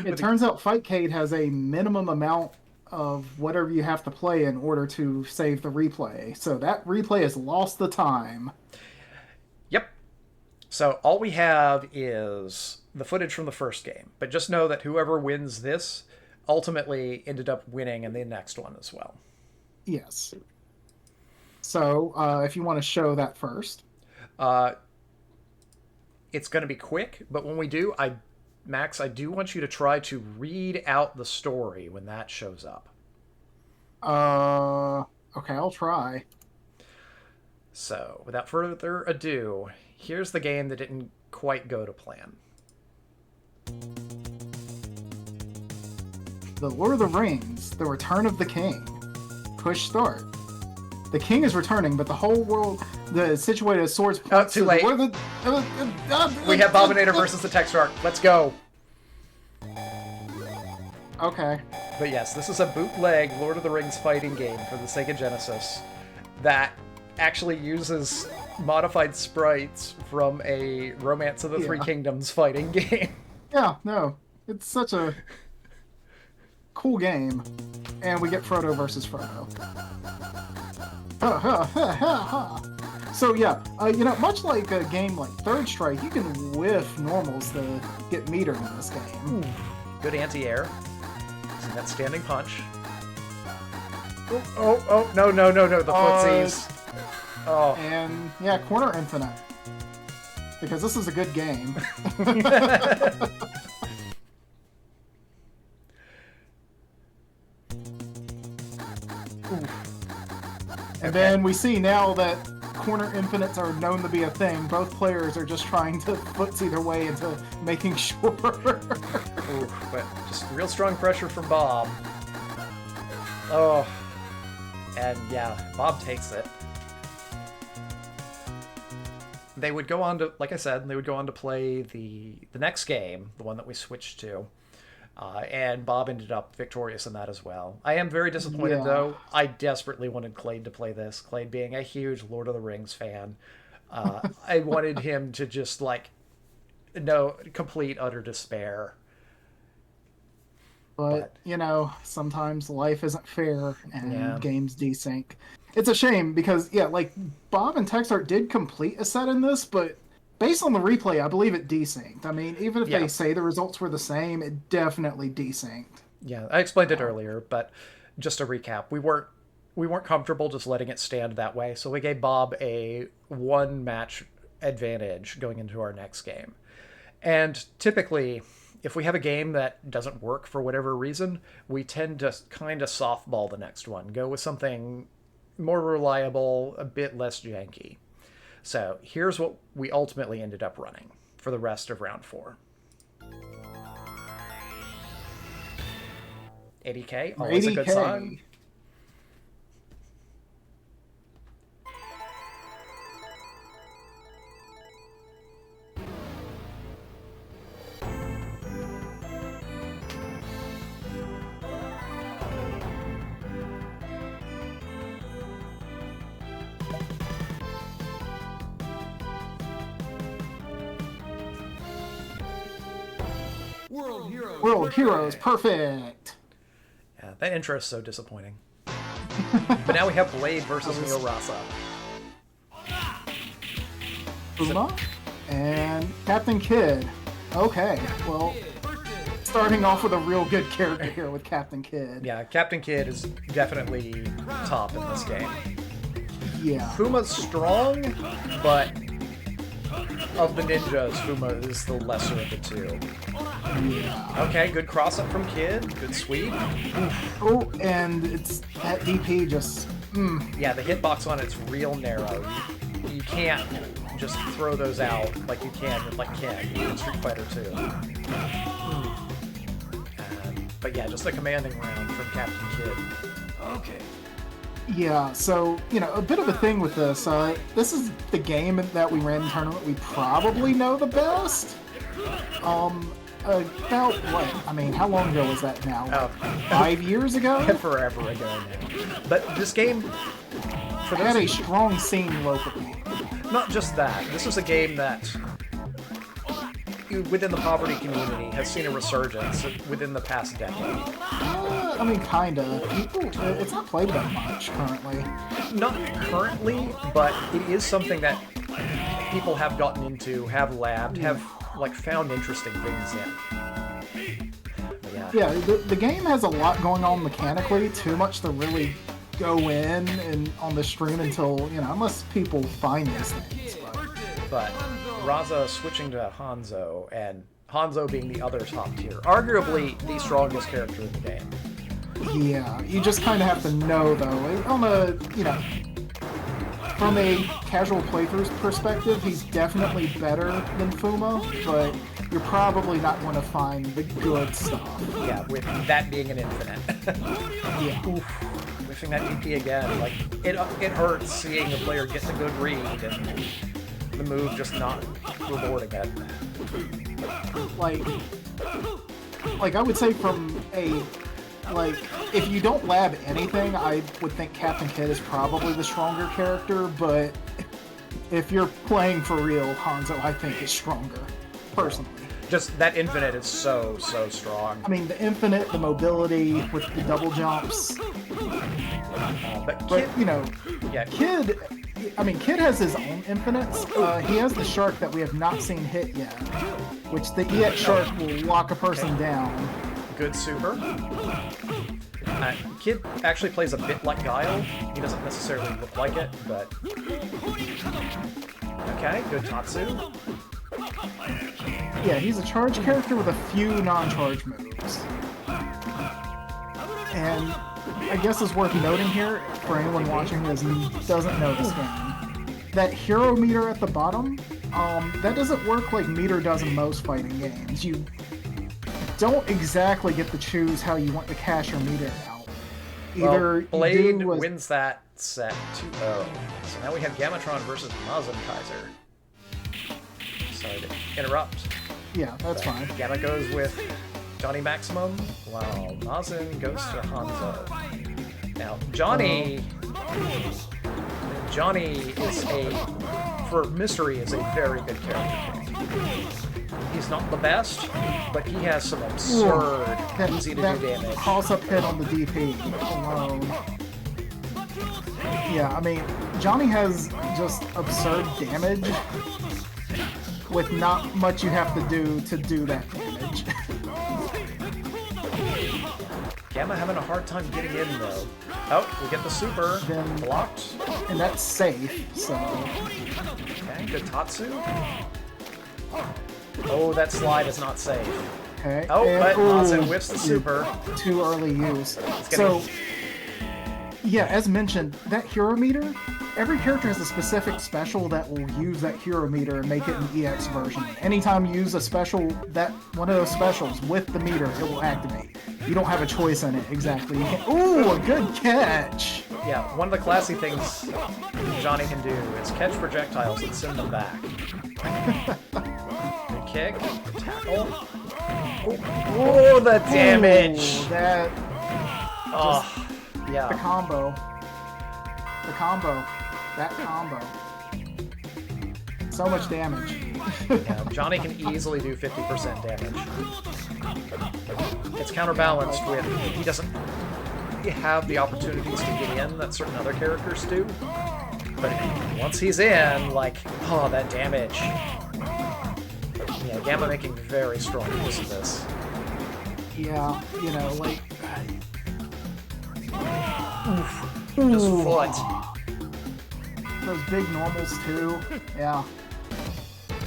It turns out Fightcade has a minimum amount of whatever you have to play in order to save the replay. So that replay has lost the time. Yep. So all we have is the footage from the first game. But just know that whoever wins this ultimately ended up winning in the next one as well. Yes. So if you want to show that first. It's going to be quick, but when we do, Max, I do want you to try to read out the story when that shows up. Okay, I'll try. So, without further ado, here's the game that didn't quite go to plan. The Lord of the Rings, The Return of the King. Push start. The king is returning, but the whole world, the situated as swords. Too late. We have Abominator versus the Textark. Let's go. Okay. But yes, this is a bootleg Lord of the Rings fighting game for the Sega Genesis that actually uses modified sprites from a Romance of the Three Kingdoms fighting game. Yeah, no. It's such a cool game. And we get Frodo versus Frodo. So yeah, much like a game like Third Strike, you can whiff normals to get meter in this game. Good anti-air. See that standing punch. Oh, no, the footsies. Oh. And yeah, corner infinite. Because this is a good game. And then we see now that corner infinites are known to be a thing. Both players are just trying to footsie their way into making sure. Ooh, but just real strong pressure from Bob. Oh. And yeah, Bob takes it. They would go on to, like I said, they would go on to play the next game, the one that we switched to. And Bob ended up victorious in that as well. I am very disappointed, though. I desperately wanted Clade to play this. Clade being a huge Lord of the Rings fan. I wanted him to just, like, no, complete, utter despair. But, you know, sometimes life isn't fair and games desync. It's a shame because, yeah, like, Bob and Texart did complete a set in this, but based on the replay, I believe it desynced. I mean, even if they say the results were the same, it definitely desynced. Yeah, I explained it earlier, but just to recap, we weren't comfortable just letting it stand that way, so we gave Bob a 1-match advantage going into our next game. And typically, if we have a game that doesn't work for whatever reason, we tend to kind of softball the next one, go with something more reliable, a bit less janky. So here's what we ultimately ended up running for the rest of round 4. 80K, always a good sign. World Heroes, perfect! Yeah, that intro is so disappointing. But now we have Blade versus Miorasa. Fuma and Captain Kidd. Okay, well, starting off with a real good character here with Captain Kidd. Yeah, Captain Kidd is definitely top in this game. Yeah. Fuma's strong, but of the ninjas, Fuma is the lesser of the two. Yeah. Okay, good cross up from Kidd. Good sweep. Oh, and it's that DP just... Yeah, the hitbox on it's real narrow. You can't just throw those out like you can with like Ken in Street Fighter 2. But yeah, just a commanding round from Captain Kidd. Okay. Yeah, so, you know, a bit of a thing with this. This is the game that we ran in the tournament we probably know the best. About what? I mean, how long ago was that now? 5 years ago? Forever ago now. But this game... It had a strong scene locally. Not just that. This is a game that, within the poverty community, has seen a resurgence within the past decade. I mean, kinda. People, it's not played that much currently. Not currently, but it is something that people have gotten into, have labbed, have like found interesting things in. Yeah, the game has a lot going on mechanically, too much to really go in and on the stream until, you know, unless people find these things. But Raza switching to Hanzo, and Hanzo being the other top tier, arguably the strongest character in the game. Yeah, you just kind of have to know, though. On a, you know, from a casual playthrough's perspective, he's definitely better than Fuma, but you're probably not going to find the good stuff. Yeah, with that being an infinite. Yeah. Oof. Whiffing that DP again, like, it hurts seeing a player get a good read and the move just not rewarding it. Like I would say from a, like, if you don't lab anything, I would think Captain Kidd is probably the stronger character, but if you're playing for real, Hanzo, I think, is stronger, personally. Just that infinite is so strong. I mean, the infinite, the mobility with the double jumps. But you know, yeah. Kidd has his own infinites. He has the shark that we have not seen hit yet, which the EX shark will lock a person down. Good super. Kidd actually plays a bit like Guile. He doesn't necessarily look like it, but... Okay, good Tatsu. Yeah, he's a charge character with a few non-charge moves. And I guess is worth noting here for anyone watching who doesn't know this game. That hero meter at the bottom, that doesn't work like meter does in most fighting games. You don't exactly get to choose how you want to cash your meter out. Either Well, Blade you do wins that set 2-0. So now we have Gamatron versus Mazen Kaiser. Sorry to interrupt. Yeah, that's fine. Gamma goes with Johnny Maximum, while Mazen goes to Hanzo. Now, Johnny is for Mystery, is a very good character. He's not the best, but he has some absurd, easy to do damage. Toss-up hit on the DP alone. Yeah, I mean, Johnny has just absurd damage with not much you have to do that damage. Gamma having a hard time getting in, though. Oh, we get the super. Then- Blocked. And that's safe, so... Okay, good Tatsu. Oh, that slide is not safe. Okay. Oh, and- but Mazen ooh, whiffs the super. Too early use. gonna- So, yeah, as mentioned, that hero meter, every character has a specific special that will use that hero meter and make it an EX version. Anytime you use a special, that one of those specials with the meter, it will activate. You don't have a choice in it, exactly. You can't, ooh, a good catch! Yeah, one of the classy things Johnny can do is catch projectiles and send them back. Good kick, tackle. Oh, the damage! Ooh, that, Oh, the yeah. combo. That combo. So much damage. Yeah, Johnny can easily do 50% damage. It's counterbalanced with he doesn't have the opportunities to get in that certain other characters do. But once he's in, like, oh, that damage. Yeah, Gamma making very strong use of this. Yeah, you know, like... Just foot. Those big normals too. Yeah.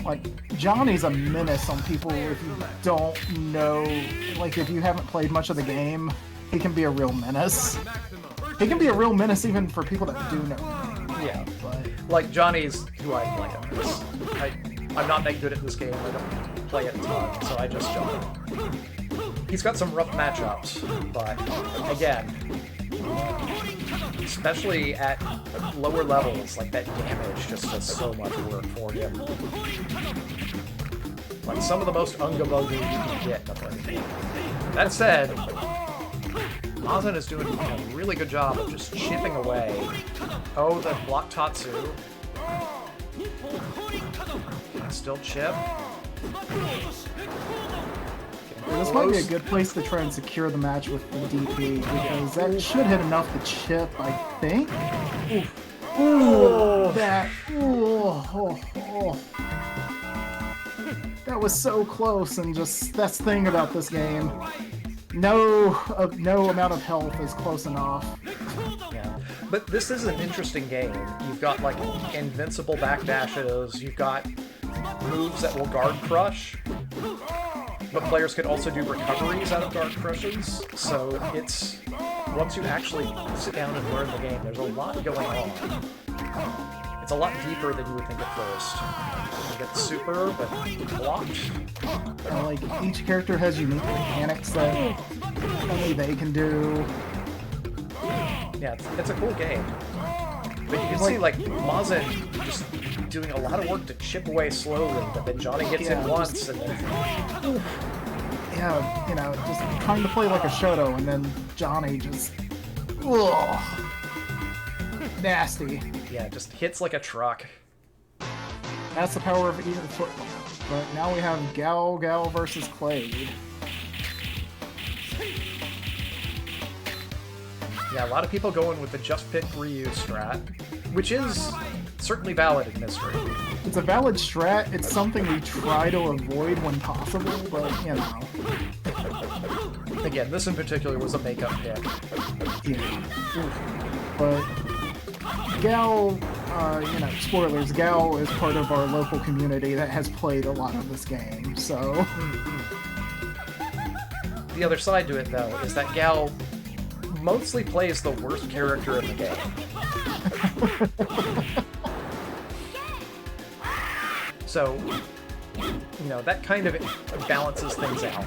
Like, Johnny's a menace on people if you don't know, like if you haven't played much of the game, he can be a real menace. He can be a real menace even for people that do know the game. Yeah. But Like, Johnny's who I play at this. I'm not that good at this game, I don't play it a ton, so I just Johnny. He's got some rough matchups, but again, especially at lower levels, like that damage just does so much work for him. Like some of the most unga bunga you can get in a fighting game. That said, Mazen is doing a really good job of just chipping away. Oh, the block Tatsu. Can still chip. this might be a good place to try and secure the match with the DP, because that should hit enough to chip, I think. Ooh, that. That was so close, and just that's the thing about this game. No amount of health is close enough. Yeah, but this is an interesting game. You've got like invincible backdashes. You've got moves that will guard crush, but players can also do recoveries out of guard crushes. So it's once you actually sit down and learn the game, there's a lot going on. It's a lot deeper than you would think at first. You get the super, but blocked. Like each character has unique mechanics that only they can do. Yeah, it's a cool game. But you can see, like, Mazen just doing a lot of work to chip away slowly, but then Johnny gets in once, and then... Yeah, you know, just trying to play like a Shoto, and then Johnny just... Ugh. Nasty. Yeah, just hits like a truck. That's the power of even football. But now we have Gal versus Clade. Yeah, a lot of people going with the just pick Ryu strat, which is certainly valid in Mystery. It's a valid strat. It's something we try to avoid when possible, but, you know. Again, this in particular was a makeup pick. Yeah. But Gal, you know, spoilers, Gal is part of our local community that has played a lot of this game, so... The other side to it, though, is that Gal mostly plays the worst character in the game. So, you know, that kind of balances things out.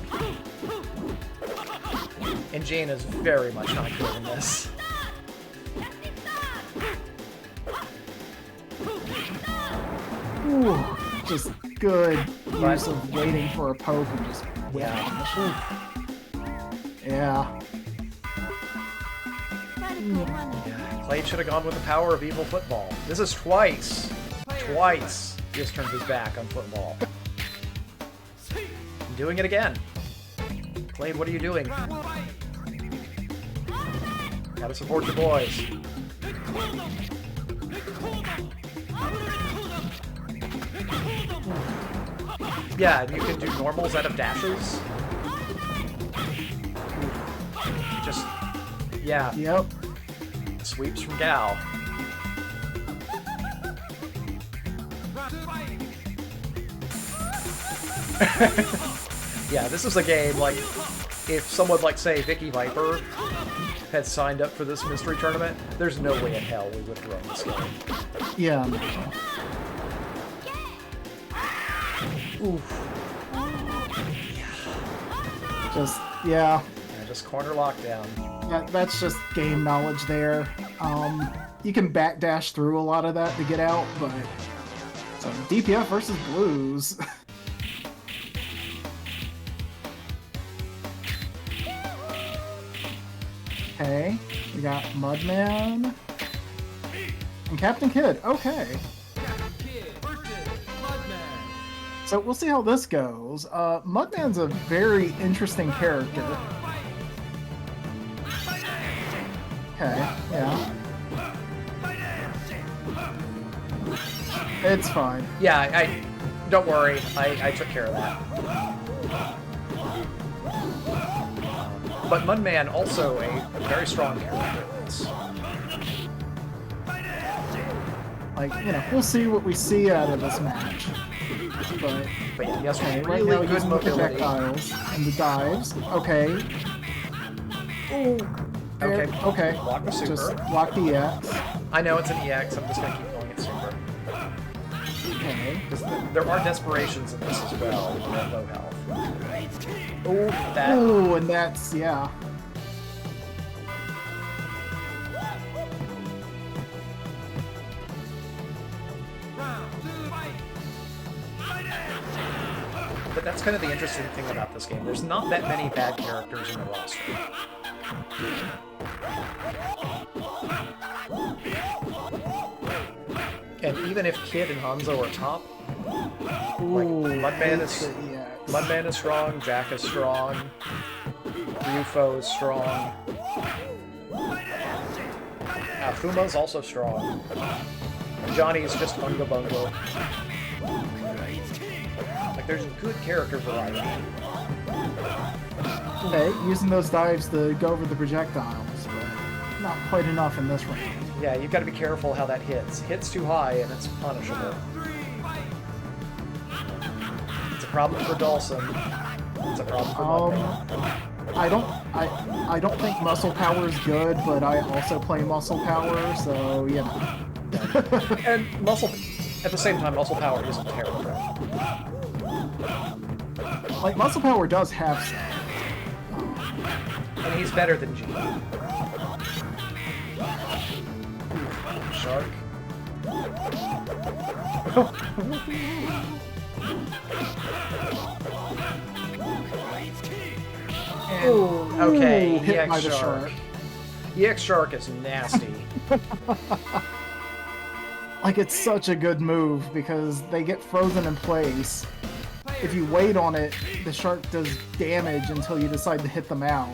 And Jane is very much not good in this. Ooh, just good use of waiting for a poke and just Yeah. yeah. Yeah, Clay should have gone with the power of evil football. This is twice. Twice he has turned his back on football. Doing it again. Clay, what are you doing? Gotta support the boys. Yeah, and you can do normals out of dashes. Just, yeah, Yep. sweeps from Gal. Yeah, this is a game, like, if someone like, say, Vicky Viper had signed up for this mystery tournament, there's no way in hell we would have run this game. Yeah. Oof. Just yeah. Yeah, just corner lockdown. That's just game knowledge there. You can backdash through a lot of that to get out, but so DPF versus Blues. Okay, we got Mudman and Captain Kid. Okay. So we'll see how this goes. Mudman's a very interesting character. Okay, yeah. It's fine. Yeah, I don't worry, I took care of that. But Mudman also a very strong character in this. Like, you know, we'll see what we see out of this match. But yeah, he has okay, right really now good using the mobility. projectiles and the dives. Okay. Ooh. Okay. Okay. Block the super. Just block the EX. I know it's an EX, I'm just gonna keep calling it super. Okay. Because there are desperations in this as well, with low health. Oh, that. Ooh, and that's, yeah. But that's kind of the interesting thing about this game. There's not that many bad characters in the roster. And even if Kid and Hanzo are top, like Mudman is Mudman is strong, Jack is strong, Ryufo is strong, Fuma's also strong. Johnny is just bunga bunga. Like there's good character variety. Okay, using those dives to go over the projectiles, but not quite enough in this round. Yeah, you've got to be careful how that hits. Hits too high and it's punishable. It's a problem for Dawson. It's a problem for Mudman. I don't think muscle power is good, but I also play muscle power, so you know. And muscle, at the same time, muscle power isn't terrible. Like muscle power does have some. And he's better than G. Shark. And, okay, Ooh, hit EX by the Shark. shark. EX Shark is nasty. Like it's such a good move because they get frozen in place. If you wait on it, the shark does damage until you decide to hit them out.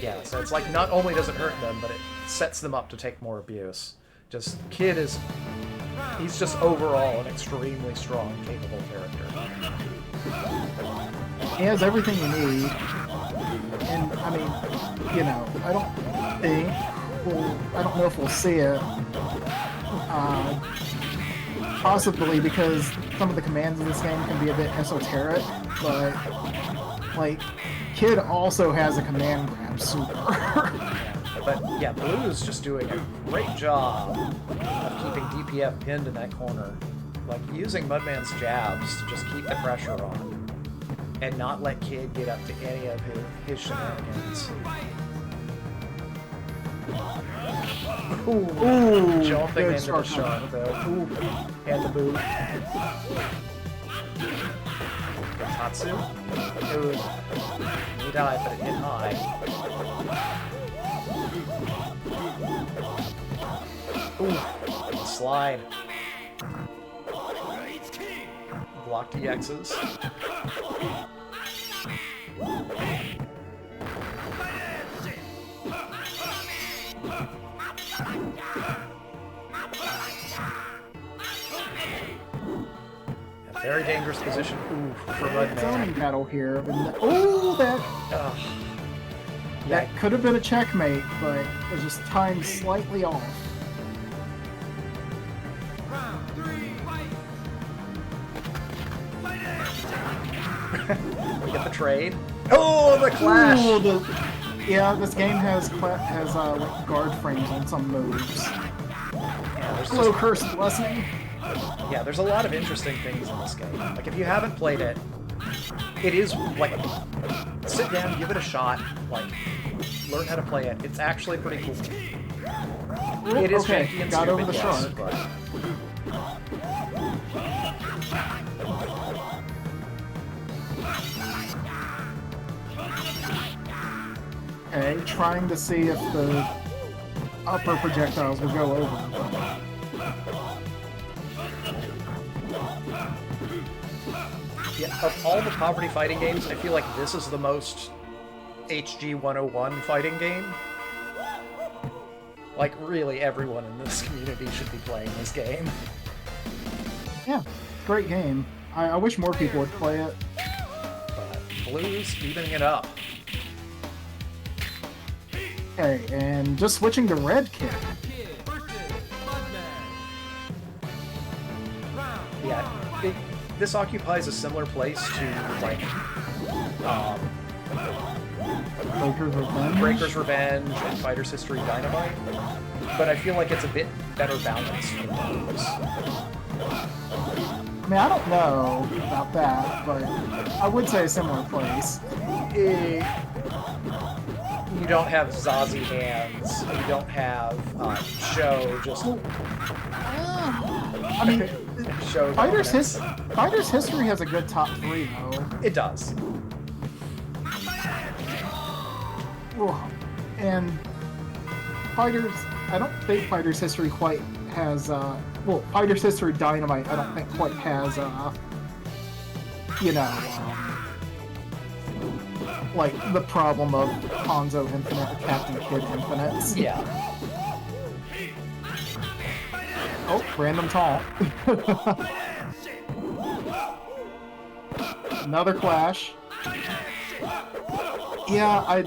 Yeah, so it's like not only does it hurt them, but it sets them up to take more abuse. Just Kid is, he's just overall an extremely strong, capable character. He has everything you need. And I mean, you know, I don't know if we'll see it. Possibly because some of the commands in this game can be a bit esoteric, but like Kid also has a command grab super. But yeah, Blue's just doing a great job of keeping DPF pinned in that corner. Like, using Mudman's jabs to just keep the pressure on and not let Kid get up to any of his shenanigans. Ooh, jumping good into the shark shark, though. Ooh, and the boot. Good Tatsu. Ooh, he died, but it hit high. Ooh, slide. Block DXs. A very dangerous position. Ooh, for Mudman. Zoning battle here. Oh, that Ugh. that could have been a checkmate, but it was just timed slightly off. We get the trade. Oh, the clash! Ooh, yeah, this game has like guard frames on some moves. Yeah, there's Hello, just, Cursed Blessing. yeah, there's a lot of interesting things in this game. Like, if you haven't played it, it is, like, sit down, give it a shot, like, learn how to play it. It's actually pretty cool. It is Okay, janky and got stupid, over the yes, shark. but... Okay, trying to see if the upper projectiles will go over. Yeah, of all the poverty fighting games, I feel like this is the most HG 101 fighting game. Like, really, everyone in this community should be playing this game. Yeah, great game. I wish more people would play it. But Blue's evening it up. Okay, and just switching to Red Kid. Yeah, this occupies a similar place to, like, Breaker's Revenge. Breaker's Revenge and Fighter's History Dynamite. But I feel like it's a bit better balanced for those. I mean, I don't know about that, but I would say a similar place. You don't have Zazie hands. You don't have Show just I mean, show. Fighter's dominance. History has a good top 3, though. It does. Ugh. And I don't think Fighter's History quite has, well, Fighter's History Dynamite, I don't think quite has, like, the problem of Hanzo Infinite or Captain Kid Infinite. Yeah. Oh, random taunt. Another clash. Yeah,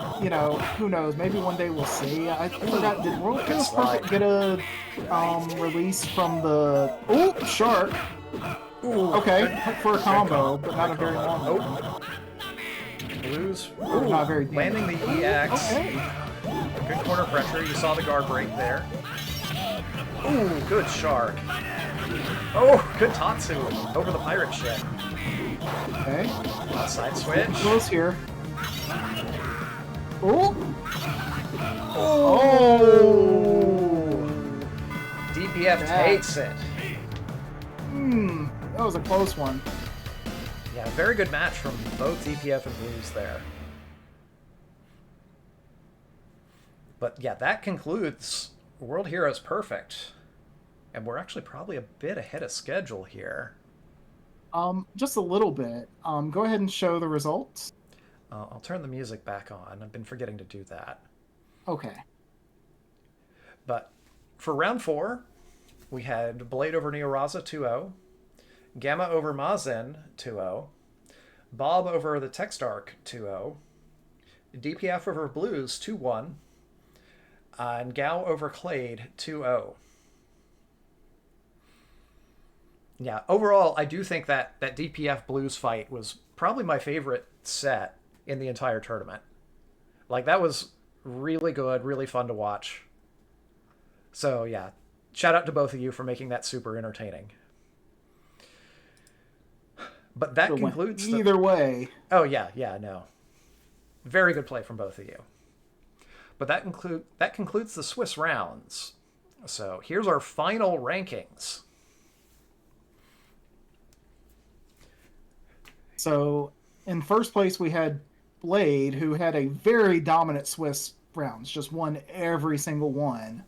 who knows? Maybe one day we'll see. I forgot, did World Chaos Perfect get a release from the... Oh, Shark! Ooh, Okay, for a combo, but not a very long one. Blues. Ooh, not very deep. Landing the EX. Okay. Good corner pressure. You saw the guard break there. Ooh, good Shark. Oh, good Tatsu over the pirate ship. Okay. Side switch. Close here. Oh! Oh! Oh! DPF That- takes it. That was a close one. Yeah, very good match from both DPF and Blues there. But yeah, that concludes World Heroes Perfect. And we're actually probably a bit ahead of schedule here. Just a little bit. Go ahead and show the results. I'll turn the music back on. I've been forgetting to do that. Okay. But for round 4, we had Blade over Neoraza 2-0, Gamma over Mazen 2-0, Bob over the Textark 2-0, DPF over Blues 2-1, and Gao over Clade 2-0. Yeah, overall, I do think that DPF Blues fight was probably my favorite set in the entire tournament. Like, that was Really good, really fun to watch. So yeah, shout out to both of you for making that super entertaining. But that It went concludes either way. Oh yeah, no. Very good play from both of you. But that concludes the Swiss rounds. So here's our final rankings. So in first place we had Blade, who had a very dominant Swiss rounds, just won every single one.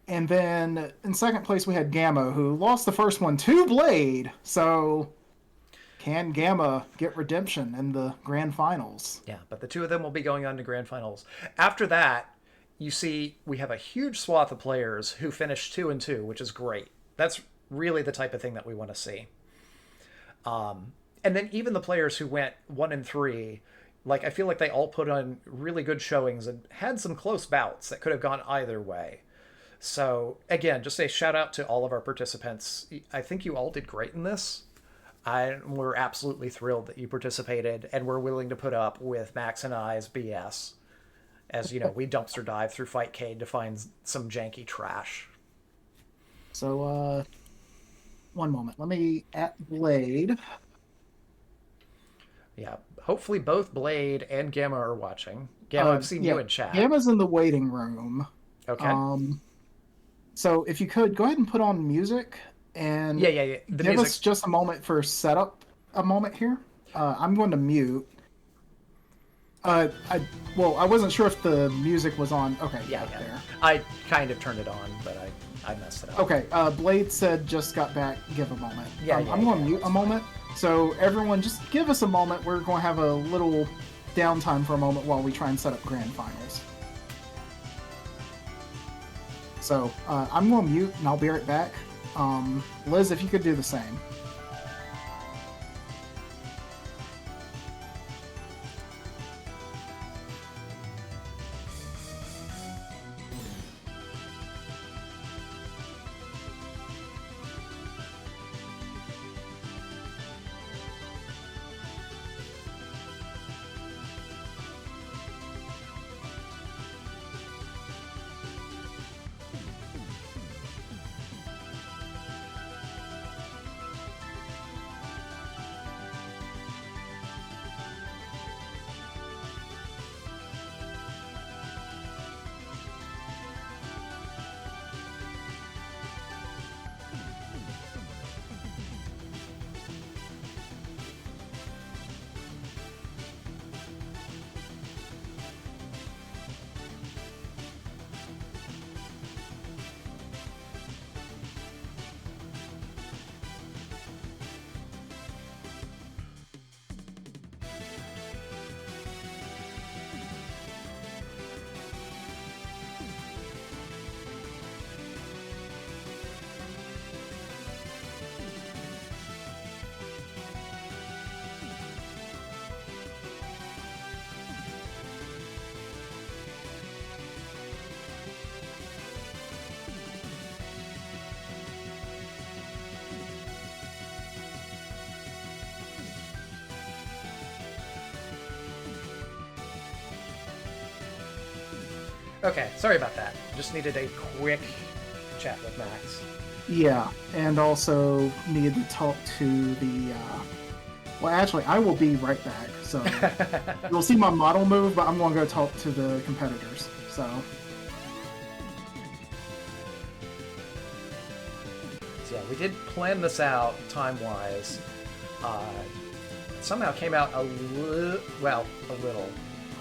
And then in second place we had Gamma, who lost the first one to Blade. So can Gamma get redemption in the grand finals? Yeah, but the two of them will be going on to grand finals. After that, you see we have a huge swath of players who finished 2-2, which is great. That's really the type of thing that we want to see. And then even the players who went 1-3, like I feel like they all put on really good showings and had some close bouts that could have gone either way. So again, just a shout out to all of our participants. I think you all did great in this. We're absolutely thrilled that you participated, and we're willing to put up with Max and I's BS. As you know, we dumpster dive through Fightcade to find some janky trash. So, one moment. Let me at Blade. Yeah, hopefully both Blade and Gamma are watching. Gamma, I've seen you in chat. Gamma's in the waiting room. Okay. So if you could, go ahead and put on music. And Yeah. Give us just a moment for setup. A moment here. I'm going to mute. I wasn't sure if the music was on. Okay, Yeah. there. I kind of turned it on, but I messed it up. Okay, Blade said just got back. Give a moment. I'm going to mute a moment. So everyone, just give us a moment. We're going to have a little downtime for a moment while we try and set up grand finals. So I'm going to mute, and I'll be right back. Liz, if you could do the same. Okay, sorry about that. Just needed a quick chat with Max. Yeah, and also needed to talk to the. Well, actually, I will be right back. So you'll see my model move, but I'm going to go talk to the competitors. So. So yeah, we did plan this out time-wise. Somehow came out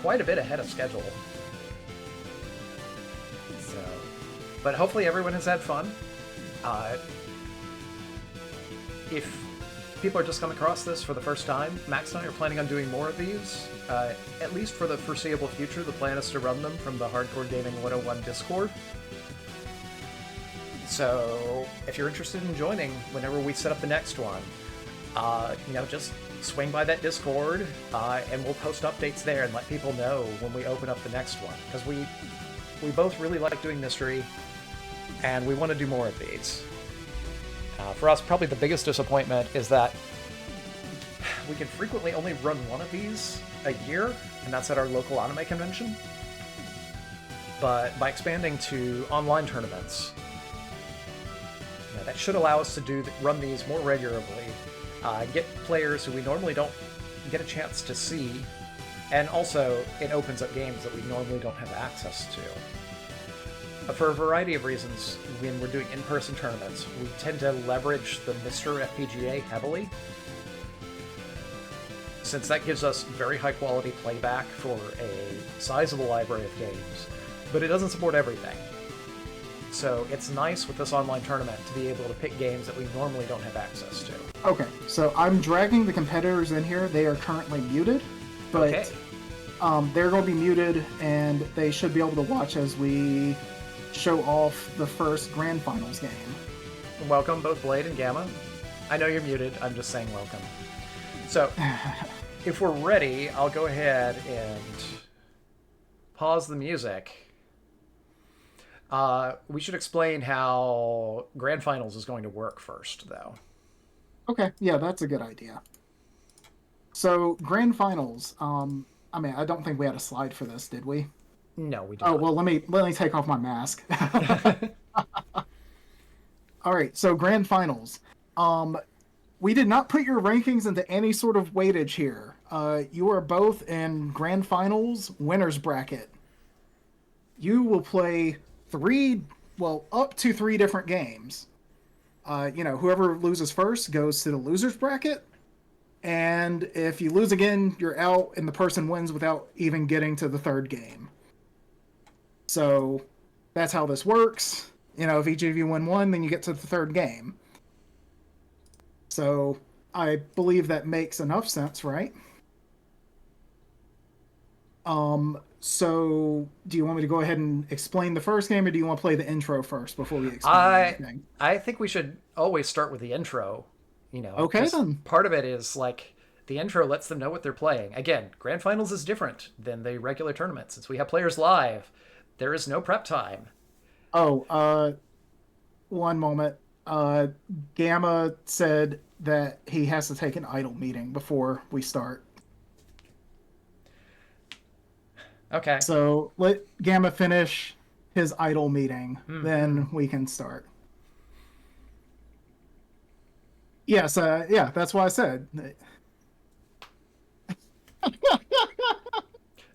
quite a bit ahead of schedule. So, but hopefully everyone has had fun. If people are just coming across this for the first time, Max and I are planning on doing more of these. At least for the foreseeable future, the plan is to run them from the Hardcore Gaming 101 Discord. So if you're interested in joining whenever we set up the next one, just swing by that Discord, and we'll post updates there and let people know when we open up the next one. Because we both really like doing mystery, and we want to do more of these. For us, probably the biggest disappointment is that we can frequently only run one of these a year, and that's at our local anime convention. but by expanding to online tournaments, that should allow us to run these more regularly, get players who we normally don't get a chance to see, and also it opens up games that we normally don't have access to. For a variety of reasons, when we're doing in-person tournaments, we tend to leverage the Mr. FPGA heavily, since that gives us very high-quality playback for a sizable library of games, but it doesn't support everything. So it's nice with this online tournament to be able to pick games that we normally don't have access to. Okay, so I'm dragging the competitors in here. They are currently muted, but Okay. They're going to be muted, and they should be able to watch as we show off the first Grand Finals game. Welcome, both Blade and Gamma. I know you're muted, I'm just saying welcome. So, if we're ready, I'll go ahead and pause the music. We should explain how Grand Finals is going to work first, though. Okay, yeah, that's a good idea. So, Grand Finals, I don't think we had a slide for this, did we? No, we Oh, don't. well, let me take off my mask. All right, so Grand Finals. We did not put your rankings into any sort of weightage here. You are both in Grand Finals winners bracket. You will play up to 3 different games. Whoever loses first goes to the losers bracket. And if you lose again, you're out, and the person wins without even getting to the 3rd game. So that's how this works. If each of you win 1, then you get to the 3rd game. So I believe that makes enough sense, right? So do you want me to go ahead and explain the first game, or do you want to play the intro first before we explain anything? I think we should always start with the intro. Okay, then. Part of it is like the intro lets them know what they're playing. Again, Grand Finals is different than the regular tournament. Since we have players live, there is no prep time. Oh, one moment. Gamma said that he has to take an idle meeting before we start. Okay. So let Gamma finish his idle meeting, then we can start. Yes, that's what I said.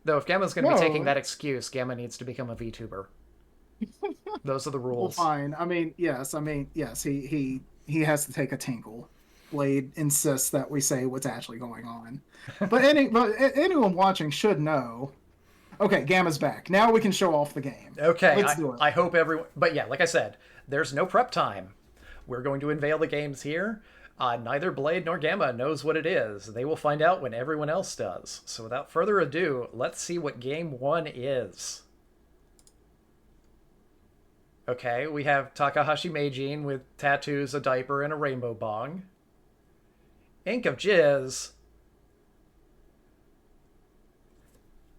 Though if Gamma's going to be taking that excuse, Gamma needs to become a VTuber. Those are the Well, rules. fine. Yes, he has to take a tinkle. Blade insists that we say what's actually going on. But anyone watching should know. Okay, Gamma's back. Now we can show off the game. Okay, Let's do it. I hope everyone... But yeah, like I said, there's no prep time. We're going to unveil the games here. Neither Blade nor Gamma knows what it is. They will find out when everyone else does. So without further ado, let's see what Game 1 is. Okay, we have Takahashi Meijin with tattoos, a diaper, and a rainbow bong. Ink of Jizz.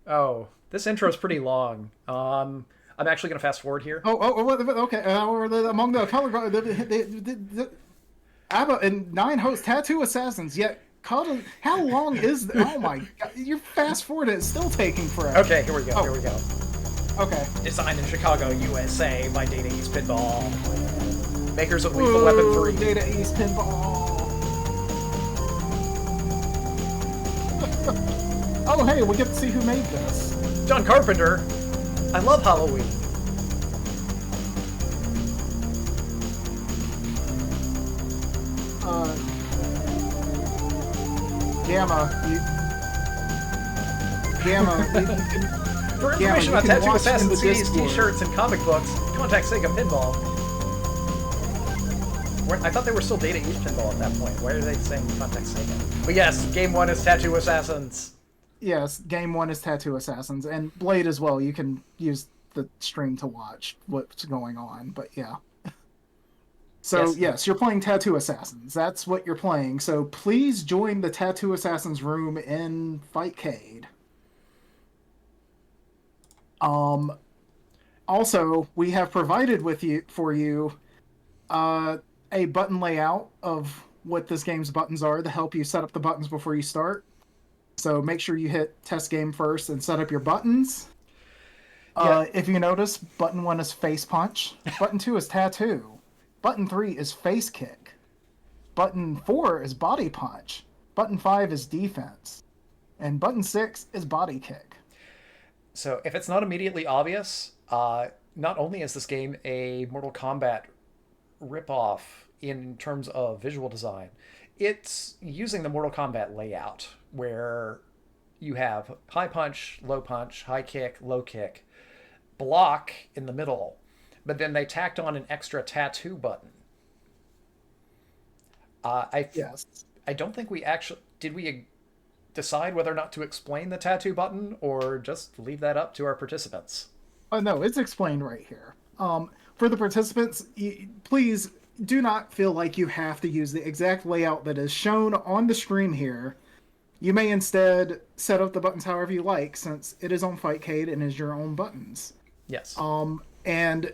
Oh, this intro is pretty long. I'm actually going to fast forward here. Okay. Among the color, the ABBA and 9 host tattoo assassins. Yet, how long is? Oh my God! You're fast forward. It's still taking forever. Okay, here we go. Here we go. Okay. Designed in Chicago, USA by Data East Pinball. Makers of Lethal Weapon 3. Data East Pinball. Oh, hey, we get to see who made this. John Carpenter. I love Halloween. For information on Tattoo Assassin CDs, t-shirts, and comic books, contact Sega Pinball. I thought they were still Data East Pinball at that point. Why are they saying contact Sega? But yes, Game 1 is Tattoo Assassins. Yes, Game 1 is Tattoo Assassins, and Blade as well. You can use the stream to watch what's going on, but yeah. So, yes, you're playing Tattoo Assassins. That's what you're playing. So please join the Tattoo Assassins room in Fightcade. Also, we have provided for you a button layout of what this game's buttons are to help you set up the buttons before you start. So make sure you hit test game first and set up your buttons. If you notice, button 1 is face punch, button 2 is tattoo, button 3 is face kick, button 4 is body punch, button 5 is defense, and button 6 is body kick. So if it's not immediately obvious, not only is this game a Mortal Kombat ripoff in terms of visual design, it's using the Mortal Kombat layout where you have high punch, low punch, high kick, low kick, block in the middle, but then they tacked on an extra tattoo button. Yes. I don't think we actually did we decide whether or not to explain the tattoo button or just leave that up to our participants. Oh no, it's explained right here. For the participants, please do not feel like you have to use the exact layout that is shown on the screen here. You may instead set up the buttons however you like, since it is on Fightcade and is your own buttons. Yes. And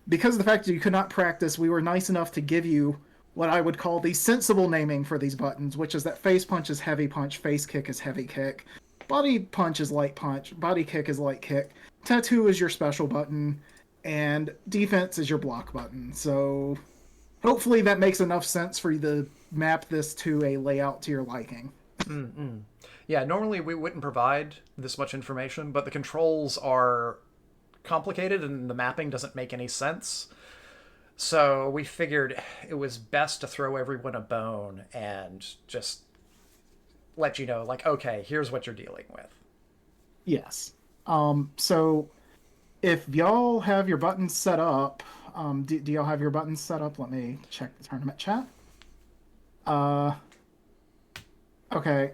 because of the fact that you could not practice, we were nice enough to give you what I would call the sensible naming for these buttons, which is that face punch is heavy punch, face kick is heavy kick, body punch is light punch, body kick is light kick, tattoo is your special button, and defense is your block button. So hopefully that makes enough sense for you to map this to a layout to your liking. Yeah, normally we wouldn't provide this much information, but the controls are complicated and the mapping doesn't make any sense. So we figured it was best to throw everyone a bone and just let you know, like, okay, here's what you're dealing with. Yes. So if y'all have your buttons set up, do y'all have your buttons set up? Let me check the tournament chat. Okay.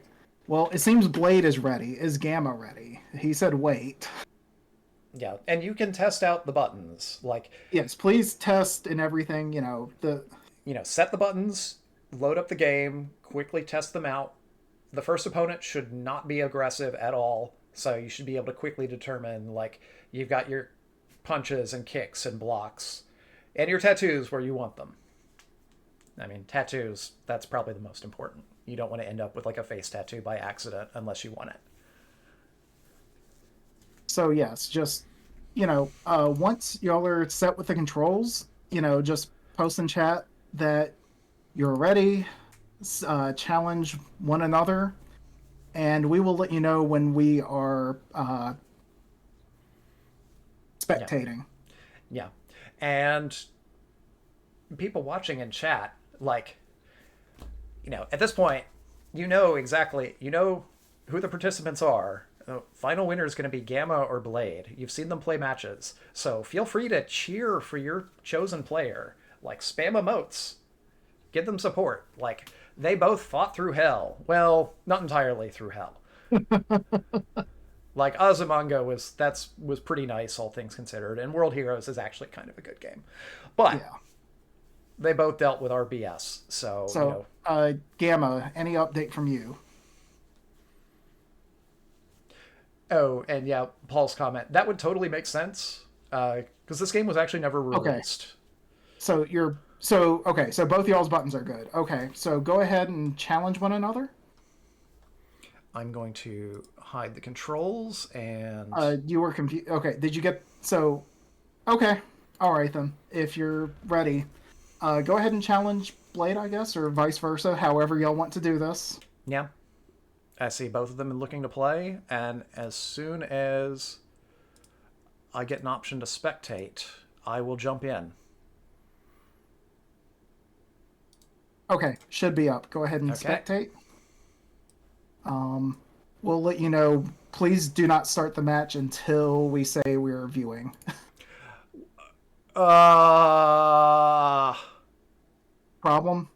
Well, it seems Blade is ready. Is Gamma ready? He said wait. Yeah, and you can test out the buttons. Like, Yes, please test and everything, set the buttons, load up the game, quickly test them out. The first opponent should not be aggressive at all, so you should be able to quickly determine, like, you've got your punches and kicks and blocks, and your tattoos where you want them. I mean, tattoos, that's probably the most important. You don't want to end up with, like, a face tattoo by accident unless you want it. So yes, just once y'all are set with the controls, just post in chat that you're ready, challenge one another, and we will let you know when we are spectating. Yeah. And people watching in chat, like, at this point, exactly, who the participants are. The final winner is going to be Gamma or Blade. You've seen them play matches, so feel free to cheer for your chosen player. Like, spam emotes. Give them support. Like, they both fought through hell. Well, not entirely through hell. Like, Azumanga was pretty nice, all things considered, and World Heroes is actually kind of a good game. But Yeah. they both dealt with RBS, so Gamma, any update from you? Oh, and yeah, Paul's comment. That would totally make sense, because this game was actually never released. So so both y'all's buttons are good. Okay, so go ahead and challenge one another. I'm going to hide the controls and... You were confused. Okay, did you get... So, okay. All right, then. If you're ready, go ahead and challenge Blade, I guess, or vice versa, however y'all want to do this. Yeah. I see both of them looking to play, and as soon as I get an option to spectate, I will jump in. Okay, should be up. Go ahead and spectate. We'll let you know. Please do not start the match until we say we're viewing. Problem?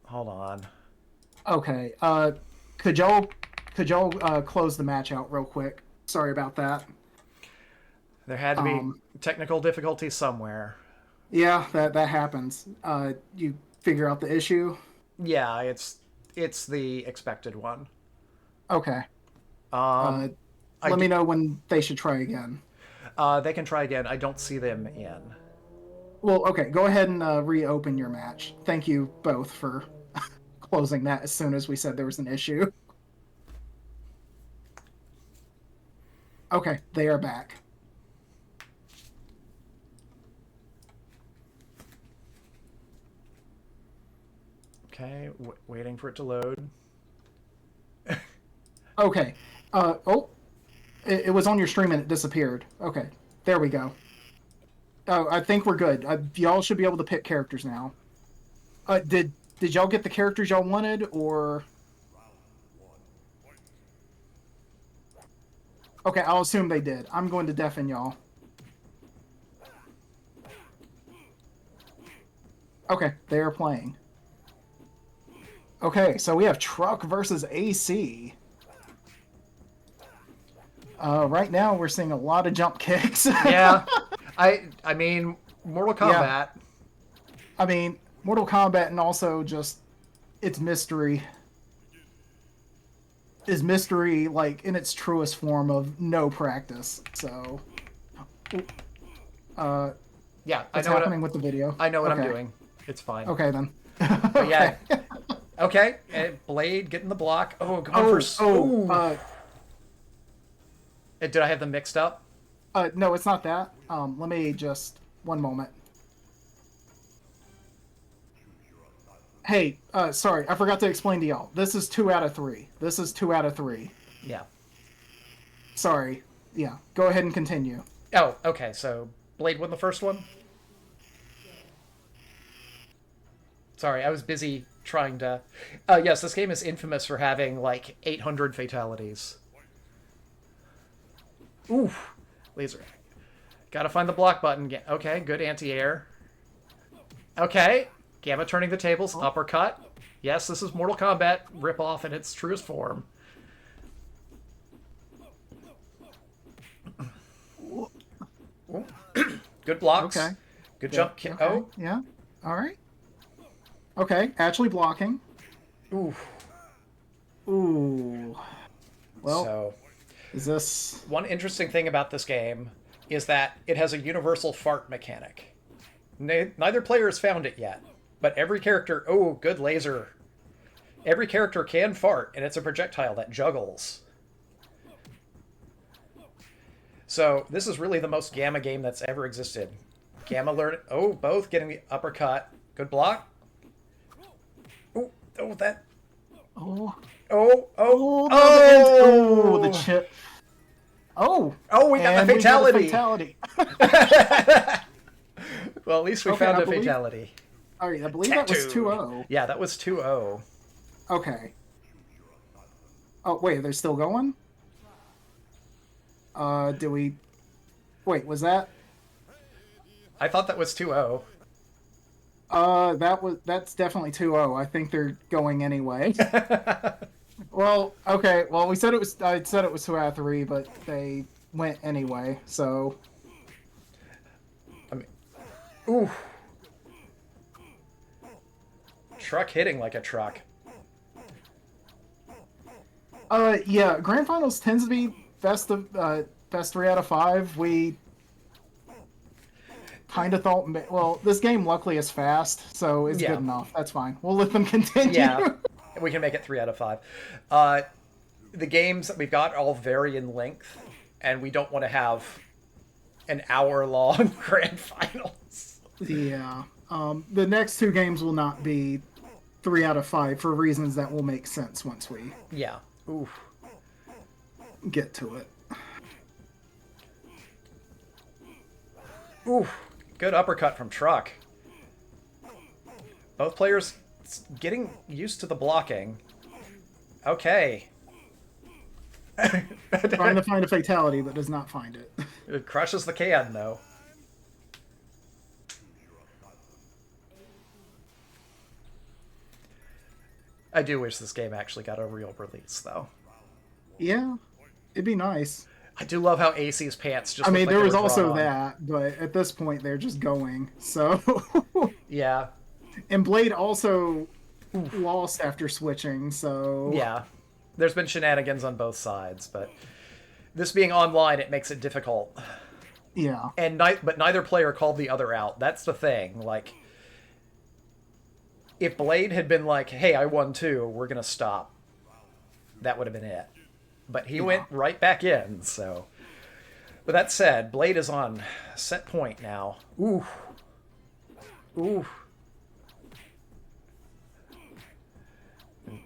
Hold on. Okay. Could y'all close the match out real quick? Sorry about that. There had to be technical difficulty somewhere. Yeah, that happens. You figure out the issue? Yeah, it's the expected one. Okay. I Let me know when they should try again. They can try again. I don't see them in. Well, okay. Go ahead and reopen your match. Thank you both for closing that as soon as we said there was an issue. Okay, they are back. Okay, waiting for it to load. Okay. Oh, it was on your stream and it disappeared. Okay, there we go. Oh, I think we're good. Y'all should be able to pick characters now. Did y'all get the characters y'all wanted, or? Okay, I'll assume they did. I'm going to deafen y'all. Okay, they are playing. Okay, so we have Truck versus AC. Right now, we're seeing a lot of jump kicks. Yeah, I mean, Mortal Kombat. I mean, Mortal Kombat, and also just its mystery is mystery, like in its truest form of no practice. So, Yeah, what's I know happening with the video? I know what I'm Okay. doing. It's fine. Okay then. But yeah. Okay, and Blade getting the block. Oh, going for... Ooh. Did I have them mixed up? No, it's not that. Let me just one moment. Hey, sorry, I forgot to explain to y'all. This is 2 out of 3. This is 2 out of 3. Yeah. Sorry. Yeah, go ahead and continue. Oh, okay, so Blade won the first one? Sorry, I was busy trying to... yes, this game is infamous for having, like, 800 fatalities. Ooh, laser. Gotta find the block button. Okay, good anti-air. Okay, Gamma turning the tables, uppercut. Yes, this is Mortal Kombat ripoff in its truest form. Good blocks. Okay. Good jump. Okay. Oh, Yeah. All right. Okay, actually blocking. ooh. Ooh. Well, So, is this... one interesting thing about this game is that it has a universal fart mechanic. Neither player has found it yet, but every character... Oh, good laser. Every character can fart, and it's a projectile that juggles. So, this is really the most Gamma game that's ever existed. Gamma learn... Oh, both getting the uppercut. Good block. Oh, that... Oh. Oh, the chip. Oh. Oh, we got and the we got a fatality. Well, at least we found a fatality. All right, I believe that was Tattoo. 2-0. Yeah, that was 2-0. Okay. Oh, wait, they're still going? Do we... Wait, was that... I thought that was 2-0. That's definitely 2-0. I think they're going anyway. Well, okay. Well, I said it was 2 out of 3, but they went anyway. So, I mean, ooh. Truck hitting like a truck. yeah, Grand Finals tends to be best 3 out of 5. We kind of thought, well, this game luckily is fast, so it's Yeah. good enough. That's fine. We'll let them continue. Yeah, we can make it 3 out of 5. The games that we've got all vary in length, and we don't want to have an hour-long grand finals. Yeah. The next 2 games will not be 3 out of 5 for reasons that will make sense once we Yeah. Oof. get to it. Oof. Good uppercut from Truck. Both players getting used to the blocking. Okay. Trying to find a fatality, but does not find it. It crushes the can, though. I do wish this game actually got a real release, though. Yeah, it'd be nice. I do love how AC's pants just I mean, look like there they was were also drawn on. that, but at this point, they're just going. So, Yeah. and Blade also lost after switching. So, Yeah. There's been shenanigans on both sides, but this being online, it makes it difficult. yeah, And but neither player called the other out. That's the thing. Like, if Blade had been like, "Hey, I won too. We're gonna stop," that would have been it. But he went right back in. So, With that said, Blade is on set point now. Ooh. Ooh.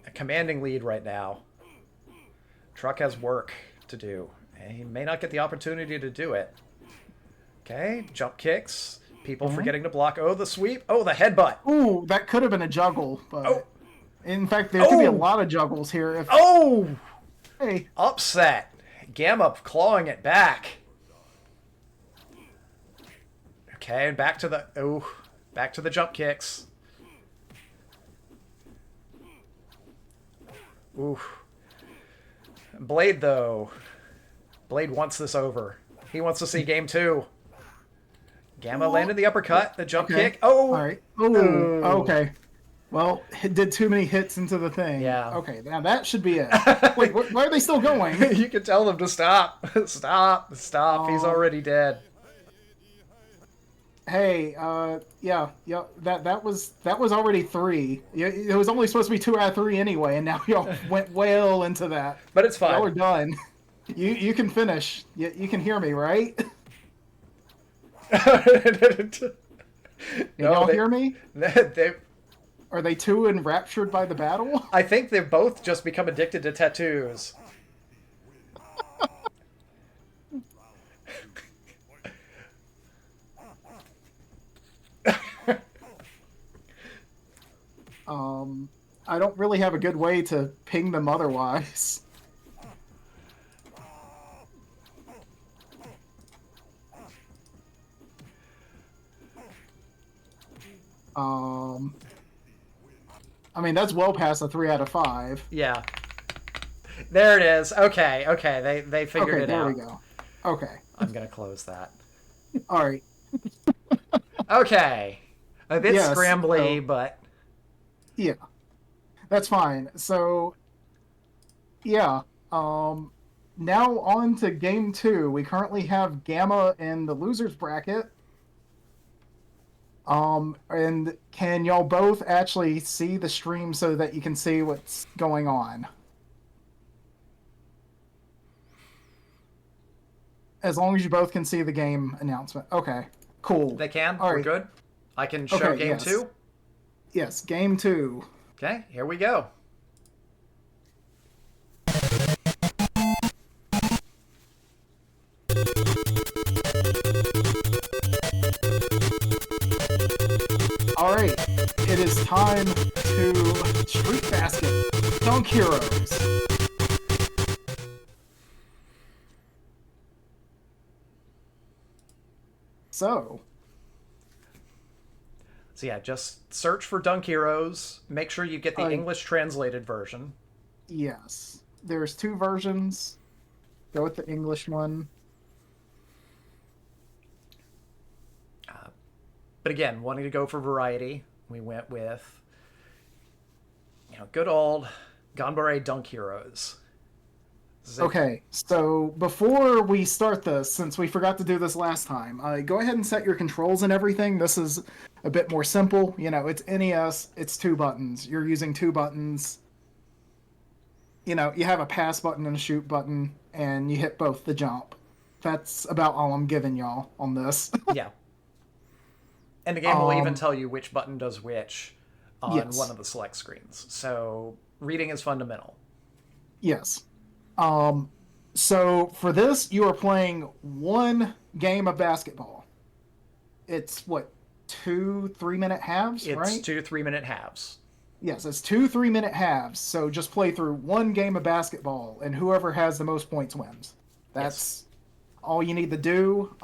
A commanding lead right now. Truck has work to do. And he may not get the opportunity to do it. Okay, jump kicks. People forgetting to block. Oh, the sweep. Oh, the headbutt. Ooh, that could have been a juggle, but Oh. in fact, there could be a Oh. lot of juggles here. If Oh! hey, Upset. Gamma clawing it back. Okay, and back to the jump kicks. Ooh. Blade, though. Blade wants this over. He wants to see game 2. Gamma landed the uppercut, the jump okay. kick. Oh! All right. Ooh, okay. Well, it did too many hits into the thing. Yeah. Okay, now that should be it. Wait, why are they still going? You can tell them to stop. Stop. He's already dead. Hey, yeah, that was already 3. It was only supposed to be 2 out of 3 anyway, and now y'all went well into that. But it's fine. Y'all are done. You can finish. You can hear me, right? Can y'all hear me? Are they too enraptured by the battle? I think they've both just become addicted to tattoos. I don't really have a good way to ping them otherwise. I mean, that's well past a 3 out of 5. Yeah. There it is. Okay. They figured it there out. we go. Okay. I'm gonna close that. All right. Okay. A bit Yes, scrambly, but Yeah. That's fine. So, yeah. Now on to game 2. We currently have Gamma in the losers bracket. And can y'all both actually see the stream so that you can see what's going on? As long as you both can see the game announcement. Okay, cool. they can. All We're right. good. I can show Okay, game yes. 2. Yes, game 2. Okay, here we go. All right, it is time to Street Basket Dunk Heroes. So, So yeah, just search for Dunk Heroes. Make sure you get the English translated version. yes, there's 2 versions. Go with the English one. But again, wanting to go for variety, we went with, good old Ganbare Dunk Heroes. Okay, so before we start this, since we forgot to do this last time, go ahead and set your controls and everything. This is a bit more simple. It's NES, it's 2 buttons. You're using 2 buttons. You have a pass button and a shoot button, and you hit both the jump. That's about all I'm giving y'all on this. Yeah. And the game will even tell you which button does which on Yes. one of the select screens. So reading is fundamental. Yes. So for this, you are playing 1 game of basketball. It's what, 2 3-minute halves, It's right? 2 3-minute halves. Yes, it's 2 3-minute halves. So just play through 1 game of basketball, and whoever has the most points wins. That's all you need to do.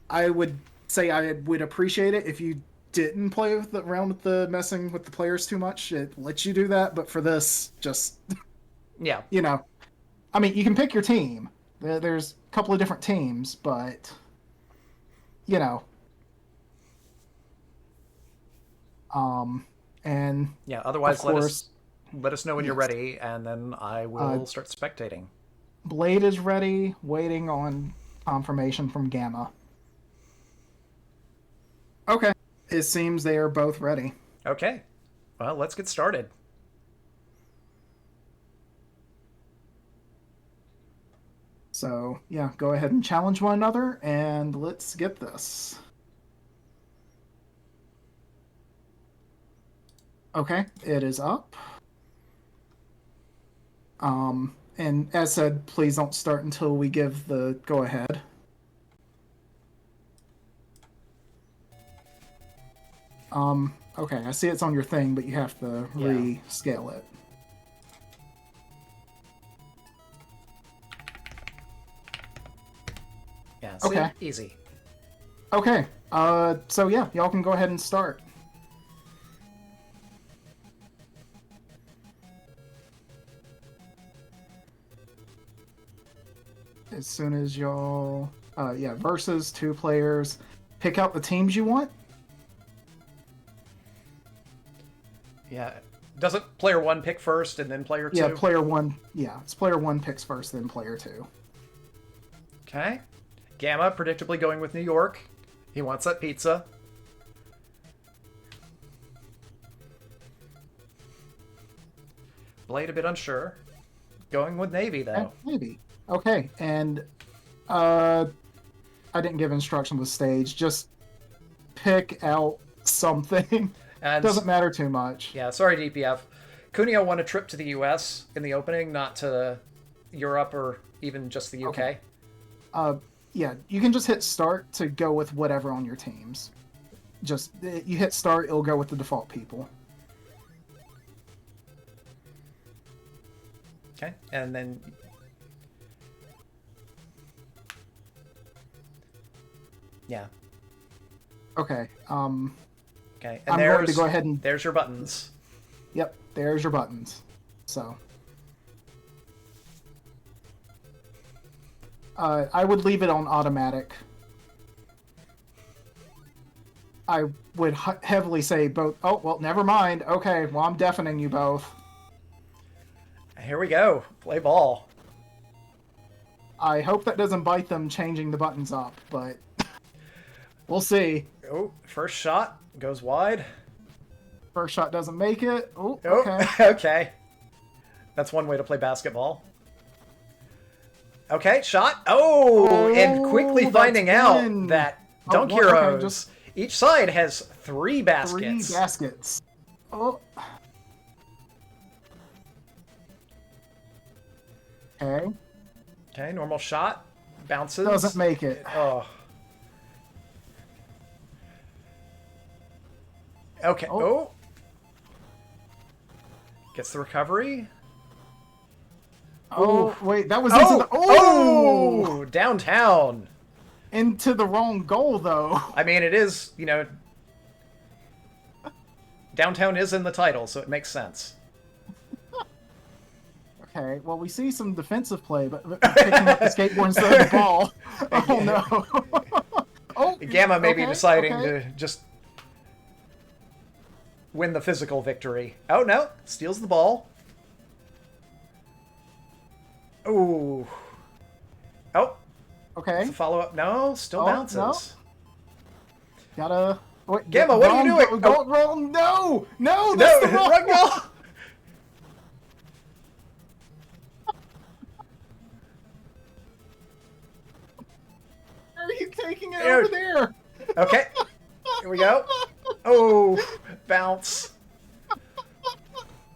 I would say I would appreciate it if you didn't play around with the messing with the players too much. It lets you do that, but for this, just Yeah. I mean, you can pick your team. There's a couple of different teams, but and Yeah, otherwise of let course, us know when you're yes. ready, and then I will start spectating. Blade is ready, waiting on confirmation from Gamma. Okay. It seems they are both ready. Okay. Well, let's get started. So, yeah, go ahead and challenge one another, and let's get this. Okay, it is up. And as said, please don't start until we give the go-ahead. Okay, I see it's on your thing, but you have to Yeah. rescale it. Yeah, see? Okay. Easy. Okay, so yeah, y'all can go ahead and start. As soon as y'all, yeah, versus 2 players. Pick out the teams you want. Yeah. Doesn't player 1 pick first and then player 2? Yeah, player 1. Yeah, it's player 1 picks first, then player 2. Okay. Gamma, predictably going with New York. He wants that pizza. Blade a bit unsure. Going with Navy, though. Maybe. Okay, and I didn't give instruction with stage. Just pick out something. And Doesn't matter too much. yeah, sorry, DPF. Cuneo won a trip to the US in the opening, not to Europe or even just the UK. Okay. Yeah, you can just hit start to go with whatever on your teams. Just you hit start, it'll go with the default people. Okay, and then yeah. Okay. Okay, and I'm going to go ahead and there's your buttons. Yep, there's your buttons. So I would leave it on automatic. I would heavily say both. Oh, well, never mind. Okay, well, I'm deafening you both. Here we go. Play ball. I hope that doesn't bite them changing the buttons up, but we'll see. Oh, first shot goes wide. First shot doesn't make it. Oh, Oh, okay. okay. That's one way to play basketball. Okay, shot. Oh, and quickly that's finding out in. that Oh, Dunk well, okay, Heroes, just- each side has 3 baskets. 3 baskets. Oh. Okay. Okay, normal shot. Bounces. Doesn't make it. Oh. Okay. Oh. Oh. Gets the recovery. Oh, wait, that was into Oh! the... Oh! Oh! Downtown. Into the wrong goal, though. I mean, it is, downtown is in the title, so it makes sense. Okay, well, we see some defensive play, but picking up the skateboard instead of the ball. Oh, no. Oh, Gamma may be okay, deciding okay. to just win the physical victory. Oh, no. Steals the ball. Ooh. Oh. Okay, It's a follow-up. No, still Oh, bounces. no. gotta... Wait, Gamma, what are you doing? Go wrong. No! No, that's No, the wrong run goal! Where are you taking it Here. over there? Okay. Here we go. Oh, bounce.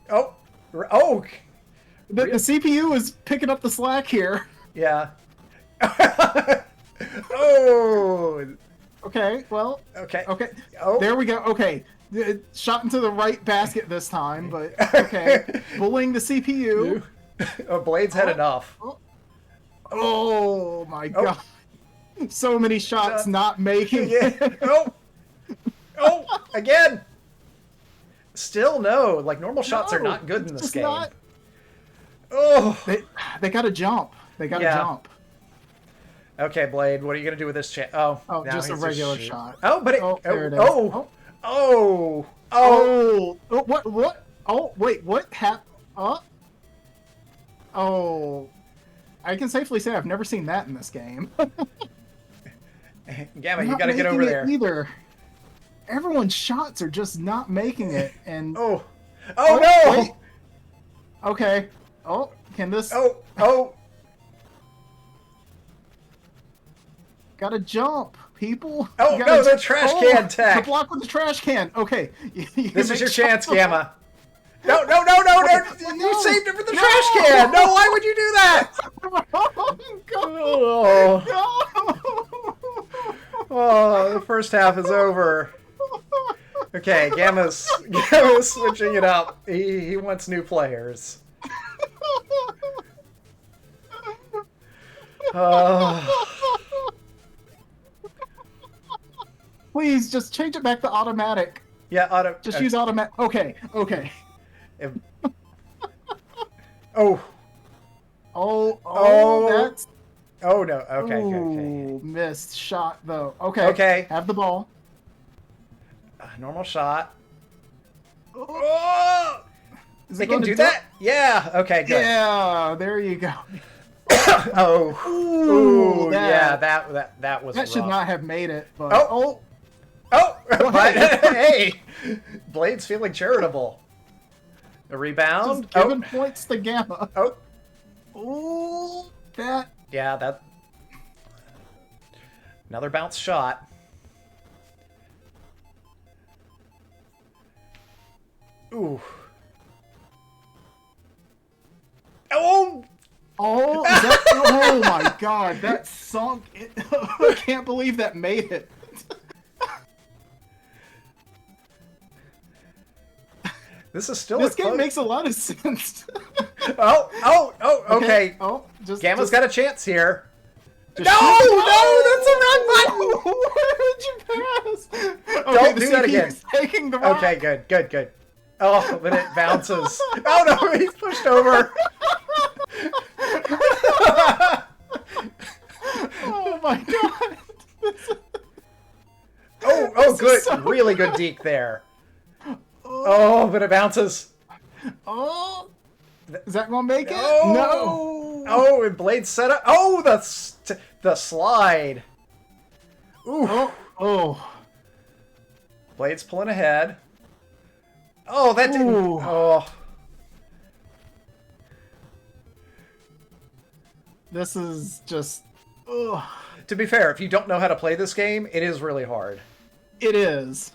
Oh. Oh. The CPU is picking up the slack here. Yeah. Oh. Okay, well, Okay. okay. Oh. There we go. Okay. Shot into the right basket this time, but okay. Bullying the CPU. Oh, Blade's had enough. Oh my god. So many shots not making Yeah. it. Oh. Oh, again. Still no. Like, normal shots are No, not good in it's this just game. not- Oh. They gotta jump. They gotta Yeah. jump. Okay, Blade, what are you going to do with this chance? Oh, Oh, now just a he's regular shoot. shot. Oh, but it... Oh, there it is. Oh. Oh. Oh. Oh. Oh, what? Oh, wait, what happened? Oh, I can safely say I've never seen that in this game. Gamma, you Not got to get over making it there. Either. Everyone's shots are just not making it, and Oh. Oh, no. wait. Okay. Oh, can this? Oh. Oh. Gotta jump, people. Oh, You gotta no, the trash can tech. The block with the trash can. Okay. This is your chance, Gamma. No, no, no, no, no! You No. saved it for the No. trash can! No, why would you do that? Oh, Oh, oh, the first half is over. Okay, Gamma's switching it up. He wants new players. Oh. Please, just change it back to automatic. Yeah, auto. Just use automatic. Okay, okay. Oh. Oh, that's... Oh no. Okay. Okay. Ooh, missed shot, though. Okay. Okay. Have the ball. Normal shot. Oh! Is They it can going to do dunk? that? Yeah. Okay. Good. Yeah, there you go. Oh. Ooh, Yeah. That was. That should rough. not have made it, but... Oh. Oh. But, hey, Blade's feeling charitable. A rebound. Just giving points to Gamma. Oh. Ooh, that... Yeah. That. Another bounce shot. Ooh. Oh! Oh, that, oh my god, that sunk. I can't believe that made it. This is still This a game close... makes a lot of sense. Oh, okay. Oh, just Gamma's got a chance here. just No, shoot. no, that's a wrong button. Where did you pass? Don't the do that CPU again. is taking the rock. Okay, good. Oh, but it bounces. Oh no, he's pushed over. Oh my god. Oh, good. so Really good deke there. Oh, but it bounces. Oh, is that gonna make it? Oh. No. Oh, and Blade set up. Oh, the slide. Ooh. Oh. Blade's pulling ahead. Oh, that didn't. Ooh. Oh. This is just. Ugh. To be fair, if you don't know how to play this game, it is really hard. It is.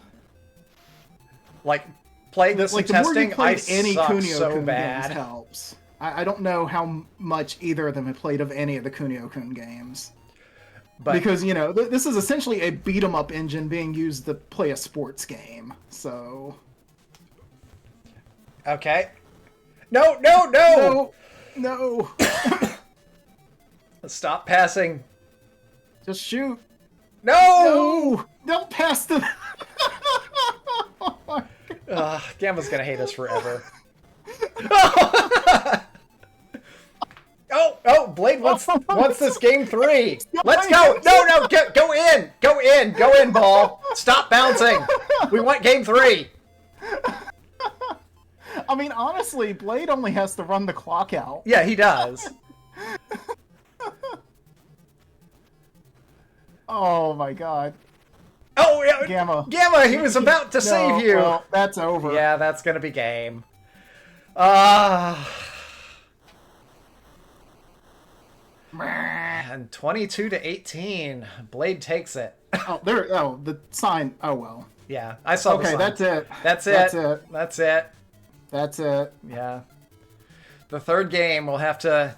Like playing this Like and the more testing, you played I any suck Kunio so Kun bad. games helps. I don't know how much either of them have played of any of the Kunio Kun games. But Because, you know, this is essentially a beat 'em up engine being used to play a sports game. So. okay. No, no, no. No! Stop passing. Just shoot! No. No! Don't pass the. Oh my God. Gamma's gonna hate us forever. Oh, Blade wants this game 3. Let's go. No, go in, ball. Stop bouncing. We want game 3. I mean, honestly, Blade only has to run the clock out. Yeah, he does. Oh my god. Oh, yeah, Gamma. he was about to save you. Well, that's over. Yeah, that's gonna be game. And 22-18, Blade takes it. Oh, there. Oh, the sign. Oh well. Yeah, I saw. Okay, the sign. that's it. That's it. That's it. That's it. That's it. Yeah. The third game will have to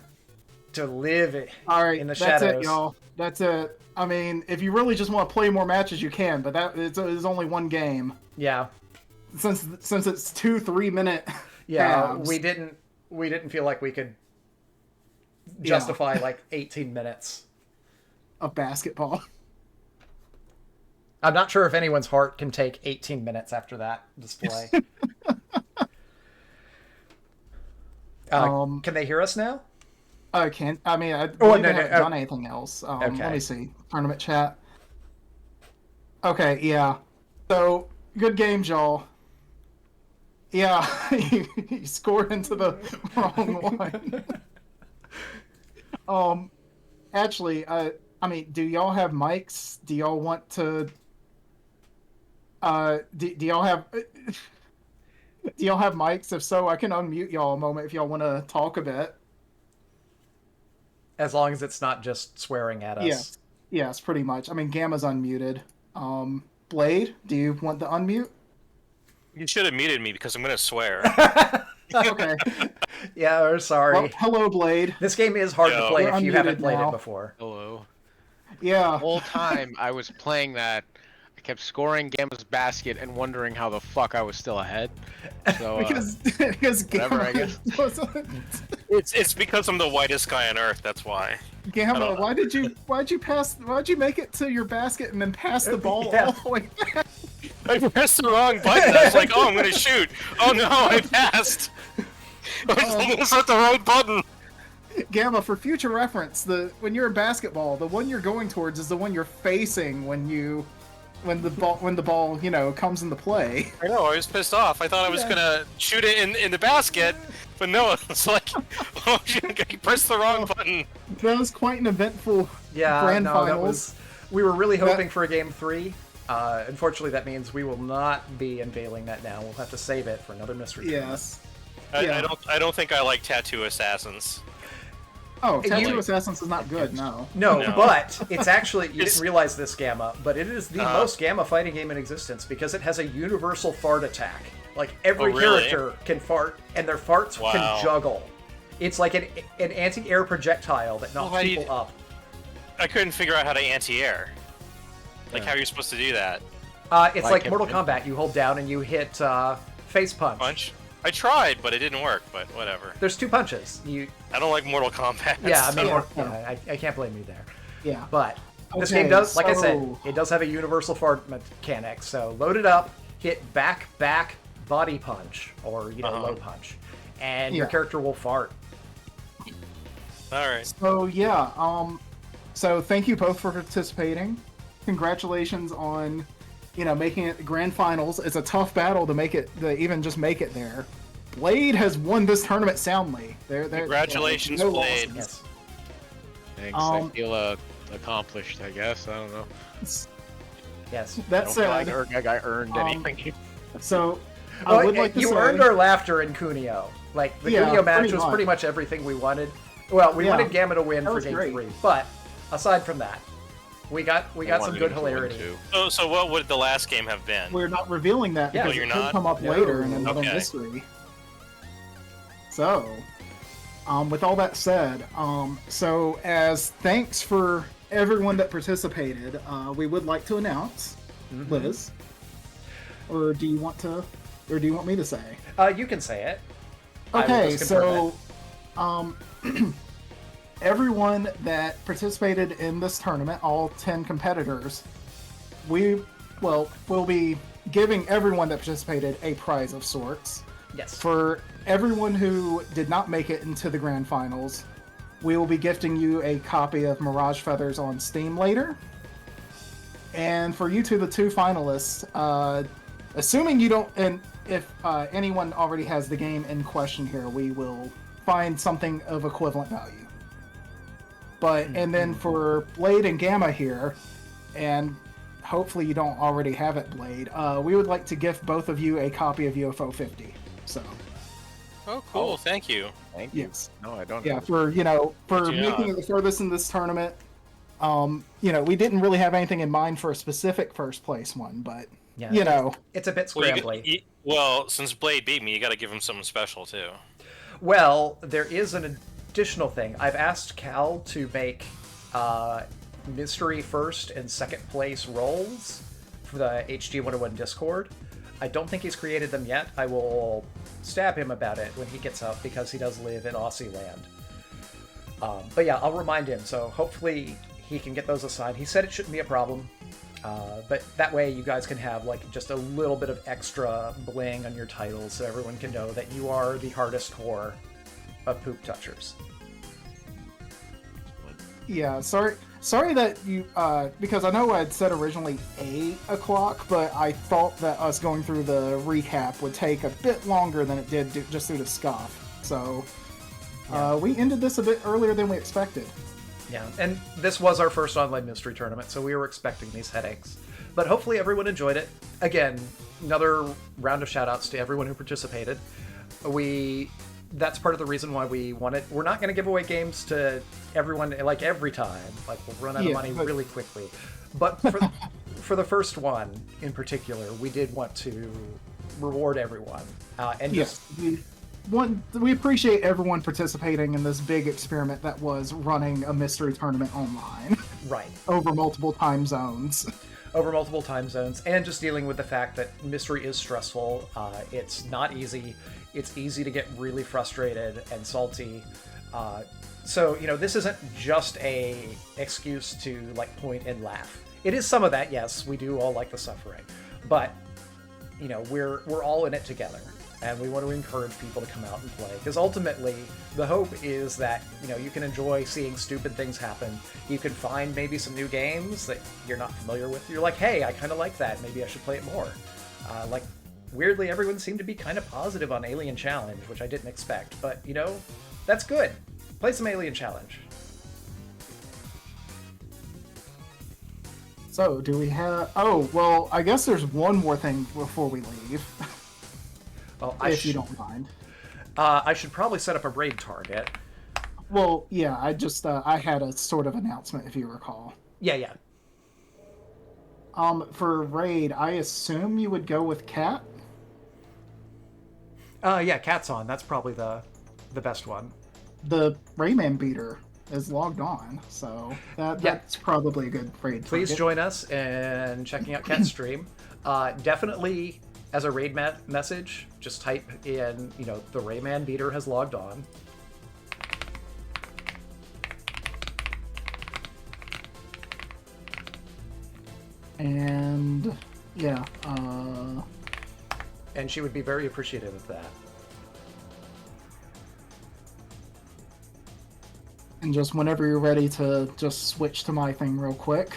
live All right, in the that's shadows. it, y'all. That's it. I mean, if you really just want to play more matches, you can, but it's only one game. Yeah. Since it's 2 3-minute. Yeah, halves we didn't feel like we could justify like 18 minutes. of basketball. I'm not sure if anyone's heart can take 18 minutes after that display. Can they hear us now? I can't. I mean, I Oh, believe no, I no, haven't done anything else. Okay. Let me see. Tournament chat. Okay, yeah. So, good games, y'all. Yeah, you scored into the wrong one. Actually, I mean, do y'all have mics? Do y'all want to? Do y'all have? Do y'all have mics? If so, I can unmute y'all a moment if y'all want to talk a bit. As long as it's not just swearing at us. Yeah. Yes, pretty much. I mean, Gamma's unmuted. Blade, do you want the unmute? You should have muted me because I'm gonna swear. Okay. Yeah, we're sorry. Well, hello, Blade. This game is hard to Yo. play We're if you haven't unmuted played now. it before. Hello. Yeah. The whole time I was playing that, I kept scoring Gamma's basket and wondering how the fuck I was still ahead. So, Because whatever, Gamma I guess. It's because I'm the whitest guy on earth. That's why. I Gamma, don't know. why'd you make it to your basket and then pass the ball Yeah. all the way back? I pressed the wrong button. I was like, oh, I'm gonna shoot. Oh no, I passed. I almost hit the right button. Gamma, for future reference, when you're in basketball, the one you're going towards is the one you're facing when the ball comes into play. I know. I was pissed off. I thought I was gonna shoot it in the basket, but no. It's like, oh, I pressed the wrong button. That was quite an eventful Yeah, grand no, finals. that was. We were really hoping for a game 3. Unfortunately, that means we will not be unveiling that now. We'll have to save it for another mystery. tournament. Yes. I Yeah. don't think I like tattoo assassins. Oh, Tattoo You- Assassins is not good. No. No, No. but it's actually, you It's- didn't realize this, Gamma, but it is the most Gamma fighting game in existence because it has a universal fart attack. Like, every Oh, really? character can fart, and their farts Wow. can juggle. It's like an anti-air projectile that knocks Well, how do you- people up. I couldn't figure out how to anti-air. Like, how are you supposed to do that? It's Like like it- Mortal Kombat. You hold down and you hit face punch. Punch? I tried, but it didn't work. But whatever. There's 2 punches. I don't like Mortal Kombat. Yeah, I mean, Yeah. I can't blame you there. Yeah. But this Okay, game does, like I said, so- it does have a universal fart mechanic. So load it up, hit back, body punch, or low punch, and your Yeah. character will fart. All right. So yeah, so thank you both for participating. Congratulations on, making it the grand finals. It's a tough battle to even just make it there. Blade has won this tournament soundly. Congratulations, no Blade. losses. Yes. thanks. I feel accomplished, I guess. I don't know. Yes. I That don't feel like said, I earned anything. so I Well, would like to you say, earned our laughter in Cuneo. Like, the Yeah, Cuneo match pretty was much. pretty much everything we wanted. Well, we Yeah. wanted Gamma to win That for was game great. 3, but aside from that, we got some good hilarity. So what would the last game have been? we're not revealing that Yeah. because Oh, it you're could not? come up No. later in another Okay. mystery. So, with all that said, so as thanks for everyone that participated, we would like to announce, Liz, or do you want me to say? You can say it. I will Okay, just confirm so everyone that participated in this tournament, all 10 competitors, we'll be giving everyone that participated a prize of sorts. Yes. For everyone who did not make it into the grand finals, we will be gifting you a copy of Mirage Feathers on Steam later. And for you two, the 2 finalists, assuming you don't, and if anyone already has the game in question here, we will find something of equivalent value. But, and then for Blade and Gamma here, and hopefully you don't already have it, Blade, we would like to gift both of you a copy of UFO 50. So, Oh, cool. Thank you. Thank you. yes. No, I don't. Yeah, know. for Good making job. it the furthest in this tournament. We didn't really have anything in mind for a specific first place one, but Yeah. It's a bit Well, scrambly. well, since Blade beat me, you got to give him something special too. Well, there is an additional thing. I've asked Cal to make mystery first and second place rolls for the HG101 Discord. I don't think he's created them yet. I will stab him about it when he gets up because he does live in Aussie land. But yeah, I'll remind him. So hopefully he can get those assigned. He said it shouldn't be a problem. But that way you guys can have like just a little bit of extra bling on your titles so everyone can know that you are the hardest core of poop touchers. yeah, sorry that you because I know I'd said originally 8 o'clock, but I thought that us going through the recap would take a bit longer than it did just due to scoff. So we ended this a bit earlier than we expected. Yeah, and this was our first online mystery tournament, so we were expecting these headaches. But hopefully everyone enjoyed it. Again, another round of shout-outs to everyone who participated. We that's part of the reason why we want it. We're not going to give away games to everyone like every time. Like we'll run out of money really quickly. But for the first one in particular, we did want to reward everyone. And Yes, we appreciate everyone participating in this big experiment that was running a mystery tournament online right. over multiple time zones. Over multiple time zones, and just dealing with the fact that mystery is stressful. It's not easy. It's easy to get really frustrated and salty. So, you know, this isn't just a excuse to, like, point and laugh. It is some of that, yes, we do all like the suffering. But, you know, we're all in it together. And we want to encourage people to come out and play. Because ultimately, the hope is that, you know, you can enjoy seeing stupid things happen. You can find maybe some new games that you're not familiar with. You're like, hey, I kind of like that. Maybe I should play it more. Like, weirdly, everyone seemed to be kind of positive on Alien Challenge, which I didn't expect. But, you know, that's good. Play some Alien Challenge. So, do we have... Oh, well, I guess there's one more thing before we leave. Well, if you don't mind. I should probably set up a raid target. Well, yeah, I had a sort of announcement, if you recall. Yeah. For raid, I assume you would go with Cat? Yeah, Cat's on. That's probably the best one. The Rayman beater is logged on, so that's probably a good raid Please target. join us in checking out Cat's stream. Definitely, as a raid message, just type in, you know, the Rayman beater has logged on. And yeah, And she would be very appreciative of that. and just whenever you're ready to just switch to my thing real quick.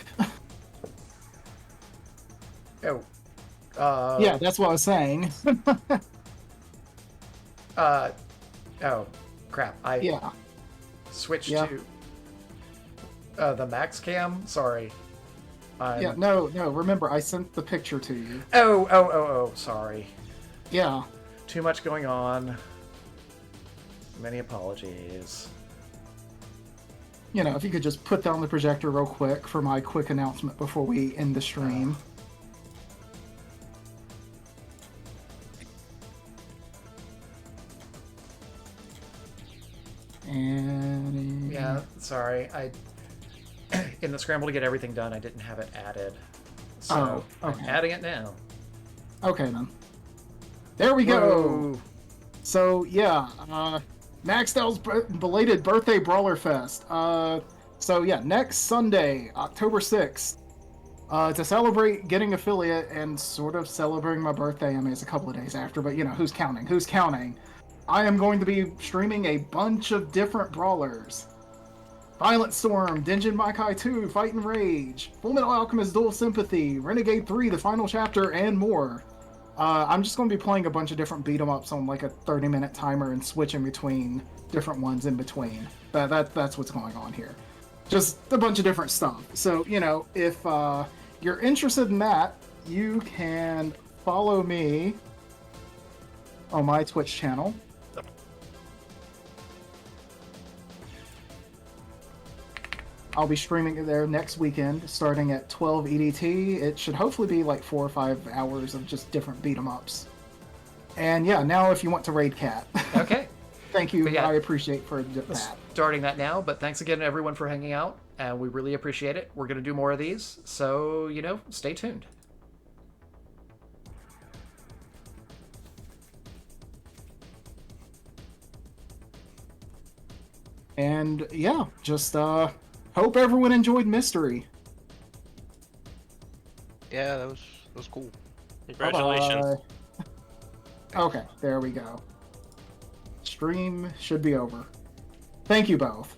Oh. Yeah, that's what I was saying. Oh, crap. I switched to the max cam. Sorry. Yeah, no, remember, I sent the picture to you. Oh, sorry. Yeah. Too much going on. Many apologies. You know, if you could just put down the projector real quick for my quick announcement before we end the stream. And Yeah, sorry. In the scramble to get everything done, I didn't have it added. So okay. I'm adding it now. Okay then. There we go. So yeah, Maxdell's belated birthday Brawler Fest. So yeah, next Sunday, October 6th, to celebrate getting affiliate and sort of celebrating my birthday. I mean, it's a couple of days after, but you know, who's counting? Who's counting? I am going to be streaming a bunch of different brawlers. Violent Storm, Denjin Maikai 2, Fight and Rage, Fullmetal Alchemist Dual Sympathy, Renegade 3, The Final Chapter, and more. I'm just going to be playing a bunch of different beat-em-ups on like a 30-minute timer and switching between different ones in between. That's what's going on here. Just a bunch of different stuff. So, you know, if you're interested in that, you can follow me on my Twitch channel. I'll be streaming it there next weekend, starting at 12 EDT. It should hopefully be like 4 or 5 hours of just different beat-em-ups. And yeah, now if you want to raid Cat. Okay. Thank you. Yeah, I appreciate for that. Starting that now, but thanks again everyone for hanging out, and we really appreciate it. We're going to do more of these, so, you know, stay tuned. And yeah, just hope everyone enjoyed Mystery. Yeah, that was cool. Congratulations. Bye-bye. Okay, there we go. Stream should be over. Thank you both.